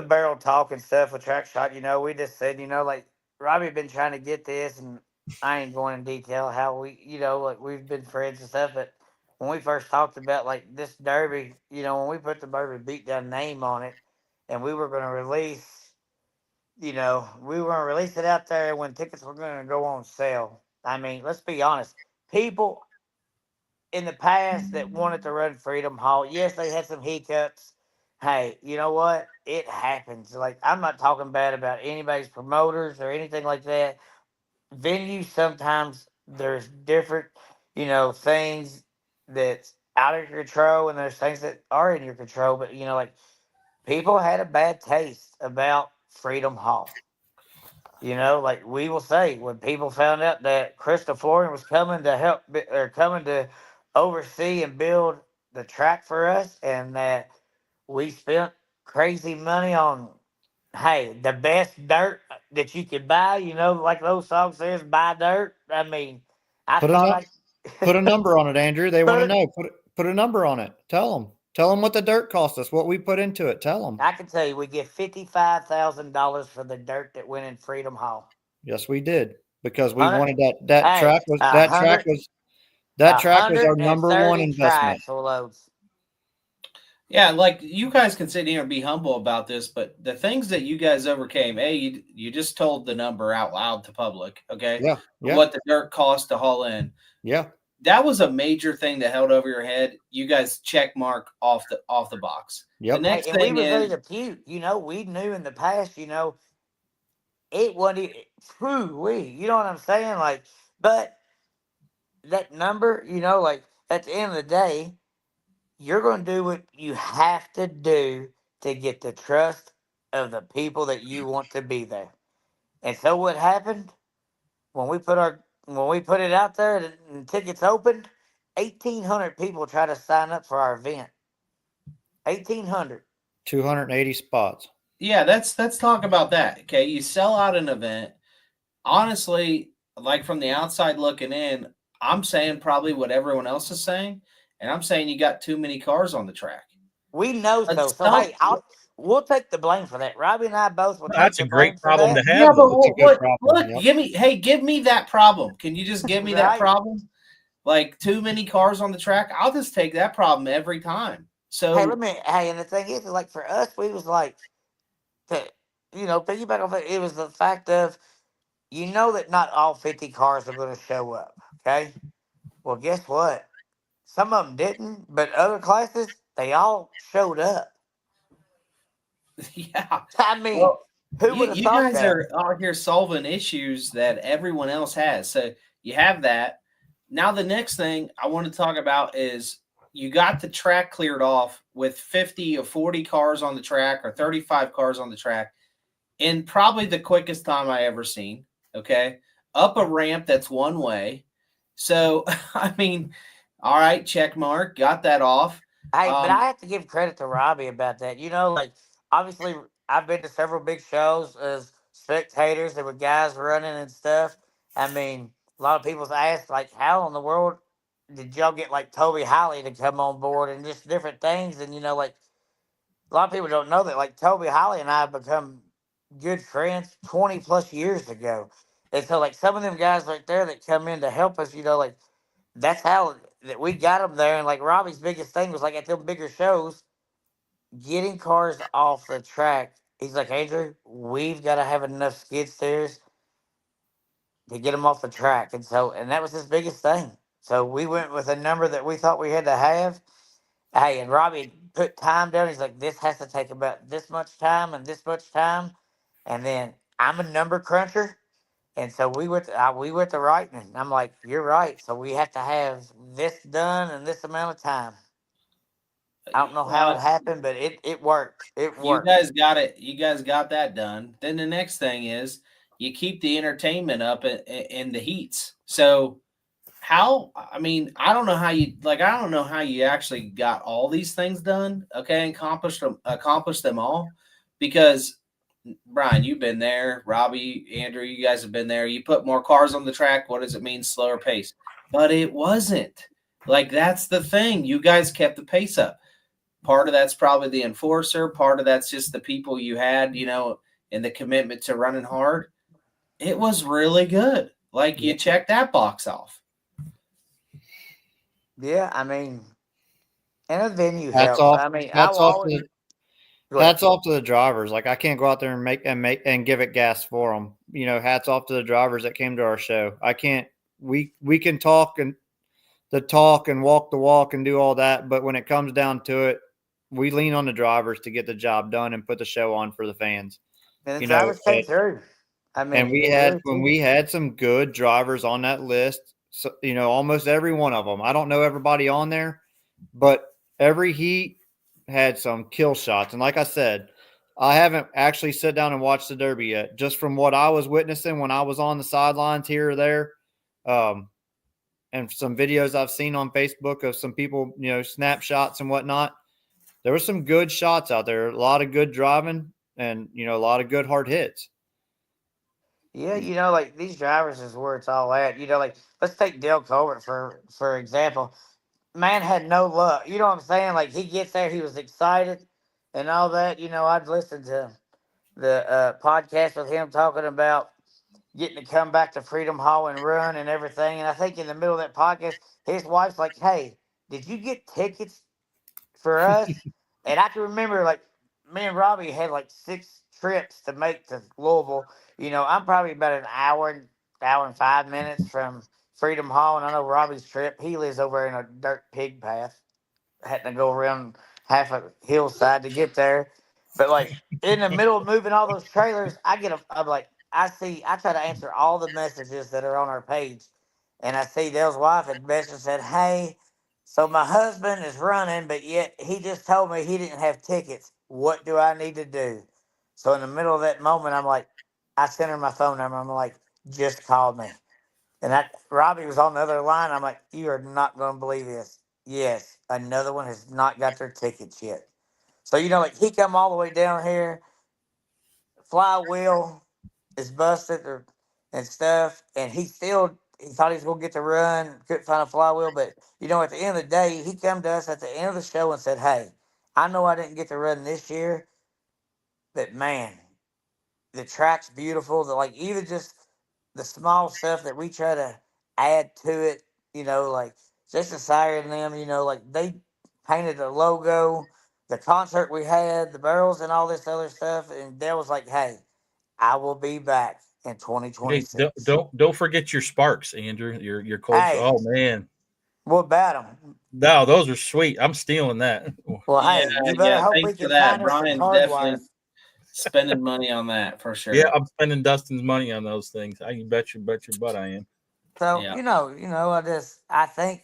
barrel talk and stuff with Track Shot, you know, we just said, you know, like Robby been trying to get this, and I ain't going in detail how we, you know, like we've been friends and stuff, but when we first talked about like this Derby, you know, when we put the Bourdon Beatdown name on it, and we were going to release, you know, we were going to release it out there when tickets were going to go on sale. I mean, let's be honest. People in the past that wanted to run Freedom Hall, yes, they had some hiccups. Hey, you know what? It happens. Like, I'm not talking bad about anybody's promoters or anything like that. Venues, sometimes there's different, you know, things that's out of your control, and there's things that are in your control. But, you know, like, people had a bad taste about Freedom Hall. You know, like we will say, when people found out that Krista Florian was coming to help or coming to oversee and build the track for us, and that we spent crazy money on, hey, the best dirt that you could buy, you know, like those songs says, buy dirt. I mean, put a number on it, Andrew. They want to know. Put a number on it. Tell them what the dirt cost us, what we put into it. Tell them. I can tell you, we get $55,000 for the dirt that went in Freedom Hall. Yes, we did, because we wanted that track was our number one investment. Yeah, like you guys can sit here and be humble about this, but the things that you guys overcame, you just told the number out loud to public, okay? Yeah. What the dirt cost to haul in. Yeah. That was a major thing that held over your head. You guys check mark off the box. Yep. The next thing we were ready to puke. You know, we knew in the past, you know, it wasn't true. You know what I'm saying? Like, but that number, you know, like at the end of the day, you're going to do what you have to do to get the trust of the people that you want to be there. And so what happened when we put it out there and tickets opened, 1,800 people tried to sign up for our event. 1,800. 280 spots. Yeah, let's talk about that. Okay, you sell out an event. Honestly, like from the outside looking in, I'm saying probably what everyone else is saying, and I'm saying you got too many cars on the track. We know so. Let's So don't. hey, we'll take the blame for that. Robbie and I both will take That's the a great blame for problem to that. Yeah, have, but though. It's a good problem. look, Yep. give me that problem. Can you just give me that Right. problem? Like too many cars on the track, I'll just take that problem every time. So And the thing is, like for us, we was like, piggyback off it was the fact of, that not all 50 cars are going to show up. Okay. Well, guess what? Some of them didn't, but other classes, they all showed up. yeah. I mean, Well, who would have you thought guys that? are out here solving issues that everyone else has. So you have that. Now the next thing I want to talk about is you got the track cleared off with 50 or 40 cars on the track or 35 cars on the track in probably the quickest time I ever seen. Okay. Up a ramp that's one way. So I mean, all right, check mark, got that off. Hey, but I have to give credit to Robbie about that. Like obviously I've been to several big shows as spectators. There were guys running and stuff. I mean, a lot of people's asked like, how in the world did y'all get like Toby Holly to come on board and just different things? And like a lot of people don't know that like Toby Holly and I have become good friends 20 plus years ago. And so like some of them guys right there that come in to help us, like that's how that we got them there. And like Robbie's biggest thing was like at them bigger shows, getting cars off the track. He's like, Andrew, we've got to have enough skid steers to get them off the track. And that was his biggest thing. So we went with a number that we thought we had to have. Hey, and Robbie put time down. He's like, this has to take about this much time and this much time. And then I'm a number cruncher. And so we went to writing, and I'm like, you're right. So we have to have this done in this amount of time. I don't know how it Well, happened, but it worked. It you worked. guys got it. You guys got that done. Then the next thing is you keep the entertainment up in the heats. So how? I mean, I don't know how you like. I don't know how you actually got all these things done. Okay, accomplished them all, because Brian, you've been there. Robbie, Andrew, you guys have been there. You put more cars on the track. What does it mean? Slower pace. But it wasn't. Like that's the thing. You guys kept the pace up. Part of that's probably the enforcer. Part of that's just the people you had, and the commitment to running hard. It was really good. Like you checked that box off. Yeah, I mean, and a venue Hats helps. off. I mean, I Hats will off always to go ahead. hats off to the drivers. Like I can't go out there and make give it gas for them. Hats off to the drivers that came to our show. I can't. We can talk and walk the walk and do all that, but when it comes down to it, we lean on the drivers to get the job done and put the show on for the fans. And the drivers came through. I And mean, we had some good drivers on that list. So, almost every one of them. I don't know everybody on there, but every heat had some kill shots. And like I said, I haven't actually sat down and watched the Derby yet. Just from what I was witnessing when I was on the sidelines here or there, and some videos I've seen on Facebook of some people, snapshots and whatnot, there were some good shots out there. A lot of good driving and, a lot of good hard hits. Yeah, like these drivers is where it's all at. Like let's take Dale Colbert for example. Man had no luck. You know what I'm saying? Like he gets there, he was excited and all that. I'd listen to the podcast with him talking about getting to come back to Freedom Hall and run and everything. And I think in the middle of that podcast, his wife's like, "Hey, did you get tickets for us?" And I can remember like me and Robbie had like 6 trips to make to Louisville. I'm probably about an hour and 5 minutes from Freedom Hall, and I know Robbie's trip. He lives over in a dirt pig path, had to go around half a hillside to get there. But like in the middle of moving all those trailers, I'm like, I try to answer all the messages that are on our page, and I see Dale's wife had messaged and said, "Hey, So my husband is running, but yet he just told me he didn't have tickets. What do I need to do? So in the middle of that moment, I'm like, I sent her my phone number. I'm like, just call me. And Robbie was on the other line. I'm like, you are not going to believe this. Yes, another one has not got their tickets yet. So, like he come all the way down here, flywheel is busted and stuff, and he thought he was going to get the run, couldn't find a flywheel. But, at the end of the day, he come to us at the end of the show and said, hey, I know I didn't get the run this year, but man, the track's beautiful. Like even just the small stuff that we try to add to it, like Jason Sire and them, like they painted the logo, the concert we had, the barrels and all this other stuff. And Dale was like, hey, I will be back in Hey, 2026. don't forget your sparks, Andrew. Your cold. Hey, Oh man, what about them? no, those are sweet. I'm stealing that. Well, Yeah, hey, you better hope we thanks for can that. find us some Brian's hard definitely wire. spending money on that for sure. Yeah, I'm spending Dustin's money on those things. You bet your butt I am. So, Yeah. I think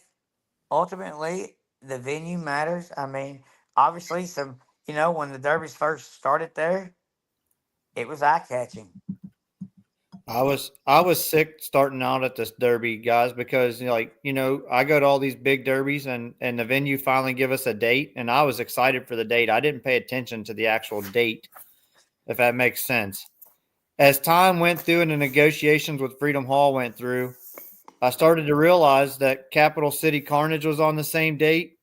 ultimately the venue matters. I mean, obviously when the derbies first started there, it was eye catching. I was sick starting out at this derby, guys, because I go to all these big derbies and the venue finally give us a date, and I was excited for the date. I didn't pay attention to the actual date, if that makes sense. As time went through and the negotiations with Freedom Hall went through, I started to realize that Capital City Carnage was on the same date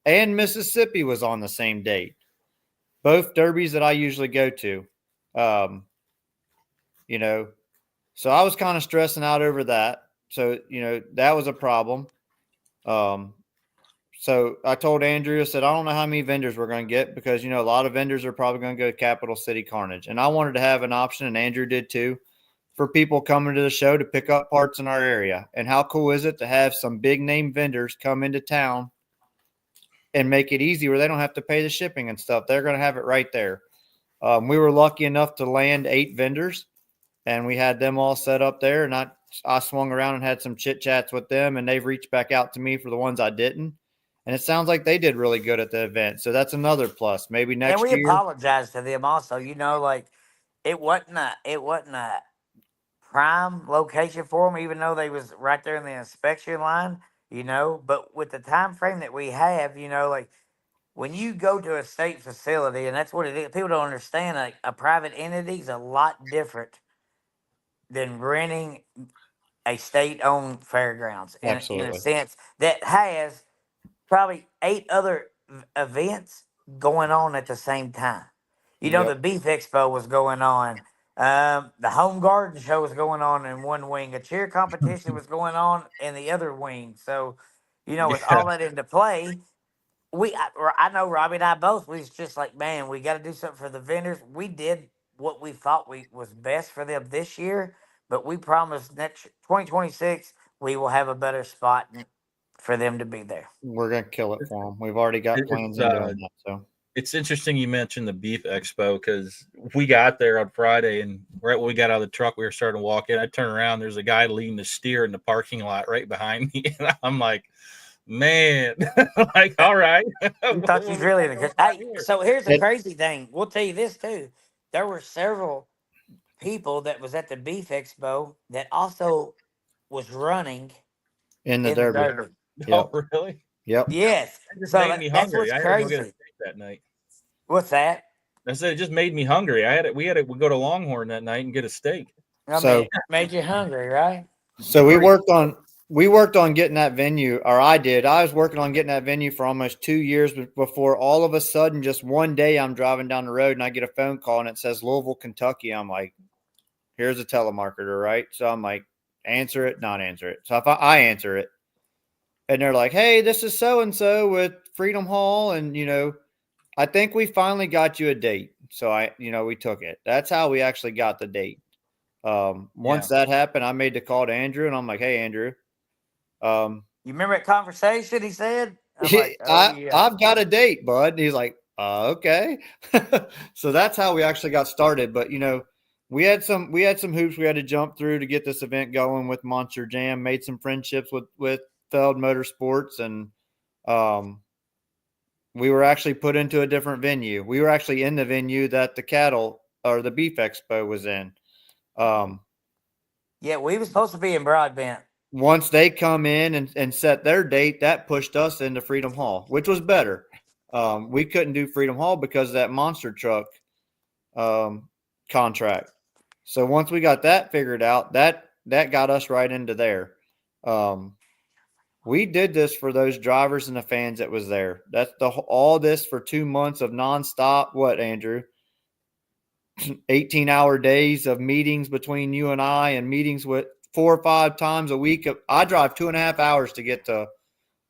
and Mississippi was on the same date. Both derbies that I usually go to. So I was kind of stressing out over that. So, that was a problem. So I told Andrew, I said, I don't know how many vendors we're going to get because, a lot of vendors are probably going to go to Capital City Carnage. And I wanted to have an option, and Andrew did too, for people coming to the show to pick up parts in our area. And how cool is it to have some big name vendors come into town and make it easy where they don't have to pay the shipping and stuff. They're going to have it right there. We were lucky enough to land 8 vendors, and we had them all set up there. And I swung around and had some chit chats with them, and they've reached back out to me for the ones I didn't. And it sounds like they did really good at the event. So that's another plus. Maybe next year. And we apologize to them also. Like it wasn't a prime location for them, even though they was right there in the inspection line. But with the time frame that we have, like when you go to a state facility, and that's what it is. People don't understand. Like a private entity is a lot different than renting a state-owned fairgrounds in a Absolutely. sense that has probably 8 other events going on at the same time. Yep. The Beef Expo was going on. The Home Garden Show was going on in one wing. A cheer competition was going on in the other wing. So, with all that into play, I know Robbie and I both, we was just like, man, we got to do something for the vendors. We did what we thought was best for them this year, but we promised next 2026 we will have a better spot for them to be there. We're going to kill it for them. We've already got plans on doing that. So it's interesting you mentioned the Beef Expo because we got there on Friday, and right when we got out of the truck, we were starting to walk in. I turned around, there's a guy leading the steer in the parking lot right behind me, and I'm like, man, like, all right. You thought you was really the good. Hey, so here's the crazy thing. We'll tell you this too. There were several people that was at the Beef Expo that also was running in the derby. Oh, really? Yep. Yes. It just So made me that's hungry. what's I had to go get a crazy. steak that night. What's that? I said it just made me hungry. We go to Longhorn that night and get a steak. I mean, it made you hungry, right? So we worked on getting that venue, or I did. I was working on getting that venue for almost 2 years before all of a sudden, just one day I'm driving down the road and I get a phone call and it says Louisville, Kentucky. I'm like, here's a telemarketer, right? So I'm like, answer it, not answer it. So if I answer it, and they're like, hey, this is so-and-so with Freedom Hall. And, I think we finally got you a date. So we took it. That's how we actually got the date. Once that happened, I made the call to Andrew and I'm like, hey, Andrew. You remember that conversation he said? I'm like, I've got a date, bud. And he's like, okay. So that's how we actually got started. But, we had some hoops we had to jump through to get this event going with Monster Jam, made some friendships with Feld Motorsports, and We were actually put into a different venue. We were actually in the venue that the cattle or the beef expo was in. Yeah, we were supposed to be in Broadbent. Once they come in and set their date, that pushed us into Freedom Hall, which was better. We couldn't do Freedom Hall because of that monster truck contract. So once we got that figured out, that got us right into there. We did this for those drivers and the fans that was there. That's all this for 2 months of nonstop. What, Andrew? 18-hour days of meetings between you and I, and meetings with 4 or 5 times a week. I drive 2.5 hours to get to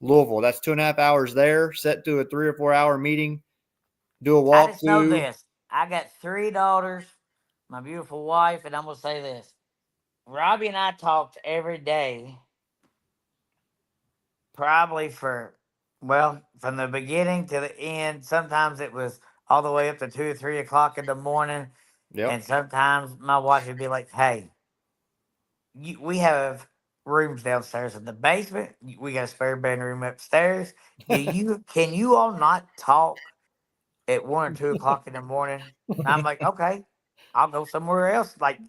Louisville. That's 2.5 hours there, set to a 3 or 4 hour meeting, do a I just know walkthrough. this. I got 3 daughters, my beautiful wife, and I'm going to say this. Robby and I talked every day, probably from the beginning to the end. Sometimes it was all the way up to 2 or 3 o'clock in the morning. Yep. And sometimes my wife would be like, hey, we have rooms downstairs in the basement. We got a spare bedroom upstairs. Can you all not talk at 1 or 2 o'clock in the morning? And I'm like, okay, I'll go somewhere else. Like,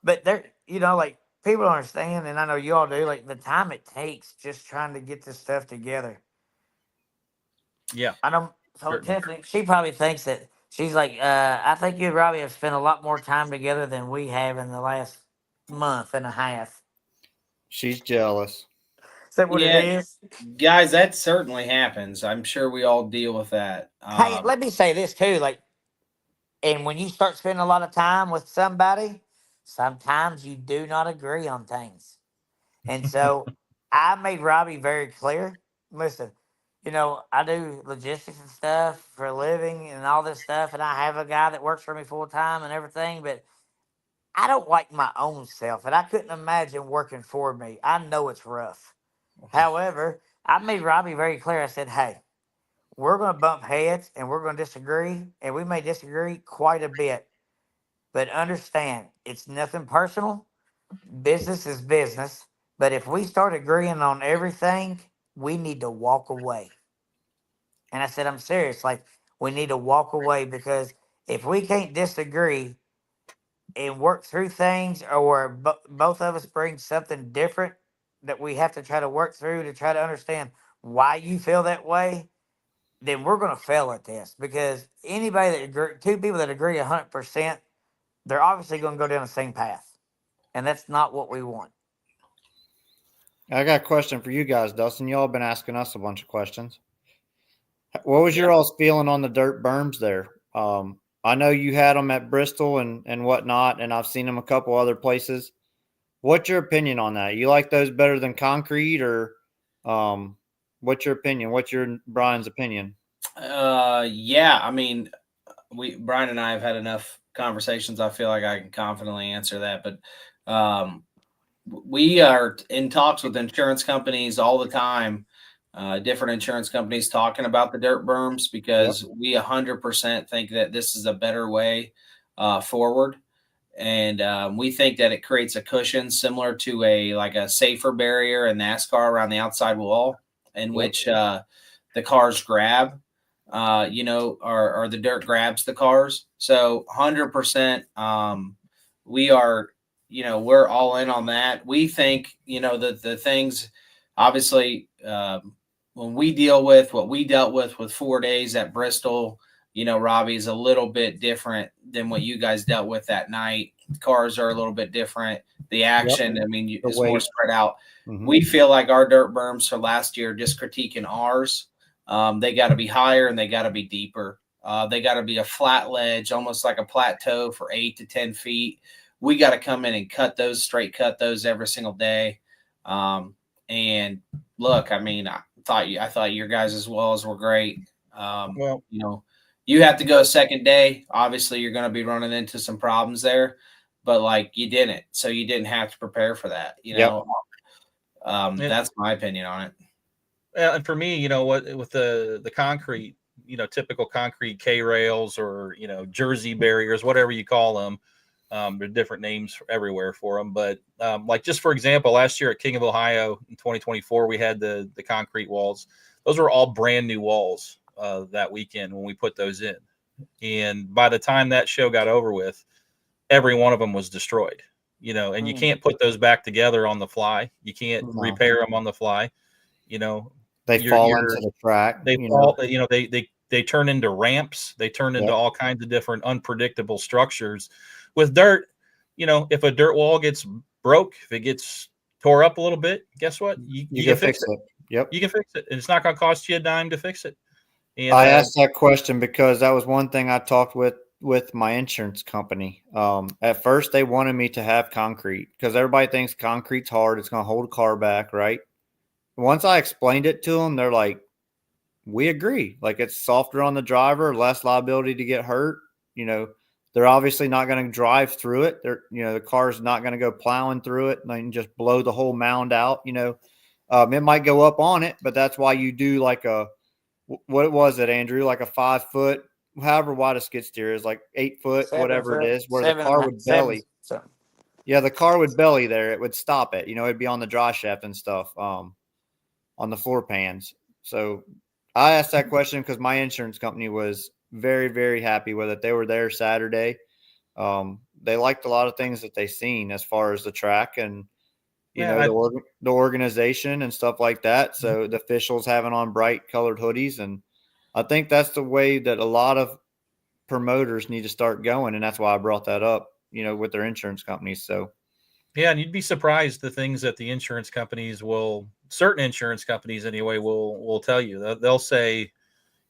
but there, like, people don't understand, and I know you all do, like, the time it takes just trying to get this stuff together. Yeah. I don't. So Certainly. Tiffany, she probably thinks that she's like, I think you and Robby have spent a lot more time together than we have in the last month and a half. She's jealous. Is that what Yeah. it is? Guys, that certainly happens. I'm sure we all deal with that. Hey, let me say this too. Like, and when you start spending a lot of time with somebody, sometimes you do not agree on things. And so I made Robby very clear. Listen, I do logistics and stuff for a living and all this stuff, and I have a guy that works for me full time and everything, but I don't like my own self, and I couldn't imagine working for me. I know it's rough. However, I made Robby very clear. I said, hey, we're going to bump heads and we're going to disagree, and we may disagree quite a bit, but understand it's nothing personal. Business is business. But if we start agreeing on everything, we need to walk away. And I said, I'm serious. Like, we need to walk away, because if we can't disagree and work through things, or both of us bring something different that we have to try to work through to try to understand why you feel that way, then we're going to fail at this. Because anybody that agree, 2 people that agree 100%, they're obviously going to go down the same path. And that's not what we want. I got a question for you guys, Dustin. Y'all been asking us a bunch of questions. What was your all's feeling on the dirt berms there? I know you had them at Bristol and whatnot, and I've seen them a couple other places. What's your opinion on that? You like those better than concrete, or what's your opinion? What's Brian's opinion? Yeah, I mean, Brian and I have had enough conversations. I feel like I can confidently answer that, but we are in talks with insurance companies all the time. Different insurance companies talking about the dirt berms, because we 100% think that this is a better way forward. And we think that it creates a cushion similar to a safer barrier in NASCAR around the outside wall, in which the cars grab, or the dirt grabs the cars. So 100%, we are, we're all in on that. We think, the things, obviously, when we deal with what we dealt with 4 days at Bristol, Robby, is a little bit different than what you guys dealt with that night. The cars are a little bit different. The action, I mean, it's more spread out. Mm-hmm. We feel like our dirt berms for last year, just critiquing ours, they got to be higher and they got to be deeper. They got to be a flat ledge, almost like a plateau for 8 to 10 feet. We got to come in and straight cut those every single day. And look, I mean, I thought your guys as well as were great. You have to go a second day. Obviously, you're going to be running into some problems there, but you didn't, so you didn't have to prepare for that. That's my opinion on it. And for me, with the concrete, typical concrete K rails or Jersey barriers, whatever you call them. There are different names everywhere for them, but just for example, last year at King of Ohio in 2024, we had the concrete walls. those were all brand new walls that weekend when we put those in. And by the time that show got over with, every one of them was destroyed, and you can't put those back together on the fly. You can't repair them on the fly. They fall into the track. They fall, they turn into ramps. They turn into all kinds of different unpredictable structures. With dirt, if a dirt wall gets broke, if it gets tore up a little bit, guess what? You can fix it. Yep. You can fix it. And it's not going to cost you a dime to fix it. And I asked that question because that was one thing I talked with my insurance company. At first, they wanted me to have concrete because everybody thinks concrete's hard. It's going to hold a car back, right? Once I explained it to them, they're like, we agree. Like, it's softer on the driver, less liability to get hurt. They're obviously not going to drive through it. The car's not going to go plowing through it and just blow the whole mound out. It might go up on it, but that's why you do like what was it, Andrew? Like a 5 foot, however wide a skid steer is, like 8 foot, whatever it is, where the car would belly. Yeah, the car would belly there. It would stop it. It'd be on the dry shaft and stuff, on the floor pans. So I asked that question because my insurance company was very, very happy with it. They were there Saturday. They liked a lot of things that they seen as far as the track and the organization and stuff like that. So the officials having on bright colored hoodies, and I think that's the way that a lot of promoters need to start going, and that's why I brought that up. With their insurance companies. So yeah, and you'd be surprised the things that the insurance companies certain insurance companies anyway will tell you. They'll say,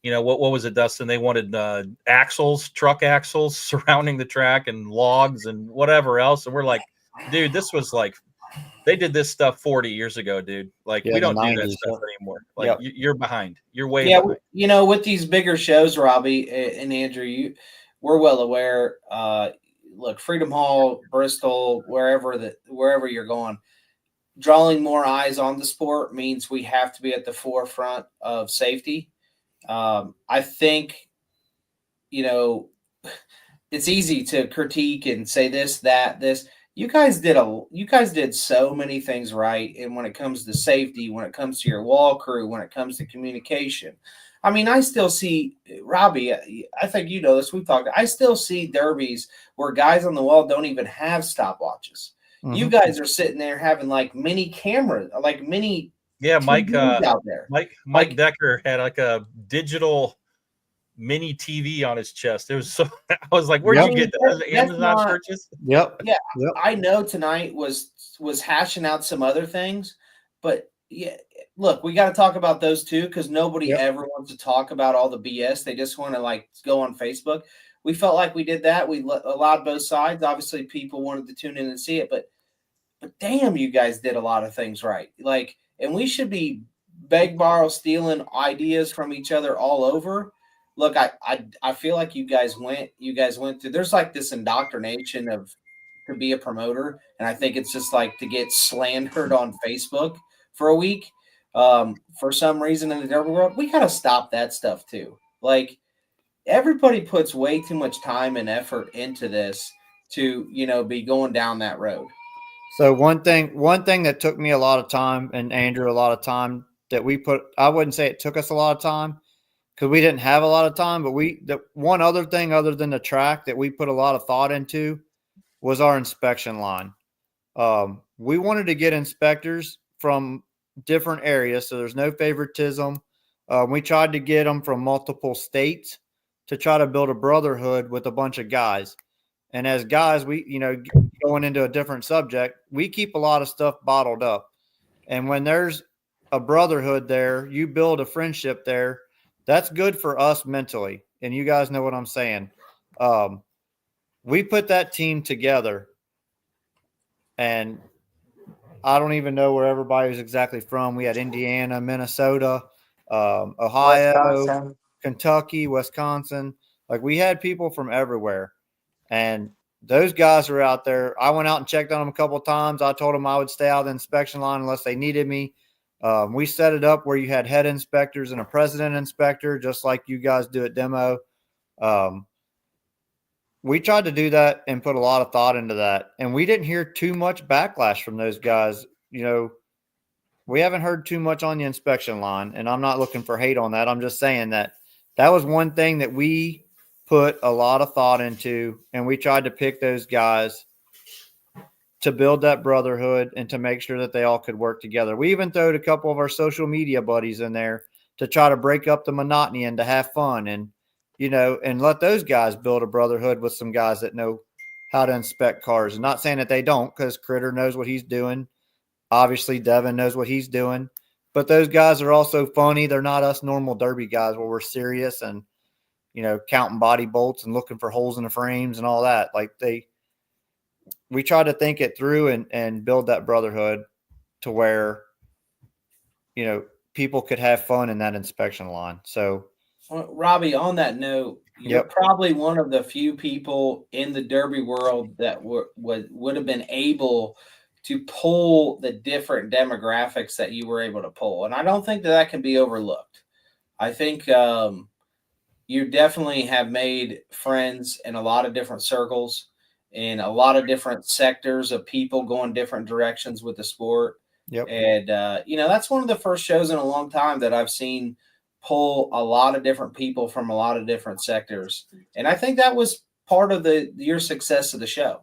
what was it, Dustin? They wanted truck axles surrounding the track and logs and whatever else. And we're like, dude, this was like, they did this stuff 40 years ago, dude. Like, we don't do that stuff anymore. Like, you're behind. You're way behind. With these bigger shows, Robby and Andrew, we're well aware. Look, Freedom Hall, Bristol, wherever you're going, drawing more eyes on the sport means we have to be at the forefront of safety. I think, it's easy to critique and say this, that, this. You guys did so many things right. And when it comes to safety, when it comes to your wall crew, when it comes to communication, I mean, I still see, Robby, I think this, we've talked, I still see derbies where guys on the wall don't even have stopwatches. Mm-hmm. You guys are sitting there having like mini cameras, like mini Mike out there. Mike Decker had like a digital mini TV on his chest. It was so, I was like, where'd you get that? Amazon purchase? Yep. I know tonight was hashing out some other things, but yeah, look, we got to talk about those too, because nobody ever wants to talk about all the BS. They just want to go on Facebook. We felt like we did that. We allowed both sides. Obviously, people wanted to tune in and see it, but damn, you guys did a lot of things right. And we should be beg, borrow, stealing ideas from each other all over. Look, I feel like you guys went through. There's like this indoctrination to be a promoter, and I think it's just like to get slandered on Facebook for a week. For some reason in the derby world, we got to stop that stuff too. Like, everybody puts way too much time and effort into this to, be going down that road. So one thing that took me a lot of time, and Andrew a lot of time, that I wouldn't say it took us a lot of time because we didn't have a lot of time, but the one other thing other than the track that we put a lot of thought into was our inspection line. We wanted to get inspectors from different areas, so there's no favoritism. We tried to get them from multiple states to try to build a brotherhood with a bunch of guys. And as guys, we, going into a different subject, we keep a lot of stuff bottled up. And when there's a brotherhood there, you build a friendship there, that's good for us mentally. And you guys know what I'm saying. We put that team together, and I don't even know where everybody was exactly from. We had Indiana, Minnesota, Ohio, Wisconsin. Kentucky, Wisconsin. Like, we had people from everywhere. And those guys were out there. I went out and checked on them a couple of times. I told them I would stay out of the inspection line unless they needed me. We set it up where you had head inspectors and a president inspector, just like you guys do at demo. We tried to do that and put a lot of thought into that. And we didn't hear too much backlash from those guys. we haven't heard too much on the inspection line, and I'm not looking for hate on that. I'm just saying that was one thing that we put a lot of thought into, and we tried to pick those guys to build that brotherhood and to make sure that they all could work together. We even throwed a couple of our social media buddies in there to try to break up the monotony and to have fun and, and let those guys build a brotherhood with some guys that know how to inspect cars. And not saying that they don't, because Critter knows what he's doing. Obviously, Devin knows what he's doing. But those guys are also funny. They're not us normal derby guys where we're serious and, counting body bolts and looking for holes in the frames and all that. Like we try to think it through and build that brotherhood to where, people could have fun in that inspection line. So, Robby, on that note, you're probably one of the few people in the derby world that would have been able to pull the different demographics that you were able to pull. And I don't think that can be overlooked. I think you definitely have made friends in a lot of different circles, in a lot of different sectors of people going different directions with the sport. Yep. And, that's one of the first shows in a long time that I've seen pull a lot of different people from a lot of different sectors. And I think that was part of your success of the show.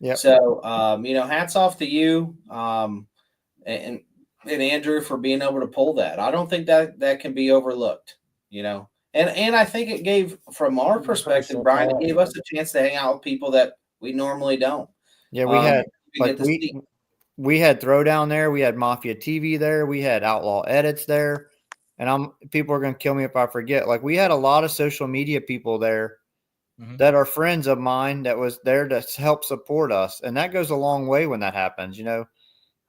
Yeah. So, hats off to you and Andrew for being able to pull that. I don't think that can be overlooked, And I think it gave, from our perspective, Brian, it gave us a chance to hang out with people that we normally don't. Yeah, we had we had Throwdown there. We had Mafia TV there. We had Outlaw Edits there. And people are going to kill me if I forget. Like, we had a lot of social media people there that are friends of mine that was there to help support us. And that goes a long way when that happens, You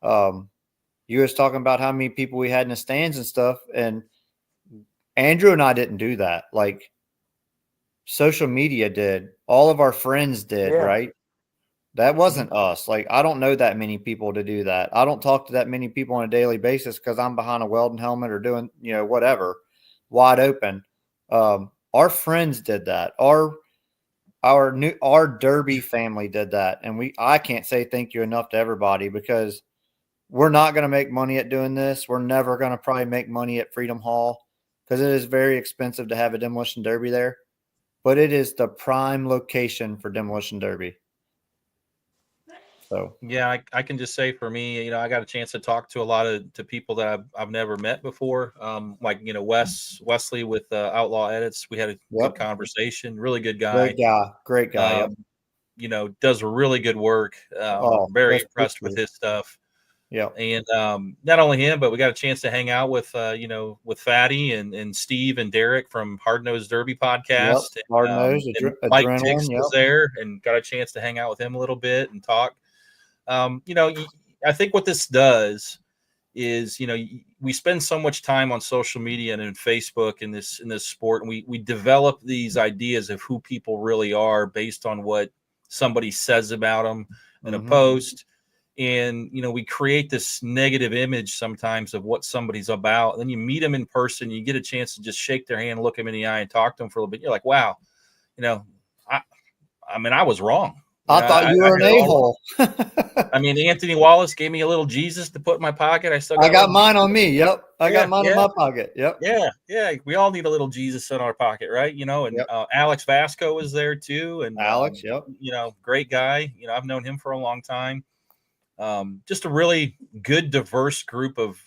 was talking about how many people we had in the stands and stuff. And Andrew and I didn't do that. Like, social media did. All of our friends did, right? That wasn't us. Like, I don't know that many people to do that. I don't talk to that many people on a daily basis because I'm behind a welding helmet or doing, whatever, wide open. Our friends did that. Our derby family did that. And I can't say thank you enough to everybody because we're not going to make money at doing this. We're never going to probably make money at Freedom Hall because it is very expensive to have a demolition derby there. But it is the prime location for demolition derby. So yeah, I can just say for me, I got a chance to talk to a lot of people that I've never met before. Like Wesley with Outlaw Edits. We had a good conversation. Really good guy. Great guy. Does really good work. Very impressed with his stuff. Yeah. And not only him, but we got a chance to hang out with with Fatty and Steve and Derek from Hard Nosed Derby podcast. Hard Nosed, Mike Tix was there and got a chance to hang out with him a little bit and talk. I think what this does is, we spend so much time on social media and in Facebook in this sport, and we develop these ideas of who people really are based on what somebody says about them in a post. And, we create this negative image sometimes of what somebody's about. And then you meet them in person, you get a chance to just shake their hand, look them in the eye and talk to them for a little bit. You're like, wow, I was wrong. I thought you were an a-hole. Anthony Wallace gave me a little Jesus to put in my pocket. I got mine on me. Yep. I got mine in my pocket. Yep. Yeah. We all need a little Jesus in our pocket, right? And Alex Vasco was there too. And Alex, great guy. I've known him for a long time. Just a really good, diverse group of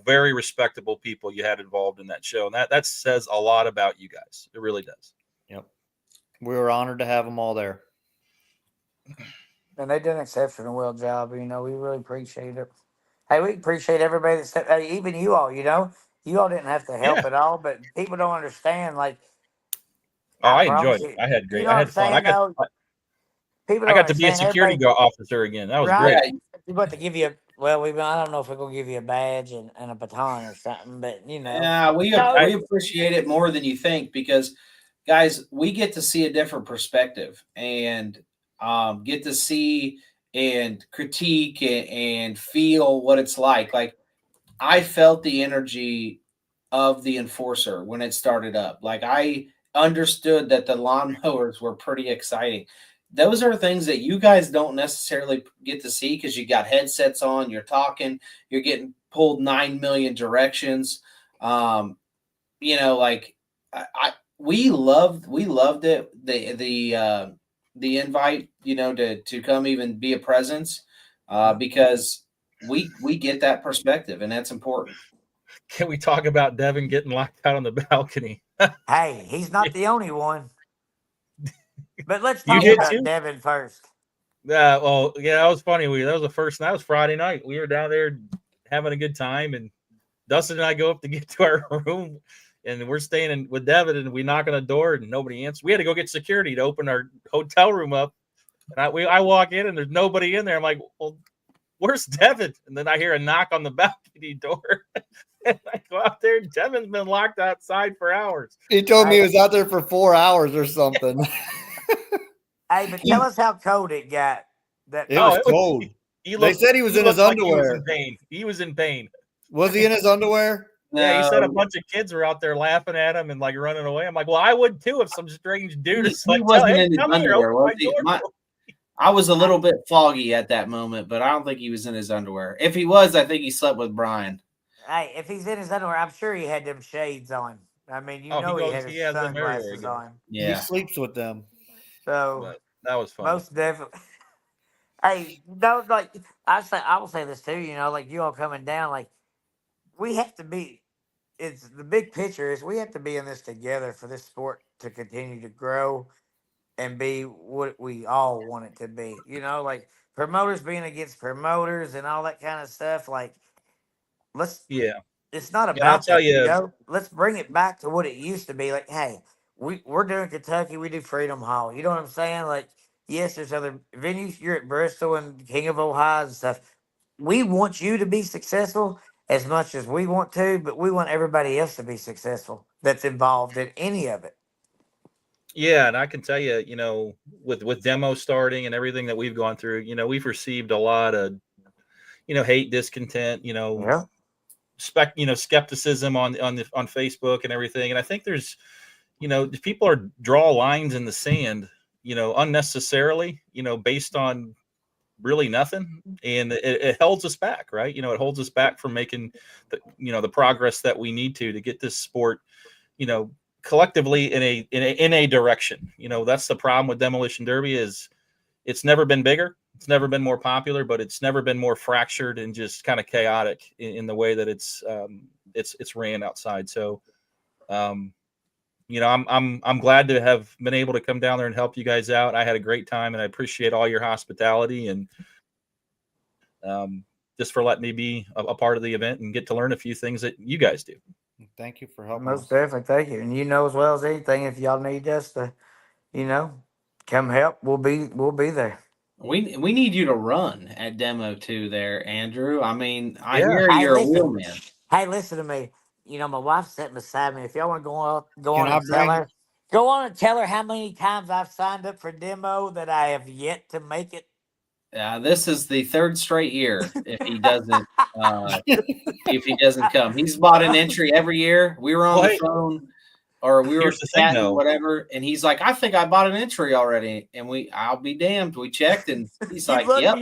very respectable people you had involved in that show. And that says a lot about you guys. It really does. Yep. We were honored to have them all there. And they did an exceptional well job. We really appreciate it. Hey, we appreciate everybody that stepped. Hey, even you all. You all didn't have to help at all, but people don't understand. Like, I enjoyed it. I had great. I had fun. I got to be a security officer again. That was great. We're about to give you I don't know if we're gonna give you a badge and a baton or something, but Yeah, we appreciate it more than you think because, guys, we get to see a different perspective and get to see and critique and feel what it's like. Like, I felt the energy of the Enforcer when it started up. Like, I understood that the lawnmowers were pretty exciting. Those are things that you guys don't necessarily get to see because you got headsets on, you're talking, you're getting pulled 9 million directions. You know, like we loved it. The invite, you know, to come even be a presence, because we get that perspective, and that's important. Can we talk about Devin getting locked out on the balcony? Hey, he's not the only one. But let's You talk did about too? Devin first. Well, yeah, that was funny. That was the first night. That was Friday night. We were down there having a good time, and Dustin and I go up to get to our room, and we're staying with Devin, and we knock on the door, and nobody answers. We had to go get security to open our hotel room up, and I walk in, and there's nobody in there. I'm like, well, where's Devin? And then I hear a knock on the balcony door. And I go out there, and Devin's been locked outside for hours. He told me he was out there for 4 hours or something. Hey, but tell us how cold it got. It was cold. They said he was in his underwear. He was in pain. Was he in his underwear? Yeah, he said a bunch of kids were out there laughing at him and like running away. I'm like, well, I would too if some strange dude is like, wasn't in his underwear, was he? I was a little bit foggy at that moment, but I don't think he was in his underwear. If he was, I think he slept with Brian. Hey, if he's in his underwear, I'm sure he had them shades on. I mean, he had his sunglasses on. Yeah, he sleeps with them. So but that was fun. Most definitely. Hey, no, like I will say this too. You know, like you all coming down, like we have to be. It's the big picture is we have to be in this together for this sport to continue to grow and be what we all want it to be. You know, like promoters being against promoters and all that kind of stuff. Like, it's not about I'll tell that, you. know? Let's bring it back to what it used to be. Like, hey, we're doing Kentucky, we do Freedom Hall. You know what I'm saying? Like, yes, there's other venues. You're at Bristol and King of Ohio and stuff. We want you to be successful as much as we want to, but we want everybody else to be successful that's involved in any of it. Yeah, and I can tell you, you know, with demo starting and everything that we've gone through, you know, we've received a lot of, you know, hate, discontent, you know, skepticism on Facebook and everything. And I think there's, you know, people are draw lines in the sand, you know, unnecessarily, you know, based on really nothing, and it holds us back, right? You know, it holds us back from making the progress that we need to get this sport, you know, collectively in a direction. You know, that's the problem with Demolition Derby is it's never been bigger, it's never been more popular, but it's never been more fractured and just kind of chaotic in the way that it's ran outside. So you know, I'm glad to have been able to come down there and help you guys out. I had a great time, and I appreciate all your hospitality and just for letting me be a part of the event and get to learn a few things that you guys do. Thank you for helping. Most definitely, thank you. And you know as well as anything, if y'all need us to, you know, come help, we'll be there. We need you to run at Demo 2 there, Andrew. I mean, I hear you're a wheelman. Hey, listen to me. You know, my wife's sitting beside me. If y'all want to go on and tell her how many times I've signed up for Demo that I have yet to make it. This is the third straight year if he doesn't come. He's bought an entry every year. We were on the phone or we were chatting, whatever, and he's like, I think I bought an entry already. And I'll be damned. We checked and he's like, yep.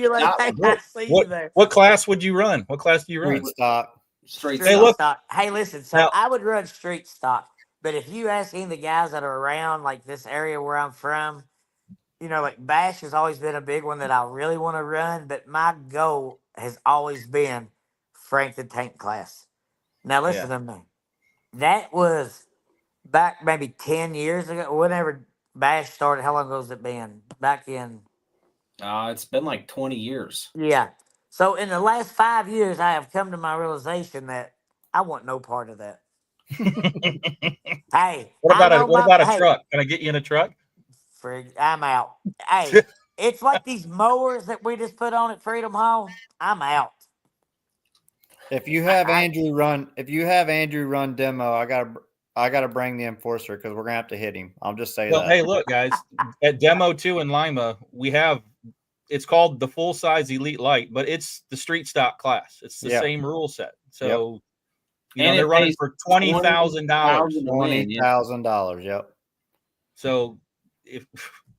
What class would you run? What class do you run? Street stock. Hey, listen, so I would run street stock, but if you ask any of the guys that are around like this area where I'm from, you know, like Bash has always been a big one that I really want to run, but my goal has always been Frank the Tank class. Now listen to me. That was back maybe 10 years ago, whenever Bash started. How long ago has it been? Back in it's been like 20 years. Yeah. So in the last 5 years, I have come to my realization that I want no part of that. Hey, what about a truck? Can I get you in a truck? Frig, I'm out. Hey, it's like these mowers that we just put on at Freedom Hall. I'm out. If you have Andrew run demo, I gotta bring the enforcer because we're gonna have to hit him. I'll just say that. Hey, look, guys, at Demo 2 in Lima, we have. It's called the full-size Elite Light, but it's the street stock class. It's the same rule set. So, you know, they're running for $20,000. $20,000. Yep. So,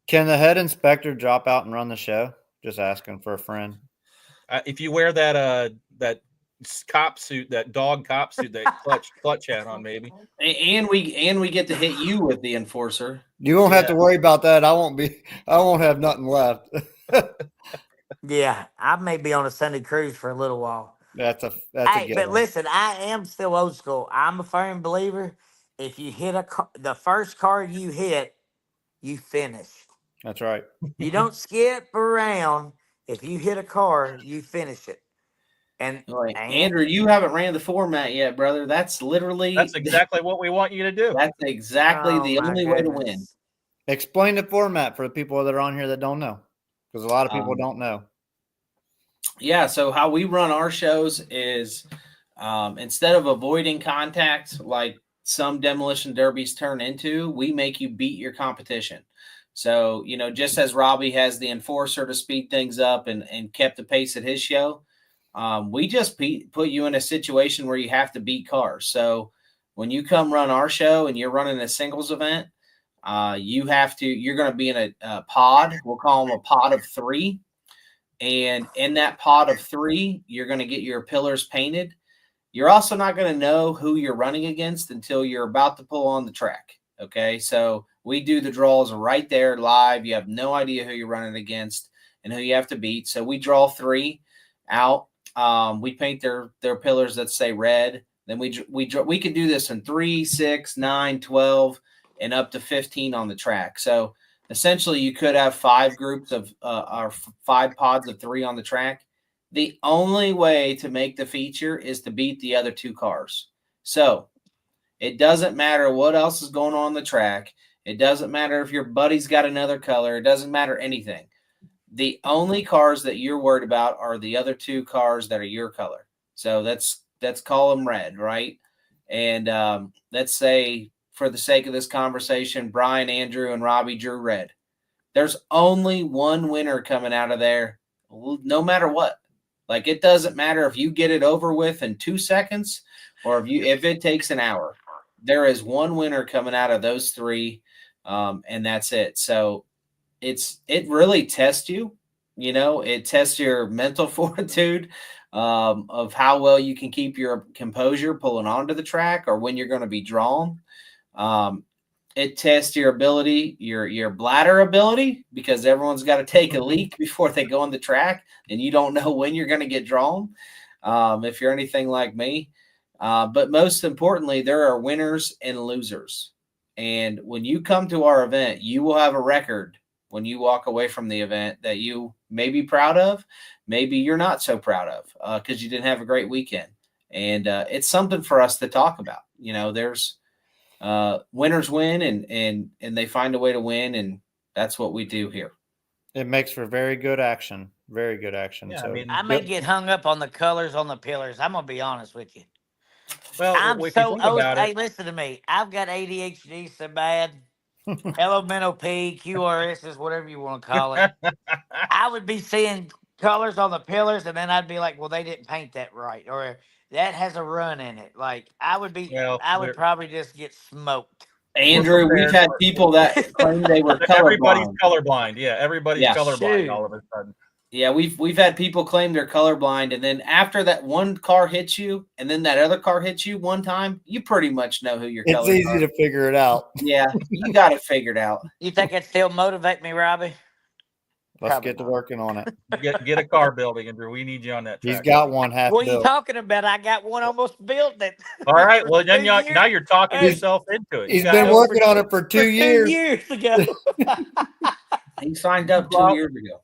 can the head inspector drop out and run the show? Just asking for a friend. If you wear that cop suit, that dog cop suit that clutch hat on, maybe. And we get to hit you with the enforcer. You won't have to worry about that. I won't have nothing left. Yeah, I may be on a Sunday cruise for a little while. That's a Hey, good but one. listen, I am still old school. I'm a firm believer. If you hit the first card you hit, you finish. That's right. You don't skip around. If you hit a card, you finish it. And Andrew, you haven't ran the format yet, brother. That's exactly what we want you to do. That's exactly the only way to win. Explain the format for the people that are on here that don't know, because a lot of people don't know. Yeah, so how we run our shows is instead of avoiding contact like some demolition derbies turn into, we make you beat your competition. So, just as Robby has the enforcer to speed things up and kept the pace at his show, we just put you in a situation where you have to beat cars. So when you come run our show and you're running a singles event, you're going to be in a pod. We'll call them a pod of 3. And in that pod of 3, you're going to get your pillars painted. You're also not going to know who you're running against until you're about to pull on the track. Okay. So we do the draws right there live. You have no idea who you're running against and who you have to beat. So we draw 3 out. We paint their pillars that say red. Then we can do this in 3, 6, 9, 12, and up to 15 on the track. So essentially, you could have 5 groups of or 5 pods of 3 on the track. The only way to make the feature is to beat the other 2 cars. So it doesn't matter what else is going on the track. It doesn't matter if your buddy's got another color. It doesn't matter anything. The only cars that you're worried about are the other 2 cars that are your color. So let's call them red, right? And let's say, for the sake of this conversation, Brian, Andrew, and Robby drew red. There's only one winner coming out of there, no matter what. Like, it doesn't matter if you get it over with in 2 seconds or if it takes an hour. There is one winner coming out of those 3, and that's it. So it really tests you. It tests your mental fortitude of how well you can keep your composure pulling onto the track or when you're going to be drawn. It tests your ability, your bladder ability, because everyone's got to take a leak before they go on the track, and you don't know when you're going to get drawn if you're anything like me. But most importantly, there are winners and losers. And when you come to our event, you will have a record when you walk away from the event that you may be proud of, maybe you're not so proud of because you didn't have a great weekend. And it's something for us to talk about. There's winners win and they find a way to win, and that's what we do here. It makes for very good action. Very good action. Yeah, so I may get hung up on the colors on the pillars. I'm gonna be honest with you. Well, I'm if so you think about hey, it, listen to me. I've got ADHD so bad. Elemental P, QRSs, whatever you want to call it. I would be seeing colors on the pillars, and then I'd be like, "Well, they didn't paint that right," or "That has a run in it." Like I would probably just get smoked. Andrew, we've had people that claim they were colorblind. Everybody's colorblind. Yeah, everybody's colorblind Shoot. all of a sudden. Yeah, we've had people claim they're colorblind, and then after that one car hits you, and then that other car hits you one time, you pretty much know who your it's colors easy are. to figure it out. Yeah, you got it figured out. You think it'd still motivate me, Robby? Let's Probably get to not. working on it. Get a car building, Andrew. We need you on that track. He's got one half What are you built. talking about? I got one almost built. That. All right. Well, then 2 now years- you're talking Hey, yourself into it. He's been working on it for 2 years. 2 years ago. He signed up 2 years ago.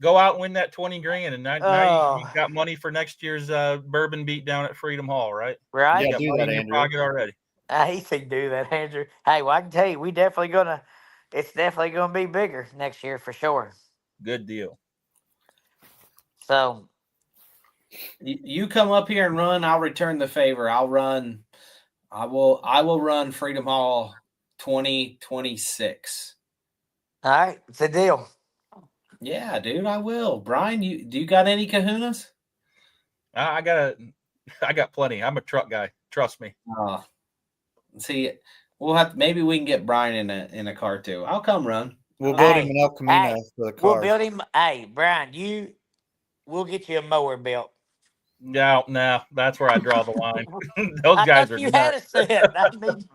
Go out and win that 20 grand, and now Oh. you got money for next year's Bourbon Beatdown at Freedom Hall, right? Right? Yeah, You do got money that, in your Andrew. pocket already. He can do that, Andrew. Hey, well, I can tell you, it's definitely gonna be bigger next year for sure. Good deal. So You come up here and run, I'll return the favor. I will run Freedom Hall 2026. all right, it's a deal. Yeah, dude, I will. Brian, do you got any kahunas? I got plenty. I'm a truck guy. Trust me. See, maybe we can get Brian in a car too. I'll come run. We'll build him an El Camino for the car. We'll build him. Hey, Brian, we'll get you a mower built. No, that's where I draw the line. Those I guys thought are you had nuts. a set. I mean,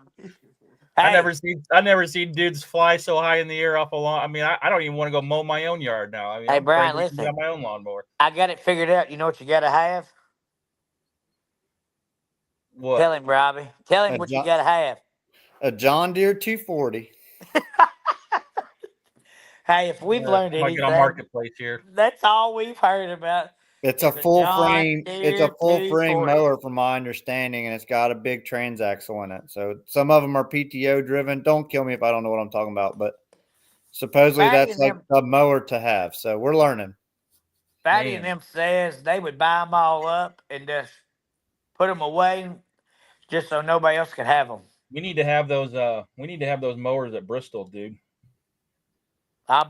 I hey, never seen dudes fly so high in the air off a lawn. I mean, I don't even want to go mow my own yard now. I mean, hey, I'm afraid Brian, to listen. get my own lawnmower. I got it figured out. You know what you got to have? What? Tell him, Robbie. Tell him A what you John, got to have. a John Deere 240. Hey, if we've learned I'm gonna get on anything, marketplace here. that's all we've heard about. It's a Is a full John frame. It's Deere a full frame 240. mower, from my understanding, and it's got a big transaxle in it. So some of them are PTO driven. Don't kill me if I don't know what I'm talking about, but supposedly Fatty that's and like them, a mower to have. So we're learning. Fatty and Man. them says they would buy them all up and just put them away, just so nobody else could have them. We need to have those. We need to have those mowers at Bristol, dude.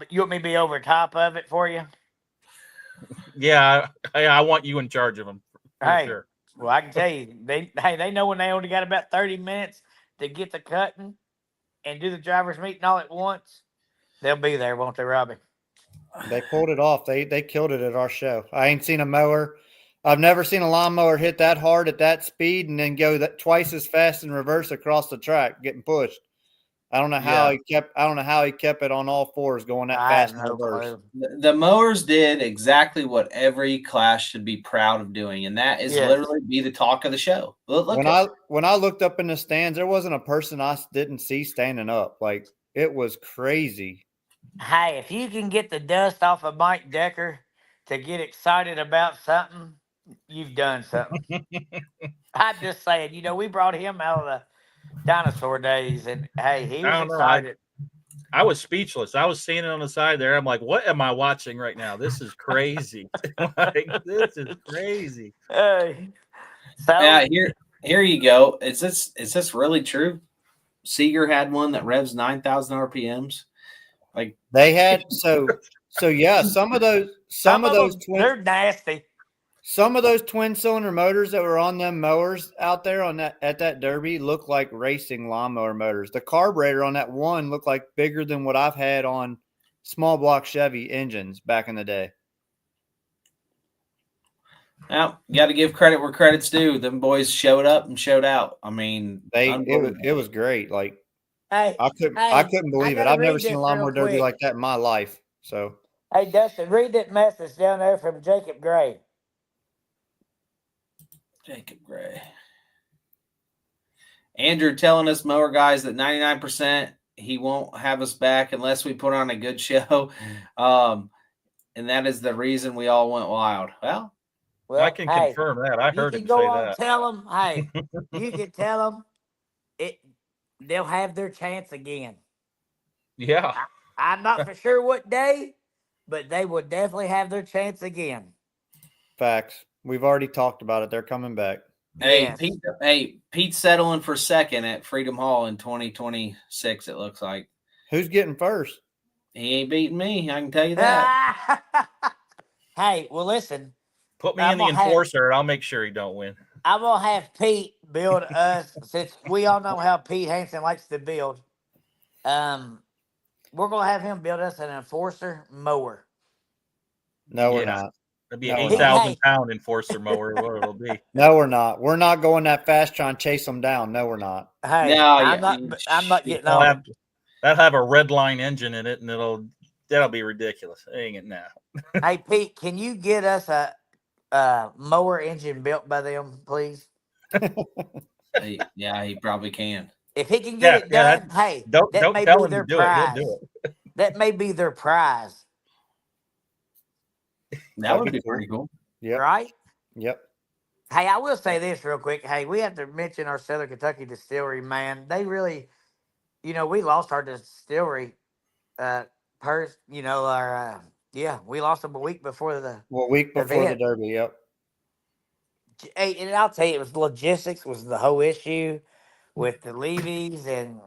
You want me to be over top of it for you? Yeah, I want you in charge of them for Hey, sure. well, I can tell you, they know when they only got about 30 minutes to get the cutting and do the driver's meeting all at once. They'll be there, won't they, Robbie? They pulled it off. They killed it at our show. I ain't seen a mower. I've never seen a lawnmower hit that hard at that speed and then go that twice as fast in reverse across the track, getting pushed. I don't know how he kept. I don't know how he kept it on all fours going that I fast have in no reverse. clue. The mowers did exactly what every class should be proud of doing, and that is Yes. literally be the talk of the show. Look When I looked up in the stands, there wasn't a person I didn't see standing up. Like, it was crazy. Hey, if you can get the dust off of Mike Decker to get excited about something, you've done something. I'm just saying, we brought him out of the dinosaur days, and hey, he I was don't know. excited. I was speechless. I was standing on the side there. I'm like, what am I watching right now? This is crazy. Like, this is crazy. Hey, so Yeah, here you go. Is this really true? Seeger had one that revs 9,000 RPMs. Like They had so yeah. Some of those they're nasty. some of those twin cylinder motors that were on them mowers out there on that derby look like racing lawnmower motors. The carburetor on that one looked like bigger than what I've had on small block Chevy engines back in the day. now, got to give credit where credit's due. Them boys showed up and showed out. I mean, It was great. Like, Hey, I couldn't believe it. gotta I've never read seen a this lawnmower real derby quick. like that in my life. So Hey, Dustin, read that message down there from Jacob Gray. Jacob Gray. Andrew telling us mower guys that 99% he won't have us back unless we put on a good show. And that is the reason we all went wild. Well, I can confirm that. I heard you him can go say on that. tell them. Hey, you can tell them they'll have their chance again. Yeah. I'm not for sure what day, but they will definitely have their chance again. facts. We've already talked about it. They're coming back. Yes. Pete's settling for second at Freedom Hall in 2026, it looks like. Who's getting first? He ain't beating me, I can tell you that. Hey, well, listen. Put me in the enforcer, and I'll make sure he don't win. I'm going to have Pete build us, since we all know how Pete Hansen likes to build. We're going to have him build us an enforcer mower. No, we're not. It'll be an 8,000-pound enforcer mower, what it'll be. No, we're not. We're not going that fast trying to chase them down. No, we're not. Hey, No, I'm not getting on. That'll have a red line engine in it, and that'll be ridiculous. Ain't it now? Hey, Pete, can you get us a mower engine built by them, please? Yeah, he probably can. If he can get it done, don't may tell be him their to do prize. it. He'll do it. That may be their prize. That would be pretty cool. Yep. Right? Yep. Hey, I will say this real quick. Hey, we have to mention our Southern Kentucky distillery, man. They really, we lost our distillery. We lost them a week before the week before the Derby. Yep. Hey, and I'll tell you, it was logistics was the whole issue with the levies and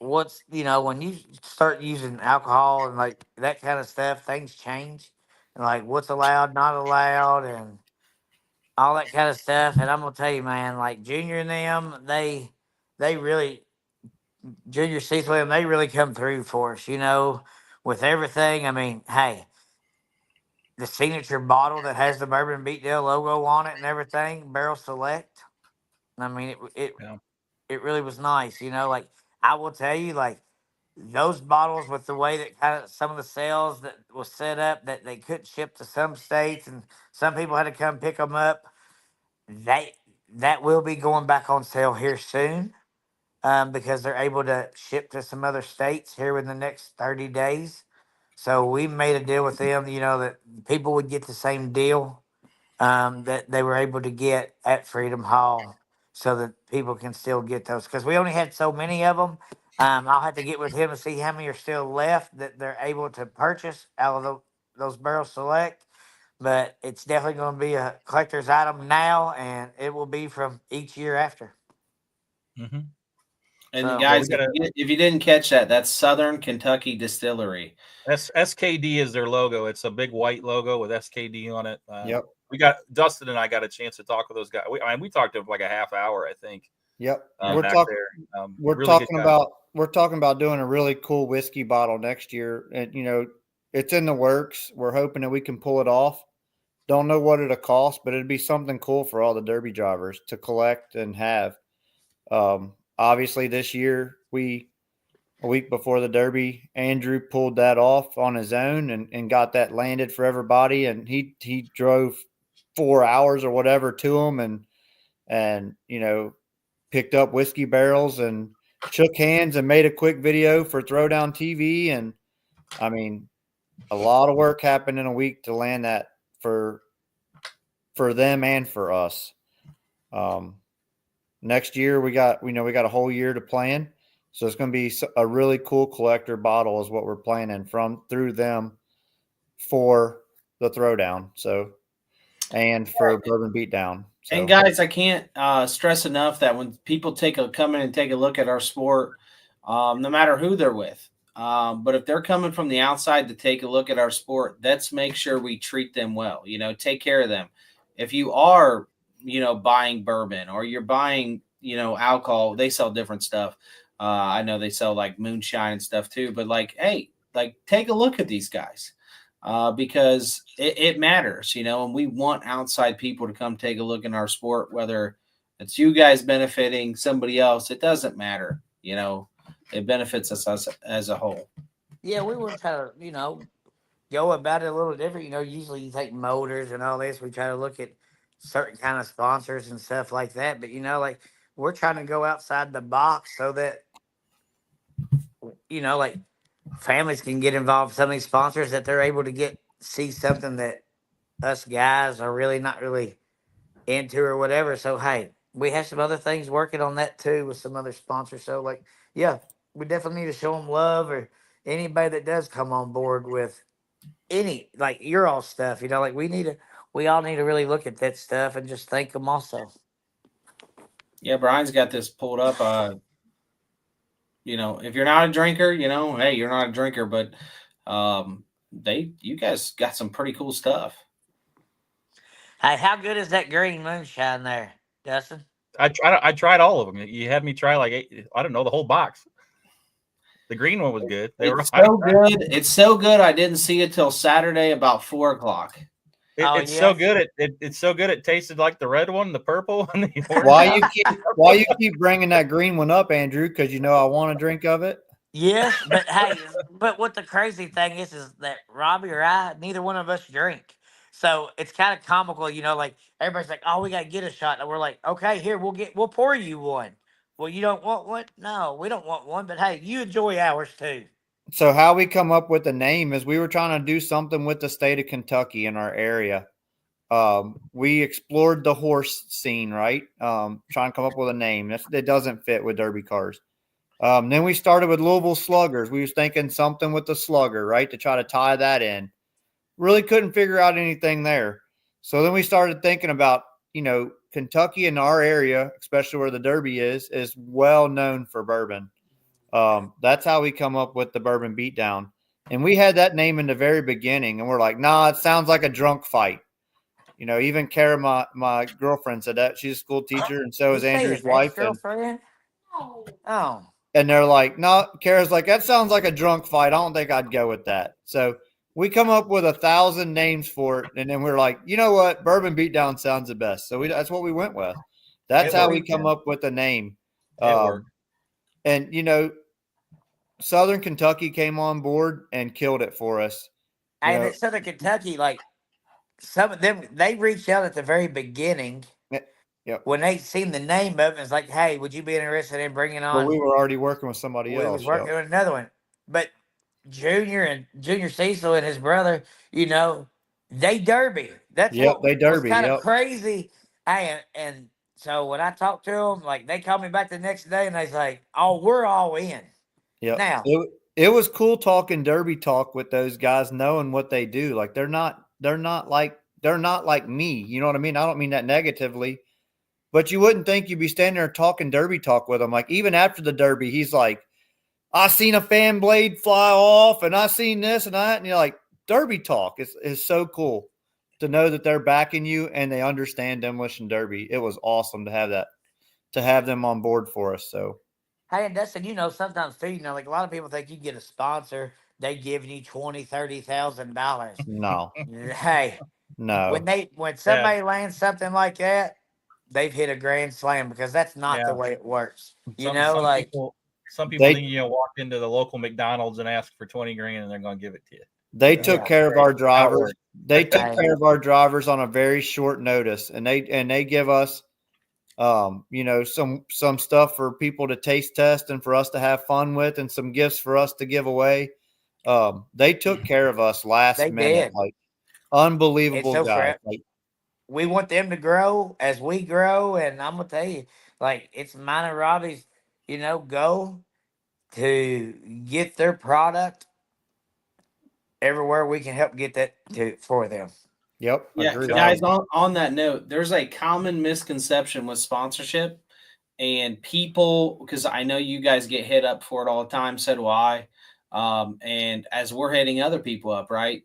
when you start using alcohol and like that kind of stuff, things change and like what's allowed, not allowed, and all that kind of stuff. And I'm gonna tell you, man, like Junior and them, they really Junior Cecil and they really come through for us, with everything. I mean, hey, the signature bottle that has the Bourbon Beatdown logo on it and everything, Barrel Select. I mean, Yeah. it really was nice. Like I will tell you, like those bottles with the way that kind of some of the sales that was set up that they couldn't ship to some states and some people had to come pick them up. They that will be going back on sale here soon, because they're able to ship to some other states here in the next 30 days. So we made a deal with them, that people would get the same deal, that they were able to get at Freedom Hall, so that people can still get those. Because we only had so many of them. I'll have to get with him to see how many are still left that they're able to purchase out of those Barrel Select. But it's definitely going to be a collector's item now, and it will be from each year after. Mm-hmm. And So- guys, Well, we if you didn't catch that, that's Southern Kentucky Distillery. SKD is their logo. It's a big white logo with SKD on it. Yep. We got Dustin and I got a chance to talk with those guys. We talked to them for like a half hour, I think. Yep. We're We're really talking about doing a really cool whiskey bottle next year, and it's in the works. We're hoping that we can pull it off. Don't know what it'll cost, but it'd be something cool for all the Derby drivers to collect and have. Obviously, this year a week before the Derby, Andrew pulled that off on his own and got that landed for everybody, and he drove 4 hours or whatever to them and picked up whiskey barrels and shook hands and made a quick video for Throwdown TV. And I mean, a lot of work happened in a week to land that for them and for us. Next year we got a whole year to plan. So it's going to be a really cool collector bottle is what we're planning through them for the Throwdown. So, and for Bourbon Beatdown. So. And guys, I can't stress enough that when people come in and take a look at our sport, no matter who they're with, but if they're coming from the outside to take a look at our sport, let's make sure we treat them well. Take care of them. If you are, buying bourbon or you're buying, alcohol, they sell different stuff. I know they sell like moonshine and stuff too, but hey, take a look at these guys. Because it matters, and we want outside people to come take a look in our sport, whether it's you guys benefiting somebody else, it doesn't matter. It benefits us as a whole. Yeah, we were trying to, go about it a little different. Usually you take motors and all this. We try to look at certain kind of sponsors and stuff like that. But, we're trying to go outside the box so that, families can get involved. Some of these sponsors that they're able to see something that us guys are really not really into or whatever. So, hey, we have some other things working on that too with some other sponsors. So, yeah, we definitely need to show them love, or anybody that does come on board with any, your all stuff, we all need to really look at that stuff and just thank them also. Yeah, Brian's got this pulled up. If you're not a drinker, hey, you're not a drinker, but you guys got some pretty cool stuff. Hey, how good is that green moonshine there, Dustin? I tried all of them. You had me try like 8, I don't know, the whole box. The green one was good. It's good. It's so good. I didn't see it till Saturday about 4:00. It's so good. It's so good. It tasted like the red one, the purple, and the orange. Why you keep bringing that green one up, Andrew? Because I want a drink of it. Yes, but hey, but what the crazy thing is that Robby or I, neither one of us drink. So it's kind of comical, everybody's like, "Oh, we got to get a shot," and we're like, "Okay, here we'll pour you one." Well, you don't want one? No, we don't want one. But hey, you enjoy ours too. So how we come up with the name is we were trying to do something with the state of Kentucky in our area. We explored the horse scene, right? Trying to come up with a name that doesn't fit with Derby cars. Then we started with Louisville Sluggers. We was thinking something with the slugger, right, to try to tie that in. Really couldn't figure out anything there. So then we started thinking about, Kentucky in our area, especially where the Derby is well known for bourbon. That's how we come up with the Bourbon Beatdown. And we had that name in the very beginning, and we're like, nah, it sounds like a drunk fight. Even Kara, my girlfriend, said that. She's a school teacher, and so is Andrew's wife. Girlfriend? Oh. And they're like, no, Kara's like, that sounds like a drunk fight. I don't think I'd go with that. So we come up with 1,000 names for it, and then we're like, you know what, Bourbon Beatdown sounds the best. So that's what we went with. That's It how we worked. come up with the name. It worked. And you know, Southern Kentucky came on board and killed it for us. You And know, in Southern Kentucky, like some of them, they reached out at the very beginning yep. when they seen the name of it. It's like, hey, would you be interested in bringing But on? we were already working with somebody We else. was working with another one, but Junior Cecil and his brother, you know, they derby. That's what they was derby. kind of Yep. crazy. And so when I talked to them, like they called me back the next day and they was like, "Oh, we're all in." Yep. Now It was cool talking derby talk with those guys, knowing what they do. Like they're not like me. You know what I mean? I don't mean that negatively, but you wouldn't think you'd be standing there talking derby talk with them. Like even after the derby, he's like, I seen a fan blade fly off and I seen this and that. And you're like, derby talk is so cool to know that they're backing you and they understand demolition derby. It was awesome to have that, to have them on board for us. So, hey, and Dustin, you know, sometimes too, you know, like a lot of people think you get a sponsor, they giving you $20,000, $30,000. no, Hey, no. when somebody lands something like that, they've hit a grand slam because that's not the Yeah. way it works. You Some, know, some like people, some people They- think walk into the local McDonald's and ask for 20 grand and they're going to give it to you. They took Yeah. care of our drivers. works. They took Hey. care of our drivers on a very short notice, and they give us, you know, some stuff for people to taste test and for us to have fun with, and some gifts for us to give away. They took care of us last They minute, did. like unbelievable so guys. crap. We want them to grow as we grow, and I'm gonna tell you, like it's mine and Robbie's, you know, goal to get their product everywhere we can help get that to for them. Yep. Yeah, Agreed. guys, on that note, there's a common misconception with sponsorship and people, because I know you guys get hit up for it all the time, so do I. And as we're hitting other people up, right?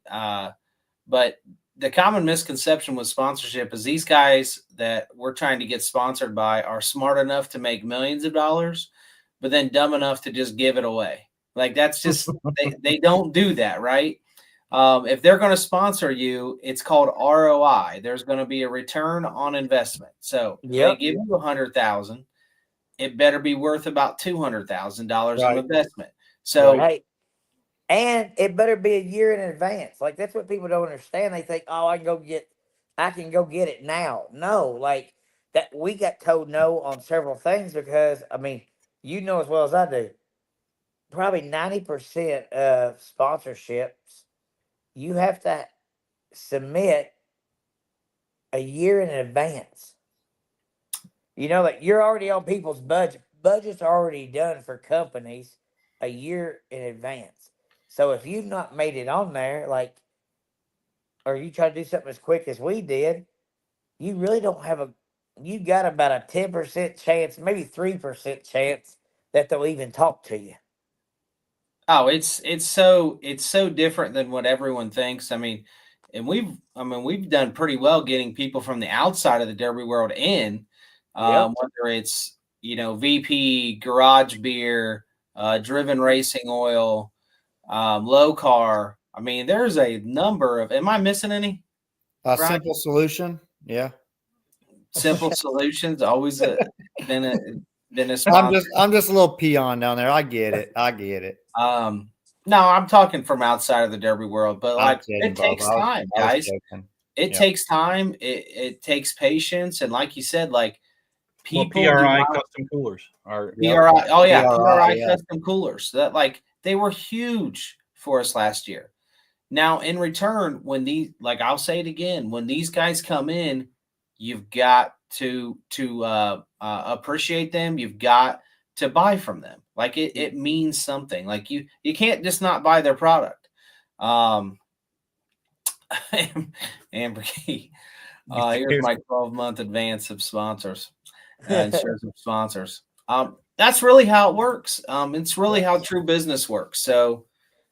But the common misconception with sponsorship is these guys that we're trying to get sponsored by are smart enough to make millions of dollars, but then dumb enough to just give it away. Like that's just they don't do that, right? If they're going to sponsor you, it's called ROI. There's going to be a return on investment. So if they give you $100,000, it better be worth about $200,000 Right. of investment. So Right. And it better be a year in advance. Like that's what people don't understand. They think, oh, I can go get it now. No, like that we got told no on several things because I mean, you know as well as I do, probably 90% of sponsorships you have to submit a year in advance. You know, like you're already on people's budget. Budgets are already done for companies a year in advance. So if you've not made it on there, like, or you try to do something as quick as we did, you really don't have you got about a 10% chance, maybe 3% chance that they'll even talk to you. oh, it's so different than what everyone thinks. I mean, and we've done pretty well getting people from the outside of the derby world in, whether it's VP, Garage Beer, Driven Racing Oil, Low Car. I mean, there's a number of. Am I missing any? Simple Solution. Yeah. Simple Solutions always been a sponsor. I'm just a little peon down there. I get it. No, I'm talking from outside of the derby world, but like it takes time, guys. It takes time. It takes patience, and like you said, like people. PRI custom coolers are PRI. Oh yeah, PRI yeah. custom coolers. That like they were huge for us last year. Now, in return, when I'll say it again, when these guys come in, you've got to appreciate them. You've got to buy from them. Like it means something. Like you can't just not buy their product. Amber Key, here's my 12-month advance of sponsors and shares of sponsors. That's really how it works. It's really how true business works. So.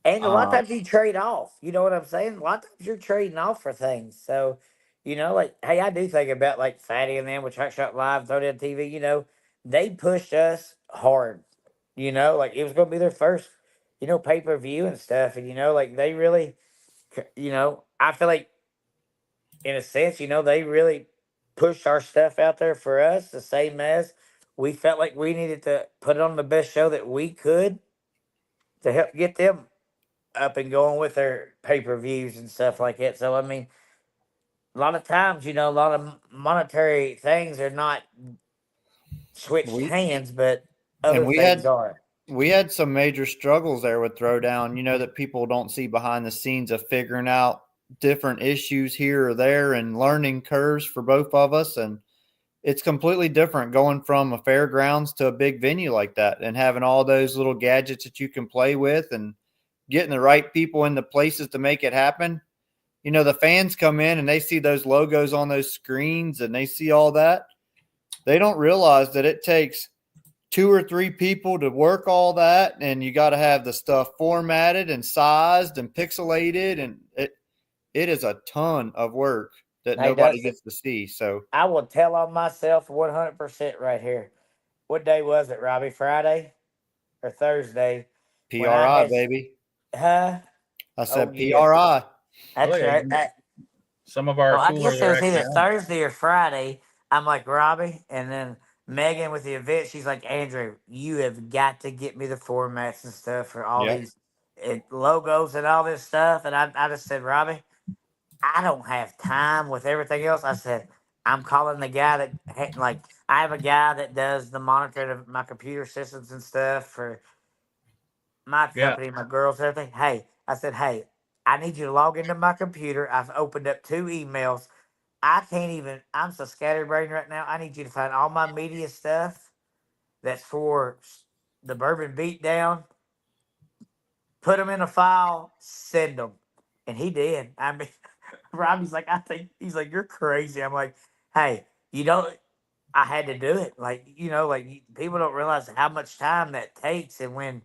And a lot of times you trade off. You know what I'm saying? A lot of times you're trading off for things. So, like, hey, I do think about like Fatty and them with Track Shot Live, Throw Down TV. They pushed us hard. Like it was going to be their first, pay per view and stuff. And like they really, You know, I feel like in a sense, you know, they really pushed our stuff out there for us, the same as we felt like we needed to put it on the best show that we could to help get them up and going with their pay-per-views and stuff like that. So I mean, a lot of times, you know, a lot of monetary things are not switched We hands, but and other things are. we had some major struggles there with Throwdown, you know, that people don't see behind the scenes of figuring out different issues here or there and learning curves for both of us. And it's completely different going from a fairgrounds to a big venue like that and having all those little gadgets that you can play with and getting the right people in the places to make it happen. You know, the fans come in and they see those logos on those screens and they see all that. They don't realize that it takes 2 or 3 people to work all that, and you got to have the stuff formatted and sized and pixelated, and it is a ton of work that Hey, nobody Dustin, gets to see. So I will tell on myself 100% right here. What day was it, Robbie? Friday or Thursday? When I PRI, had, baby. huh? I Oh, said yeah. PRI. That's yeah, right. some of Oh, our I coolers guess it are was actually either on. Thursday or Friday. I'm like, Robbie. And then Megan with the event, she's like, Andrew, you have got to get me the formats and stuff for all Yep. these logos and all this stuff. And I just said, Robbie, I don't have time with everything else. I said, I'm calling the guy that, like, I have a guy that does the monitoring of my computer systems and stuff for my Yeah, company, my girls, everything. Hey, I said, hey, I need you to log into my computer. I've opened up 2 emails. I can't even, I'm so scatterbrained right now. I need you to find all my media stuff that's for the Bourbon Beatdown, put them in a file, send them. And he did. I mean, Robbie's like, I think, he's like, you're crazy. I'm like, hey, you don't, I had to do it. Like, you know, like people don't realize how much time that takes. And when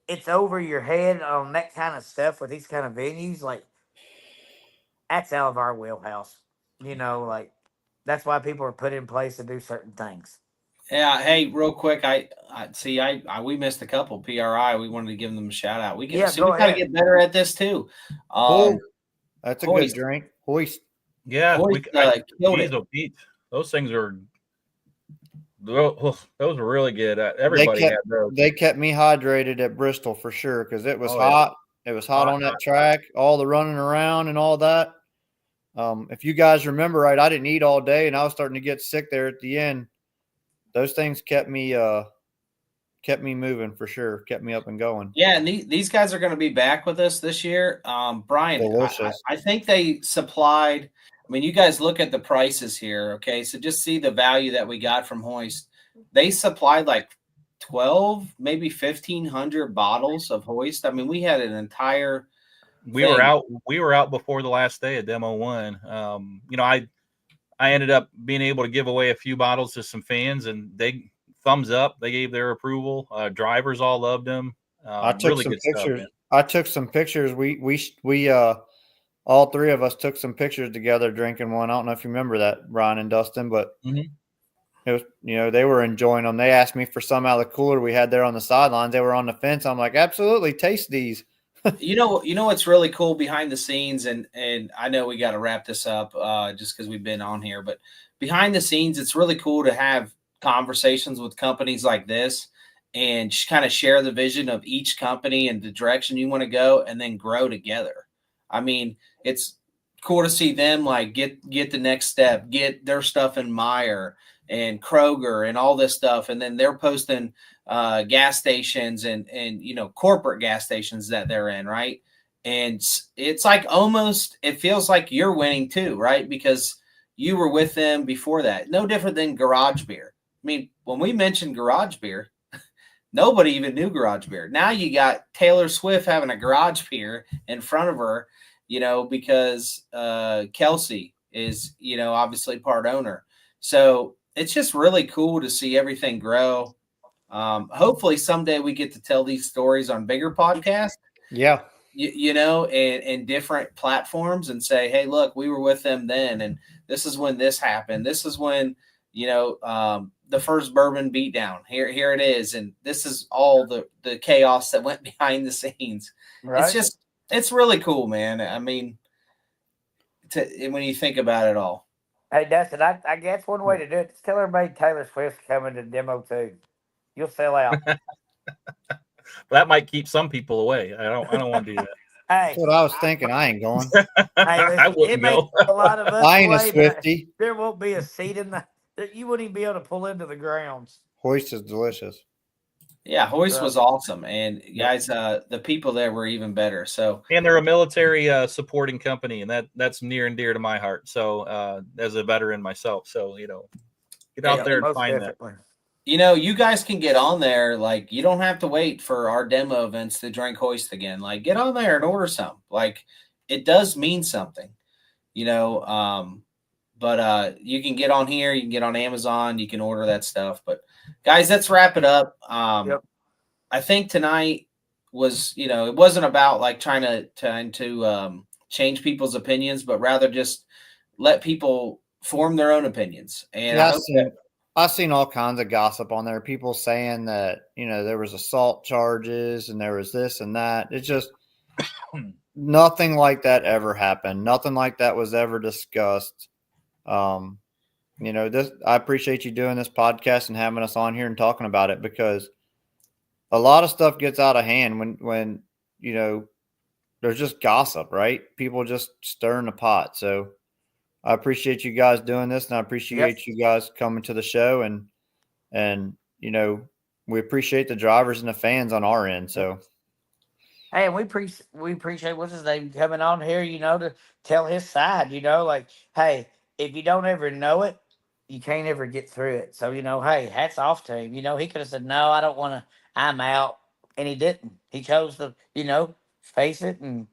it's over your head on that kind of stuff with these kind of venues, like, that's out of our wheelhouse. You know, like, that's why people are put in place to do certain things. Yeah. Hey, real quick, I see. We missed a couple PRI. We wanted to give them a shout out. We get Yeah, see. go We got to ahead. get better at this too. Oh, that's a good Hoist, drink. Hoist. yeah. Hoist killed it. Diesel Pete. Those things are. Those were really good. They Everybody kept had those. they kept me hydrated at Bristol for sure because it was Oh, yeah. hot. It was hot Hot, on that hot. track, all the running around and all that. If you guys remember right, I didn't eat all day and I was starting to get sick there at the end. Those things kept me moving for sure, kept me up and going. Yeah, and these guys are going to be back with us this year. Brian, Delicious. I think they supplied. I mean, you guys look at the prices here, okay? So just see the value that we got from Hoist. They supplied like 12, maybe 1,500 bottles of Hoist. I mean, we had an entire We thing. were out before the last day of demo 1. You know, I ended up being able to give away a few bottles to some fans, and they thumbs up. They gave their approval. Drivers all loved them. I took Really some good stuff, pictures. man. I took some pictures. We all 3 of us took some pictures together drinking one. I don't know if you remember that, Brian and Dustin, but it was, you know, they were enjoying them. They asked me for some out of the cooler we had there on the sidelines. They were on the fence. I'm like, absolutely, taste these. You know what's really cool behind the scenes, and I know we got to wrap this up just because we've been on here, but behind the scenes, it's really cool to have conversations with companies like this and kind of share the vision of each company and the direction you want to go, and then grow together. I mean, it's cool to see them like get the next step, get their stuff in Meyer and Kroger and all this stuff, and then they're posting gas stations and you know, corporate gas stations that they're in, right? And it's like almost, it feels like you're winning too, right? Because you were with them before that. No different than garage beer. I mean, when we mentioned garage beer, nobody even knew garage beer. Now you got Taylor Swift having a garage beer in front of her, you know, because Kelsey is, you know, obviously part owner. So it's just really cool to see everything grow. Hopefully someday we get to tell these stories on bigger podcasts. Yeah. You know, and different platforms, and say, hey, look, we were with them then, and this is when this happened. This is when, you know, the first Bourbon Beatdown. Here it is, and this is all the chaos that went behind the scenes. Right. it's really cool, man. I mean, when you think about it all. Hey, Dustin, I guess one way to do it is tell everybody Taylor Swift's coming to demo too. You'll sell out. That might keep some people away. I don't want to do that. Hey, That's what I was thinking. I ain't going. hey, I listen, it wouldn't may go. keep a lot of us I ain't a away, but Swiftie. there won't be a seat in the. You wouldn't even be able to pull into the grounds. Hoist is delicious. Yeah, Hoist So- was awesome, and guys, the people there were even better. So, And they're a military supporting company, and that's near and dear to my heart. So, as a veteran myself, so get out there and most find definitely. you guys can get on there. Like, you don't have to wait for our demo events to drink Hoist again. Like, get on there and order some. Like, it does mean something, But you can get on here. You can get on Amazon. You can order that stuff. But guys, let's wrap it up. Yep. I think tonight was, it wasn't about like trying to change people's opinions, but rather just let people form their own opinions. And I Yeah, hope I've seen all kinds of gossip on there. People saying that, there was assault charges and there was this and that. It's just nothing like that ever happened. Nothing like that was ever discussed. I appreciate you doing this podcast and having us on here and talking about it, because a lot of stuff gets out of hand when there's just gossip, right? People just stirring the pot. So I appreciate you guys doing this, and I appreciate you guys coming to the show, and we appreciate the drivers and the fans on our end. So Hey, and we appreciate what's his name coming on here, to tell his side, like, hey, if you don't ever know it, you can't ever get through it. So, hey, hats off to him. He could have said, no, I don't want to, I'm out. And he didn't. He chose to, face it. And,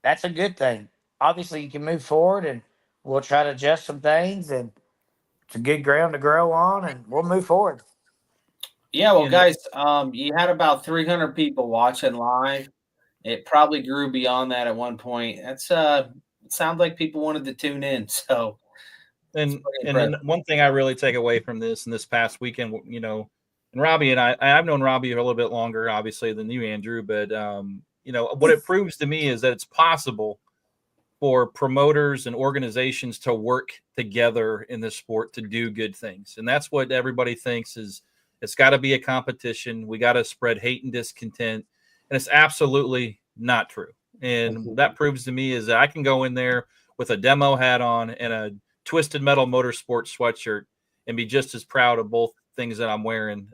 that's a good thing. Obviously, you can move forward, and we'll try to adjust some things, and it's a good ground to grow on, and we'll move forward. Yeah, well, guys, you had about 300 people watching live. It probably grew beyond that at one point. That's it sounds like people wanted to tune in. So, And then one thing I really take away from this and this past weekend, and Robby and I've known Robby a little bit longer, obviously, than you, Andrew. But what it proves to me is that it's possible for promoters and organizations to work together in this sport to do good things, and that's what everybody thinks is. It's got to be a competition. We got to spread hate and discontent. And it's absolutely not true. And that proves to me is that I can go in there with a demo hat on and a Twisted Metal Motorsports sweatshirt and be just as proud of both things that I'm wearing,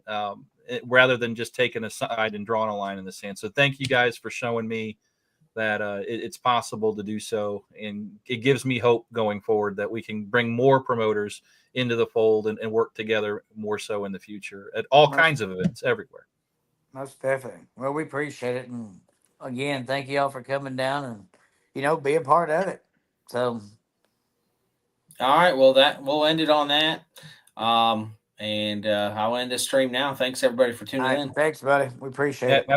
rather than just taking a side and drawing a line in the sand. So thank you guys for showing me that it's possible to do so. And it gives me hope going forward that we can bring more promoters into the fold and work together more so in the future at all kinds of events everywhere. Most definitely. Well, we appreciate it. And again, thank you all for coming down and, be a part of it. So. All right. Well, we'll end it on that. And I'll end this stream now. Thanks everybody for tuning in. Thanks, buddy. We appreciate it.